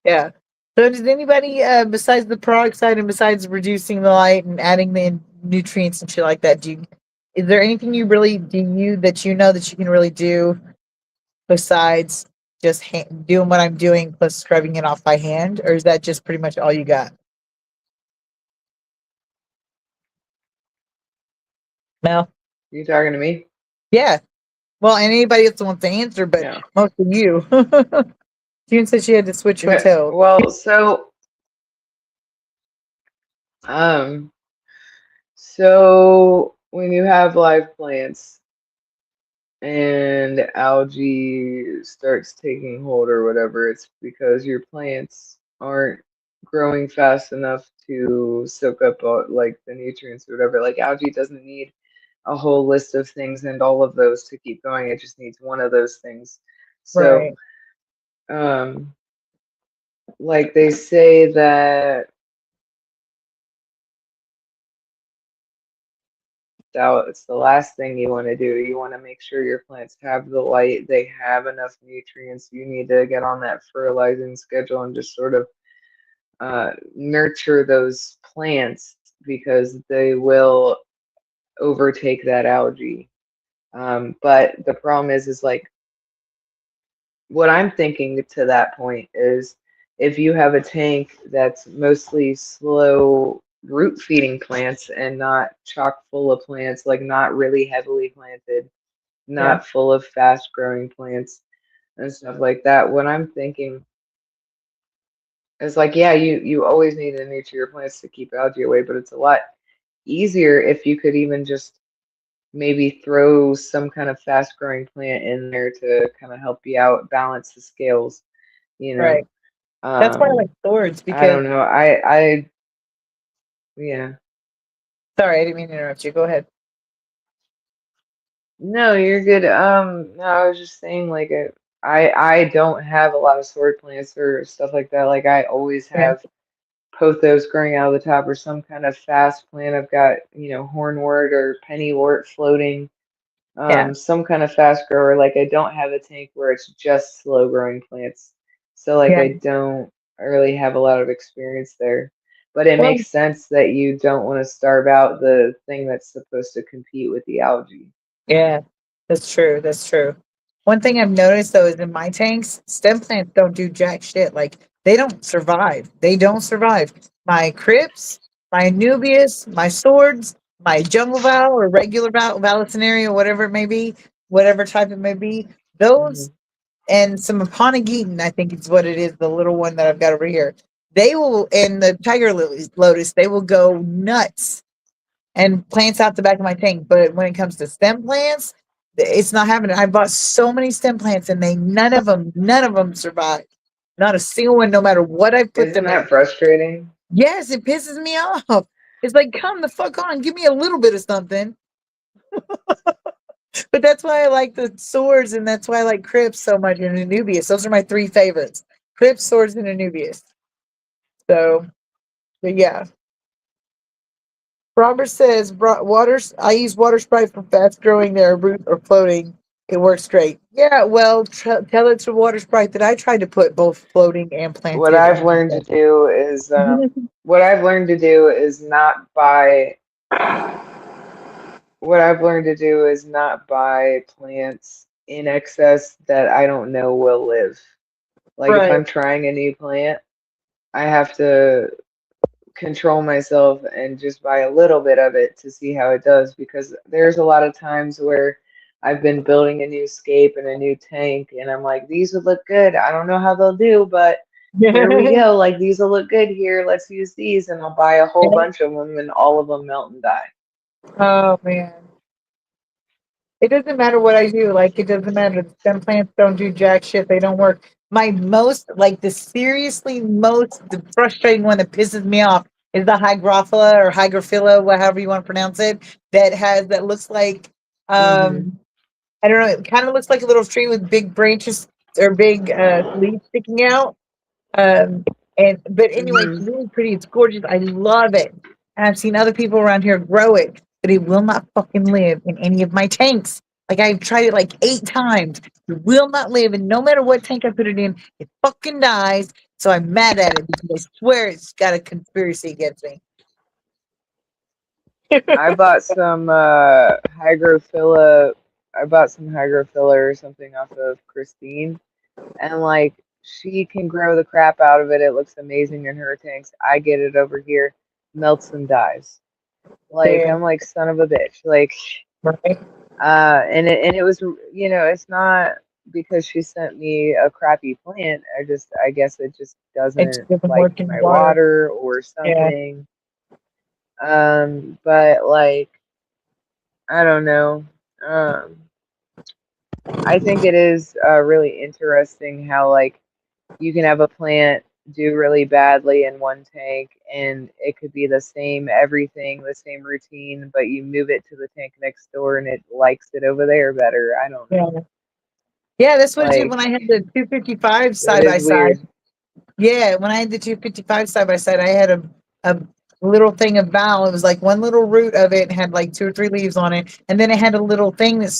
Yeah. So does anybody besides the peroxide and besides reducing the light and adding the nutrients and shit like that, is there anything you really do you that you know that you can really do besides just doing what I'm doing plus scrubbing it off by hand, or is that just pretty much all you got? No. You talking to me? Yeah. Well, and anybody else that wants to answer, but Yeah. most of you. June said she had to switch Yeah. hotels. Well, um, so when you have live plants and algae starts taking hold or whatever, it's because your plants aren't growing fast enough to soak up like the nutrients or whatever. Like algae doesn't need a whole list of things and all of those to keep going. It just needs one of those things. So, Right. um, like they say that it's the last thing you want to do. You want to make sure your plants have the light, they have enough nutrients. You need to get on that fertilizing schedule and just sort of nurture those plants because they will overtake that algae. But the problem is like what I'm thinking to that point is if you have a tank that's mostly slow root feeding plants and not chock full of plants, like not really heavily planted, Yeah. not full of fast growing plants and stuff like that, what I'm thinking is like, yeah, you always need to nurture your plants to keep algae away, but it's a lot easier if you could even just maybe throw some kind of fast growing plant in there to kind of help you out, balance the scales, you know. Right. That's why I like swords I because don't know. I yeah. sorry, I didn't mean to interrupt you. Go ahead. No, you're good. No, I was just saying like I don't have a lot of sword plants or stuff like that. Like I always Yeah. have pothos growing out of the top or some kind of fast plant. I've got, hornwort or pennywort floating. Yeah. Some kind of fast grower. Like I don't have a tank where it's just slow growing plants. So like Yeah. I don't really have a lot of experience there. But it Well, makes sense that you don't want to starve out the thing that's supposed to compete with the algae. yeah, that's true. That's true. One thing I've noticed though is in my tanks, stem plants don't do jack shit. Like they don't survive. They don't survive. My crypts, my Anubias, my swords, my jungle vow or regular vow, vallisneria, whatever it may be, whatever type it may be, those Hmm. and some Aponigeton, I think it's what it is, the little one that I've got over here. They will, and the tiger lilies, lotus, they will go nuts and plants out the back of my tank. But when it comes to stem plants, it's not happening. I bought so many stem plants and they none of them survived. Not a single one, no matter what I put Isn't them in. that frustrating? Yes, it pisses me off. It's like, come the fuck on, give me a little bit of something. But that's why I like the swords, and that's why I like Crypts so much and Anubius. Those are my three favorites: Crypts, swords, and Anubius. So, but yeah. Robert says, "Water. I use water sprite for fast growing their root or floating. It works great." Yeah, well, tell it to water sprite that I tried to put both floating and What planted I've in. learned to do is what I've learned to do is not buy what I've learned to do is not buy plants in excess that I don't know will live. Like if Right. I'm trying a new plant, I have to control myself and just buy a little bit of it to see how it does because there's a lot of times where I've been building a new scape and a new tank and I'm like, these would look good. I don't know how they'll do, but here we go. Like these will look good here. Let's use these and I'll buy a whole bunch of them and all of them melt and die. Oh man. It doesn't matter what I do. Like it doesn't matter. Stem plants don't do jack shit. They don't work. my most like the seriously most the frustrating one that pisses me off is the hygrophila or hygrophila, whatever you want to pronounce it, that looks like Mm-hmm. I don't know, it kind of looks like a little tree with big branches or big leaves sticking out. Um, and but anyway, it's Mm-hmm. really pretty. It's gorgeous. I love it. And I've seen other people around here grow it, but it will not fucking live in any of my tanks. Like I've tried it like 8 times. It will not live, and no matter what tank I put it in, it fucking dies. So I'm mad at it because I swear it's got a conspiracy against me. I bought some hygrophila. I bought some hygrophila or something off of Christine, and like she can grow the crap out of it. It looks amazing in her tanks. I get it over here, melts and dies. Like Yeah, I'm like son of a bitch. Like right. and it was, it's not because she sent me a crappy plant. I guess it just It just doesn't doesn't like work in my water. water or Yeah, something. But like I don't know. Um, I think it is really interesting how like you can have a plant do really badly in one tank and it could be the same everything, the same routine, but you move it to the tank next door and it likes it over there better. I don't know. yeah, yeah. That's what it did Like when I had the 255 it side by is side. weird. Yeah, when I had the 255 side by side, I had a little thing of val. It was like one little root of it had like 2 or 3 leaves on it, and then it had a little thing that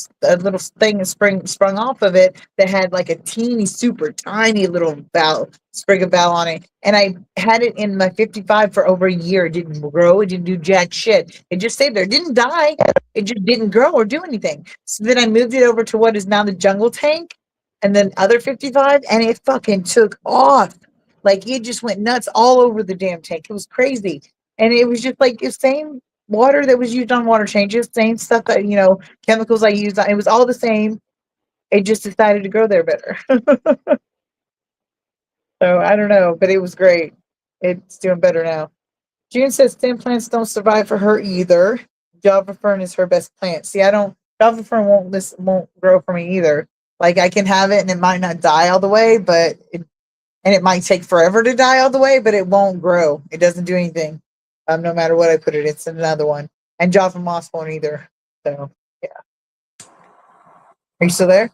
sprung off of it that had like a teeny, super tiny little val sprig of val on it. And I had it in my 55 for over a year. It didn't grow. It didn't do jack shit. It just stayed there. It didn't die. It just didn't grow or do anything. So then I moved it over to what is now the jungle tank, and then other 55, and it fucking took off. Like it just went nuts all over the damn tank. It was crazy. And it was just like the same water that was used on water changes, same stuff that, chemicals I used. It was all the same. It just decided to grow there better. So I don't know, but it was great. It's doing better now. June says stem plants don't survive for her either. Java fern is her best plant. See, I don't Java fern won't grow for me either. Like I can have it and it might not die all the way, and it might take forever to die all the way, but it won't grow. It doesn't do anything. No matter what I put it, it's another one. And Java Moss won't either. So yeah. Are you still there?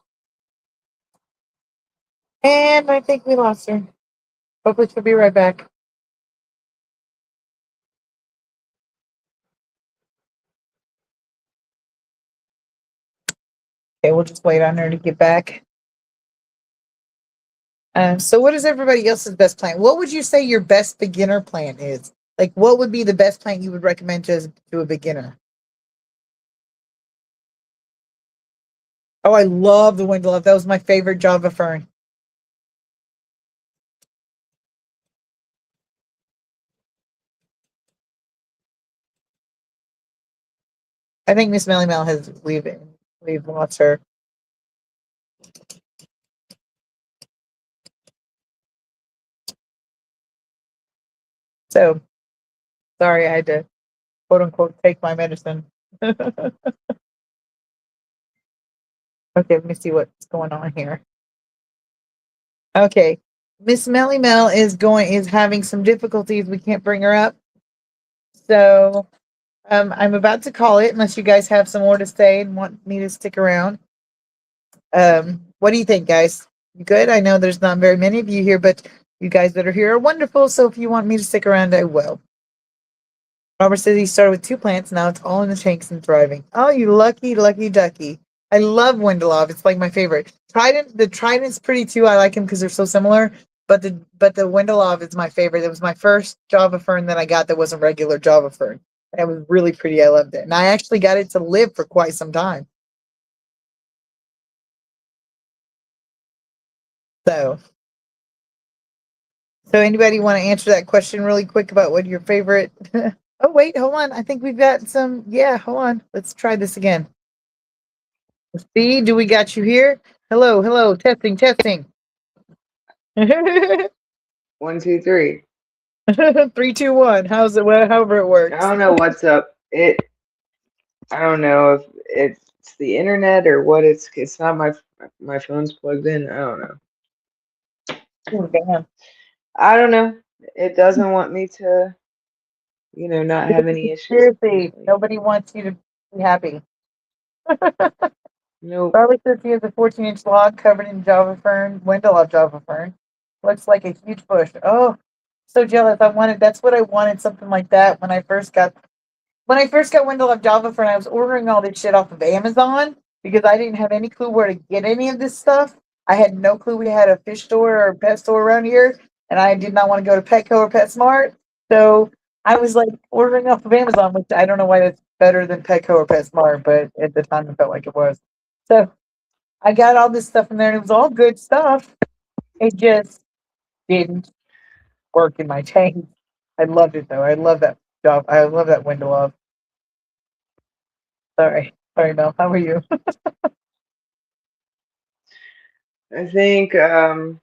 And I think we lost her. Hopefully she'll be right back. Okay, we'll just wait on her to get back. So what is everybody else's best plan? What would you say your best beginner plan is? Like what would be the best plan you would recommend to a beginner? Oh, I love the window love. That was my favorite Java fern. I think Miss Melly Mel has leave lost her. So sorry, I had to quote unquote take my medicine. Okay, let me see what's going on here. Okay. Miss Melly Mel is having some difficulties. We can't bring her up. So I'm about to call it unless you guys have some more to say and want me to stick around. What do you think, guys? You good? I know there's not very many of you here, but you guys that are here are wonderful. So if you want me to stick around, I will. Robert says he started with 2 plants. Now it's all in the tanks and thriving. Oh, you lucky, lucky ducky. I love Wendelov. It's like my favorite. The Trident's pretty too. I like him because they're so similar. But the Wendelov is my favorite. It was my first Java fern that I got that wasn't regular Java fern. It was really pretty. I loved it. And I actually got it to live for quite some time. So so anybody want to answer that question really quick about what your favorite Oh wait, hold on. I think we've got some hold on. Let's try this again. See, do we got you here? Hello, hello, testing, testing. 1, 2, 3. 3, 2, 1. How's it? However it I works. don't know what's up. I don't know if it's the internet or what. It's not my phone's plugged in. I don't know. Oh, damn. I don't know. It doesn't want me to, not have any issues Seriously, apparently. nobody wants you to be happy. Nope. Probably says he has a 14-inch log covered in Java fern, Wendelov Java fern. Looks like a huge bush. Oh, so jealous. That's what I wanted, something like that when I first got Wendell of Java Fern. I was ordering all this shit off of Amazon because I didn't have any clue where to get any of this stuff. I had no clue we had a fish store or a pet store around here, and I did not want to go to Petco or PetSmart. So I was like ordering off of Amazon, which I don't know why that's better than Petco or PetSmart, but at the time it felt like it was. So I got all this stuff in there, and it was all good stuff. It just didn't work in my tank. I loved it though. I love that job. I love that window of. Sorry, Mel. How are you? I think I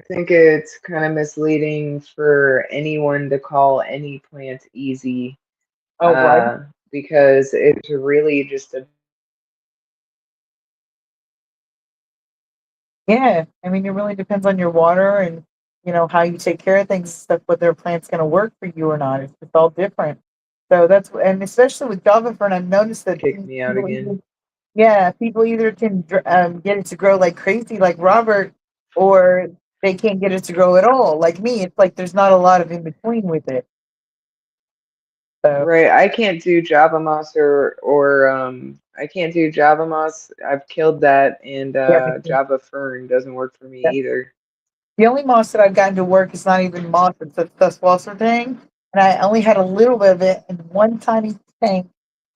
think it's kind of misleading for anyone to call any plant easy, Oh, right. because it's really just a Yeah. I mean, it really depends on your water and how you take care of things, stuff, whether a plant's going to work for you or not. It's all different. So and especially with Java Fern, I've noticed that kick me out again. yeah, people either can get it to grow like crazy, like Robert, or they can't get it to grow at all, like me. It's like there's not a lot of in between with it. So Right, I can't do Java Moss or I can't do Java Moss. I've killed that, and yeah, Java Fern doesn't work for me yeah. either. The only moss that I've gotten to work is not even moss, it's a Thuswasser thing. And I only had a little bit of it in one tiny tank.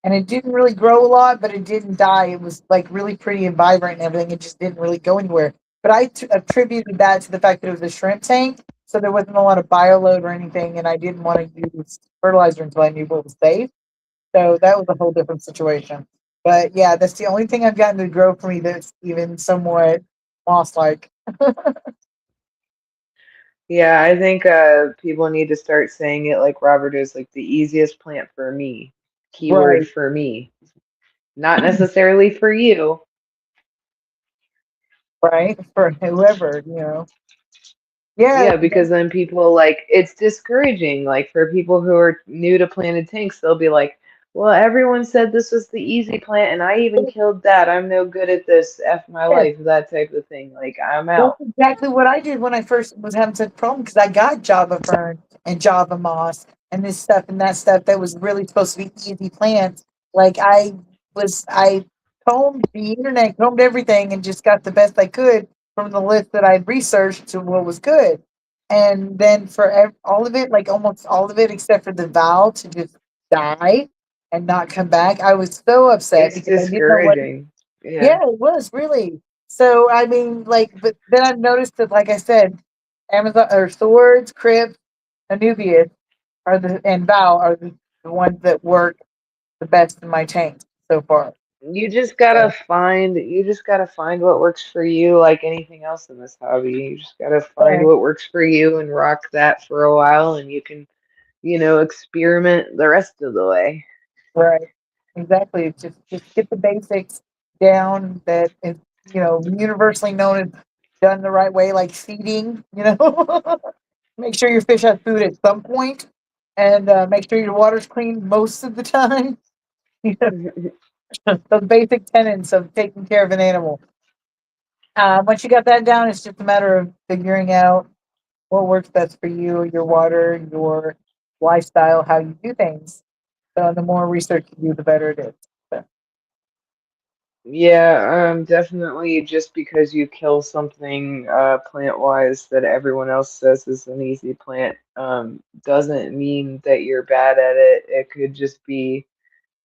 And it didn't really grow a lot, but it didn't die. It was like really pretty and vibrant and everything. It just didn't really go anywhere. But attributed that to the fact that it was a shrimp tank. So there wasn't a lot of bioload or anything. And I didn't want to use fertilizer until I knew what was safe. So that was a whole different situation. But yeah, that's the only thing I've gotten to grow for me that's even somewhat moss like. Yeah, I think people need to start saying it like Robert is, like the easiest plant for me. Keyword Right. for me. Not necessarily for you. Right? For whoever. Yeah, Yeah, because then people like it's discouraging. Like for people who are new to planted tanks, they'll be like, "Well, everyone said this was the easy plant, and I even killed that. I'm no good at this. F my yeah, life." That type of thing. Like I'm that's out. exactly what I did when I first was having such a problem because I got Java Fern and Java Moss and this stuff and that stuff that was really supposed to be easy plants. Like I combed the internet, combed everything, and just got the best I could from the list that I'd researched to what was good. And then for all of it, like almost all of it, except for the valve to just die and not come back, I was so upset It's because I didn't know what. discouraging. Yeah, Yeah. it was really. So I mean, like, but then I've noticed that, like I said, Amazon or Swords, Crypt, Anubius and Val are the ones that work the best in my tank so far. So, You just gotta find what works for you, like anything else in this hobby. You just gotta find right, what works for you and rock that for a while, and you can, experiment the rest of the way. right, exactly. Just get the basics down that is universally known as done the right way, like feeding. Make sure your fish has food at some point, and make sure your water's clean most of the time. The basic tenets of taking care of an animal. Once you got that down, it's just a matter of figuring out what works best for you, your water, your lifestyle, how you do things. So the more research you do, the better it is. So, Yeah, definitely just because you kill something plant-wise that everyone else says is an easy plant, doesn't mean that you're bad at it. It could just be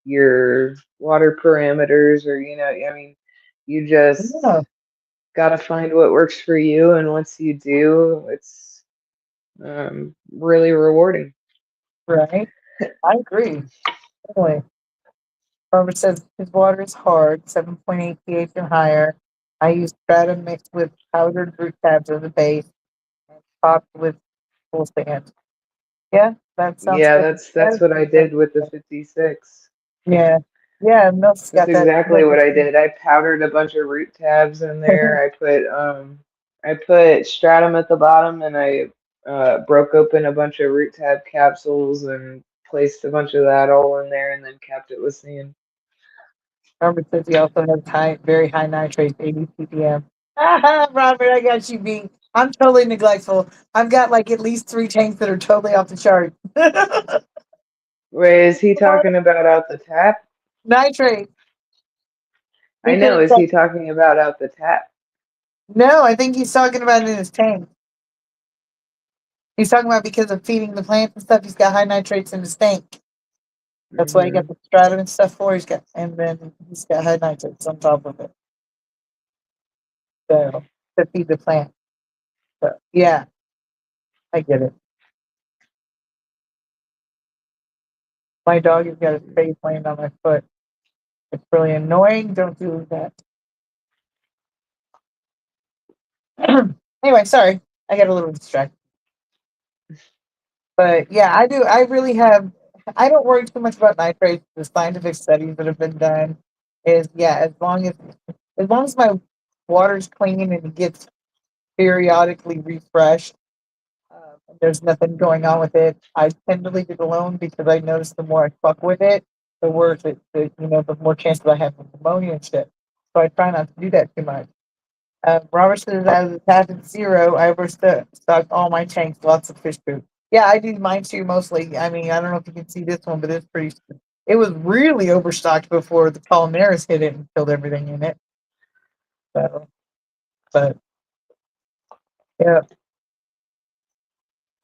your water parameters or, I mean, you just yeah, gotta find what works for you, and once you do, it's really rewarding. right. I agree. Anyway, Robert says his water is hard, 7.8 pH and higher. I use strata mixed with powdered root tabs as a base and topped with full sand. Yeah, that sounds Yeah, good. that's what I did with the 56. Yeah. Yeah, Milk's That's got that. exactly what I did. I powdered a bunch of root tabs in there. I put stratum at the bottom, and I broke open a bunch of root tab capsules and placed a bunch of that all in there, and then capped it with sand. Robert says he also has very high nitrates, 80 ppm. Robert, I got you beat. I'm totally neglectful. I've got like at least 3 tanks that are totally off the chart. Wait, is he talking about out the tap? Nitrate. I Because know. Is he talking about out the tap? no, I think he's talking about it in his tank. He's talking about because of feeding the plants and stuff. He's got high nitrates in his tank. That's why he got Hmm. the stratum and stuff for. And then he's got high nitrates on top of it. So to feed the plant. So yeah, I get it. My dog has got his face laying on my foot. It's really annoying. Don't do that. Anyway, sorry. I got a little distracted. But yeah, I do. I really have. I don't worry too much about nitrates. The scientific studies that have been done is yeah, as long as my water's clean and it gets periodically refreshed, and there's nothing going on with it, I tend to leave it alone because I notice the more I fuck with it, the worse the more chances I have of pneumonia and shit. So I try not to do that too much. Robert says, as a tap at zero, I overstocked all my tanks, lots of fish food. Yeah, I do mine too, mostly. I mean, I don't know if you can see this one, but it was really overstocked before the Palomares hit it and killed everything in it. So, but yeah,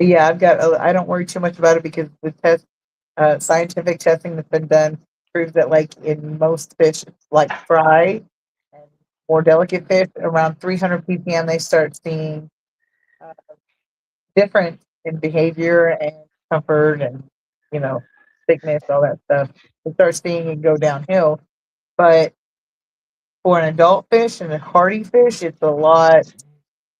yeah, I don't worry too much about it because scientific testing that's been done proves that, like in most fish, like fry and more delicate fish, around 300 ppm, they start seeing uh, different in behavior and comfort and you know sickness, all that stuff. We start seeing it go downhill. But for an adult fish and a hardy fish, it's a lot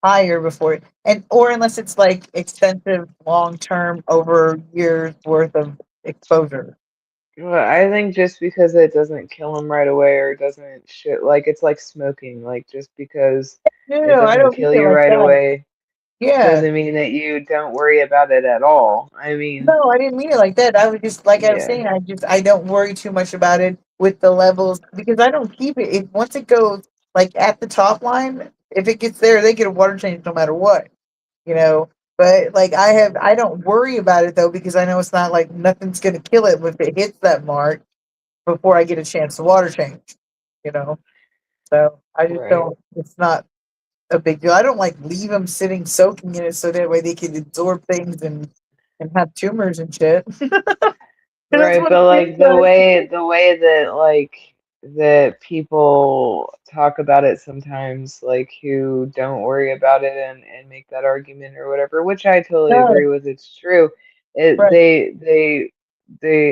higher before it, and or unless it's like extensive, long term, over years worth of exposure. Well, I think just because it doesn't kill him right away or doesn't shit like it's like smoking, like just because No, no, it no, I doesn't don't mean kill it you like right that. away Yeah. doesn't mean that you don't worry about it at all. I mean, No, I didn't mean it like that. I was just like I was yeah, saying. I don't worry too much about it with the levels because I don't keep it. If once it goes like at the top line, if it gets there, they get a water change no matter what. You know. But like I don't worry about it though because I know it's not like nothing's gonna kill it if it hits that mark before I get a chance to water change. You know. So I just right. don't. It's not a big deal. I don't like leave them sitting soaking in it so that way they can absorb things and have tumors and shit. That's Right, what it but feels like like. the way that like that people talk about it sometimes, like who don't worry about it and make that argument or whatever, which I totally No, agree with, it's true. It right. they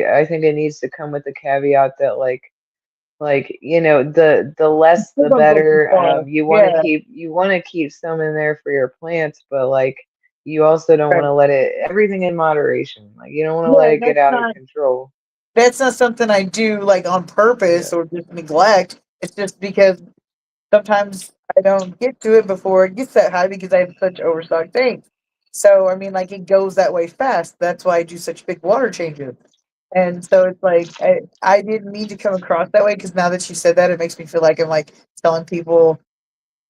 I think it needs to come with the caveat that like the less Still the don't go too better. far. Yeah, You want to keep some in there for your plants, but like you also don't want right. to let it everything in moderation. Like you don't want to let Yeah, it get out of control. that's not something I do like on Yeah. purpose or just neglect. It's just because sometimes I don't get to it before it gets that high because I have such overstocked tanks. So I mean, like it goes that way fast. That's why I do such big water changes. And so it's like I didn't mean to come across that way because now that you said that, it makes me feel like I'm like telling people.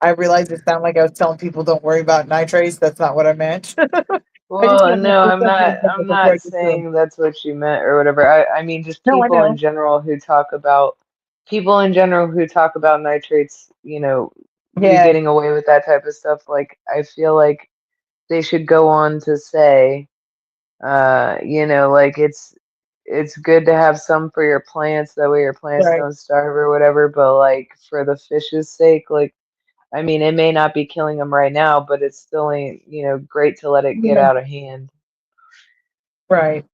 I realize it sounded like I was telling people don't worry about nitrates. That's not what I meant. I just Well, want to no, say something I'm before I not get to them. saying that's what you meant or whatever. I mean just No, I know. people in general who talk about nitrates, you Yeah, getting away with that type of stuff. Like I feel like they should go on to say like it's good to have some for your plants, that way your plants right. don't starve or whatever, but like for the fish's sake, like I mean it may not be killing them right now, but it's still ain't, great to let it get Yeah, out of hand. right.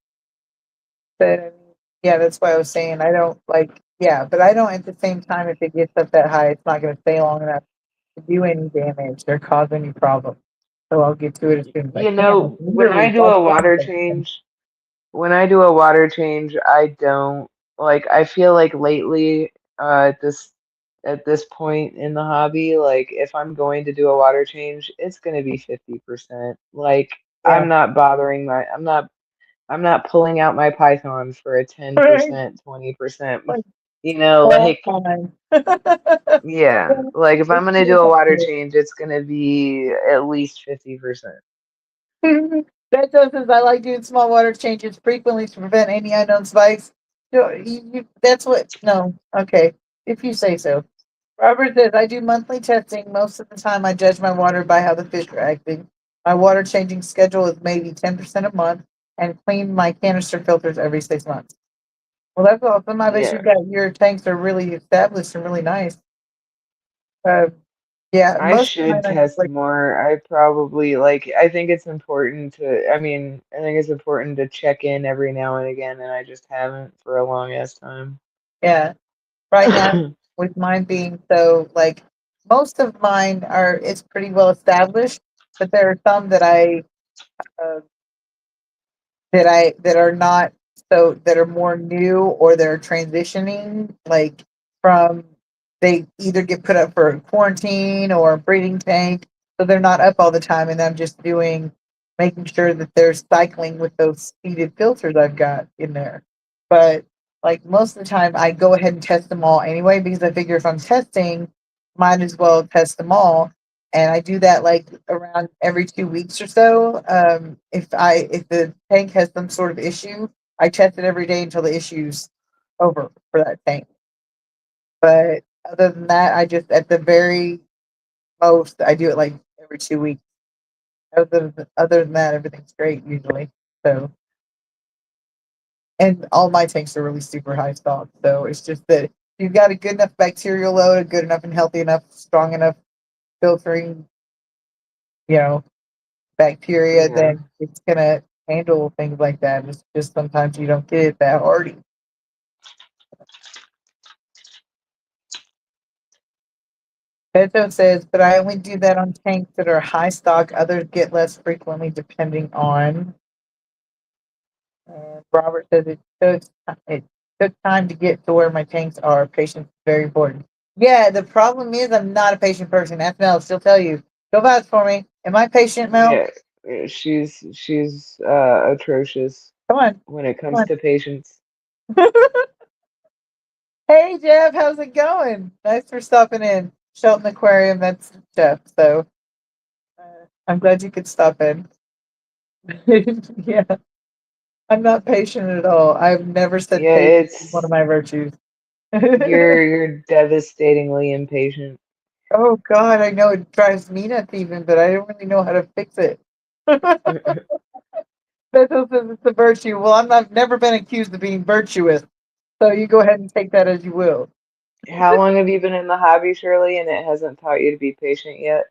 But I mean, yeah, that's why I was saying I don't like. Yeah, but I don't at the same time. If it gets up that high, it's not going to stay long enough to do any damage or cause any problem. So I'll get to it as soon as I can. Like When I literally, do that's a one water thing. change, I don't like I feel like lately this at this point in the hobby. Like if I'm going to do a water change, it's going to be 50%. Like Yeah. I'm not pulling out my Python for a Right. 10%, 20%. Like, all Like fine. yeah, like if I'm going to do a water change, it's going to be at least 50%. That does is I like doing small water changes frequently to prevent any unknown spikes. That's what, no, okay, if you say so. Robert says, I do monthly testing. Most of the time, I judge my water by how the fish are acting. My water changing schedule is maybe 10% a month and clean my canister filters every 6 months. Well, that's awesome. I bet Yeah. you got your tanks are really established and really nice. Uh, yeah, I most of should mine are just test like, more. I probably like I think it's important to I think it's important to check in every now and again and I just haven't for a long ass time. yeah, right now with mine being so like most of mine are it's pretty well established, but there are some uh, that are not so that are more new or they're transitioning like from they either get put up for quarantine or a breeding tank, so they're not up all the time, and I'm just doing making sure that they're cycling with those seeded filters I've got in there. But like most of the time I go ahead and test them all anyway because I figure if I'm testing, might as well test them all, and I do that like around every 2 weeks or so. If the tank has some sort of issue, I test it every day until the issue's over for that tank. But other than that, I just at the very most I do it like every 2 weeks. Other than that, everything's great usually. So and all my tanks are really super high stock. So it's just that you've got a good enough bacterial load, a good enough and healthy enough, strong enough filtering, you know, bacteria, Yeah. then it's gonna handle things like that. It's just sometimes you don't get it that hardy. Beto says, but I only do that on tanks that are high stock. Others get less frequently depending on. Robert says it took time to get to where my tanks are. Patience is very important. Yeah, the problem is I'm not a patient person. Ask Mel, she'll tell you. Go vouch for me. Am I patient, Mel? Yeah. She's atrocious Come on, when it comes come to patience. on. Hey Jeff, how's it going? Nice for stopping in. Shelton Aquarium, that's Jeff. So I'm glad you could stop in. Yeah, I'm not patient at all. I've never said Yeah, patience is one of my virtues. you're devastatingly impatient. Oh God, I know it drives me nuts even, but I don't really know how to fix it. Bethel says it's a virtue. Well, I've never been accused of being virtuous, so you go ahead and take that as you will. How long have you been in the hobby, Shirley, and it hasn't taught you to be patient yet?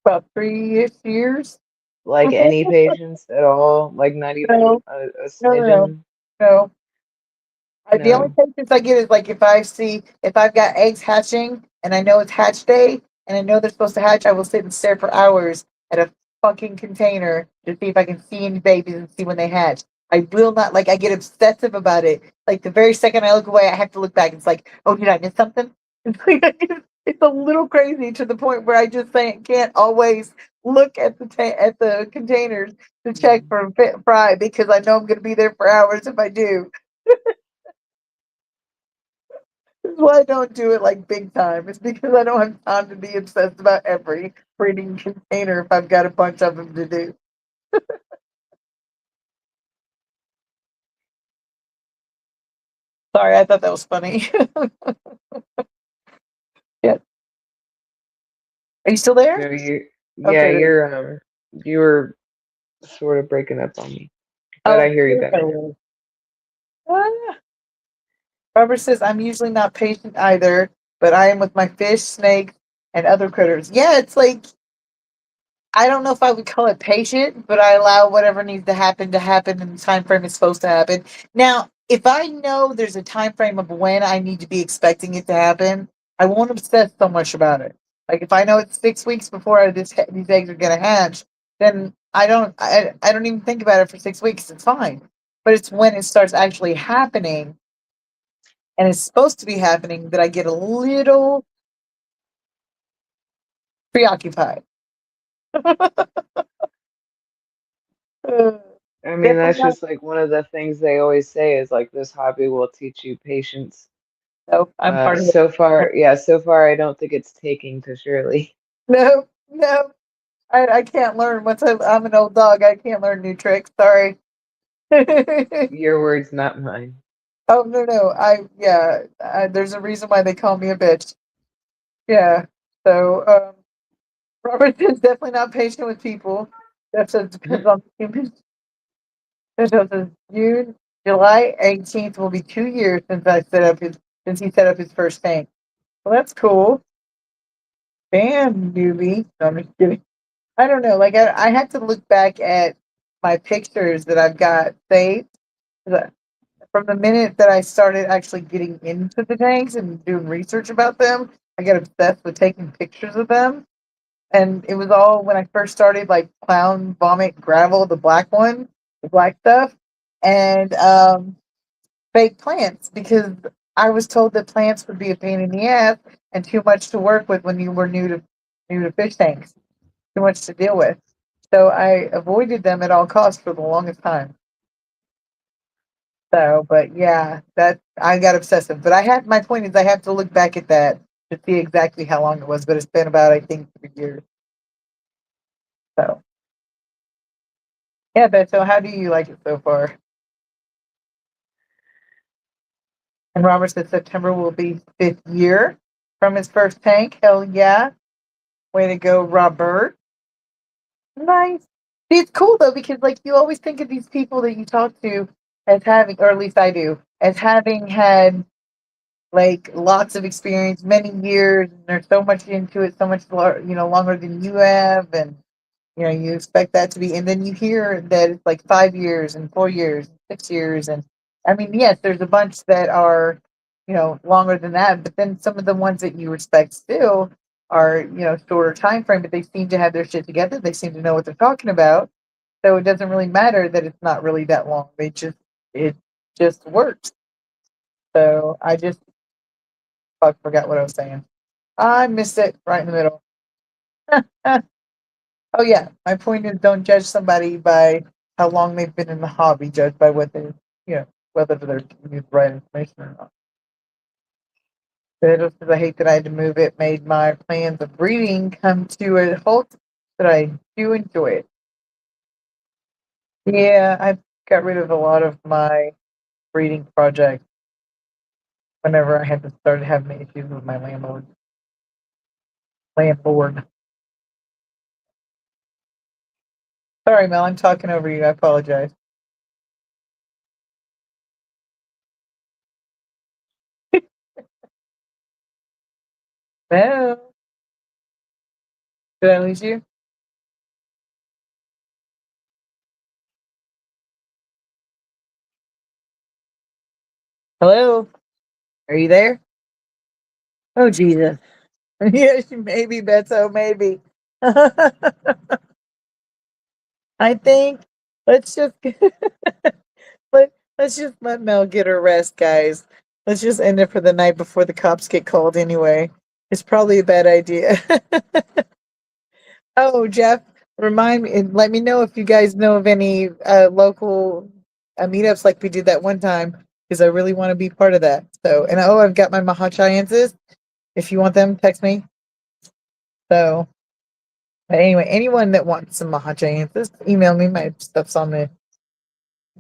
About 3-ish years. Like any patience at all? Like not even No, a no, no, no, smidgen? no. The only No. patience I get is like if I've got eggs hatching and I know it's hatch day and I know they're supposed to hatch, I will sit and stare for hours at a fucking container to see if I can see any babies and see when they hatch. I will not like I get obsessive about it. Like the very second I look away, I have to look back. It's like, oh, did I miss something? It's like it's a little crazy to the point where I just can't always look at at the containers to check Mm. for fry because I know I'm going to be there for hours if I do. That's why I don't do it like big time. It's because I don't have time to be obsessed about every breeding container if I've got a bunch of them to do. Sorry, I thought that was funny. Yeah. Are you still there? No, yeah, Okay. There. you were sort of breaking up on me, but Oh, I hear you there better I now. was. Ah. Robert says, I'm usually not patient either, but I am with my fish, snakes, and other critters. Yeah, it's like I don't know if I would call it patient, but I allow whatever needs to happen in the time frame it's supposed to happen. Now, if I know there's a time frame of when I need to be expecting it to happen, I won't obsess so much about it. Like if I know it's 6 weeks before these eggs are going to hatch, then I don't even think about it for 6 weeks. It's fine. But it's when it starts actually happening and it's supposed to be happening that I get a little. preoccupied. Uh, I mean, Definitely that's not. just like one of the things they always say is like this hobby will teach you patience. No, I'm part of So it. far, yeah, so far I don't think it's taking to Shirley. No, no, I can't learn. I'm an old dog, I can't learn new tricks. Sorry. Your words, not mine. Oh no, no. There's a reason why they call me a bitch. Yeah. So Robert is definitely not patient with people. That just depends on the human. That says June, July 18th will be 2 years since he set up his first tank. Well, that's cool. Damn, newbie. No, I'm just kidding. I don't know. Like I had to look back at my pictures that I've got saved. The- From the minute that I started actually getting into the tanks and doing research about them, I got obsessed with taking pictures of them. And it was all when I first started, like clown vomit gravel, the black one, the black stuff, and fake plants because I was told that plants would be a pain in the ass and too much to work with when you were new to fish tanks, too much to deal with. So I avoided them at all costs for the longest time. So, but yeah, that I got obsessive. But my point is I have to look back at that to see exactly how long it was, but it's been about I think 3 years. So yeah, but so how do you like it so far? And Robert said September will be 5th year from his first tank. Hell yeah. Way to go, Robert. Nice. See, it's cool though because like you always think of these people that you talk to as having, or at least I do, as having had like lots of experience, many years, and they're so much into it, so much longer than you have, and you expect that to be, and then you hear that it's like 5 years and 4 years, 6 years, and I mean, yes, there's a bunch that are longer than that, but then some of the ones that you respect still are shorter time frame, but they seem to have their shit together. They seem to know what they're talking about, so it doesn't really matter that it's not really that long. It just works. So I just forgot what I was saying. I missed it right in the middle. Oh yeah, my point is don't judge somebody by how long they've been in the hobby. Judge by what they, whether they're giving you the right information or not. But just because I hate that I had to move it made my plans of breeding come to a halt. But I do enjoy it. Yeah, I got rid of a lot of my breeding projects whenever I had to start having issues with my landlord. Landlord. Sorry, Mel, I'm talking over you. I apologize. Mel, did I lose you? Hello, are you there? Oh Jesus. Yes, maybe Beto, maybe. I think let's just let's just let Mel get her rest, guys. Let's just end it for the night before the cops get called anyway. It's probably a bad idea. Oh, Jeff, remind me and let me know if you guys know of any local meetups like we did that one time because I really want to be part of that. So, and oh, I've got my Mahachayances. If you want them, text me. So, but anyway, anyone that wants some Mahachayances, email me. My stuff's on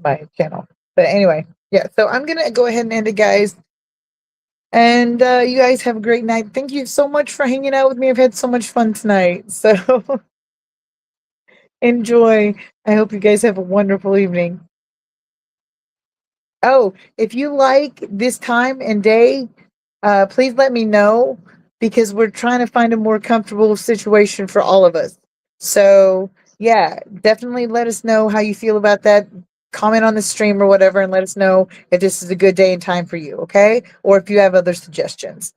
my channel. But anyway, yeah. So I'm gonna go ahead and end it, guys. And you guys have a great night. Thank you so much for hanging out with me. I've had so much fun tonight. So enjoy. I hope you guys have a wonderful evening. Oh, if you like this time and day, please let me know because we're trying to find a more comfortable situation for all of us. So, yeah, definitely let us know how you feel about that. Comment on the stream or whatever and let us know if this is a good day and time for you, okay? Or if you have other suggestions.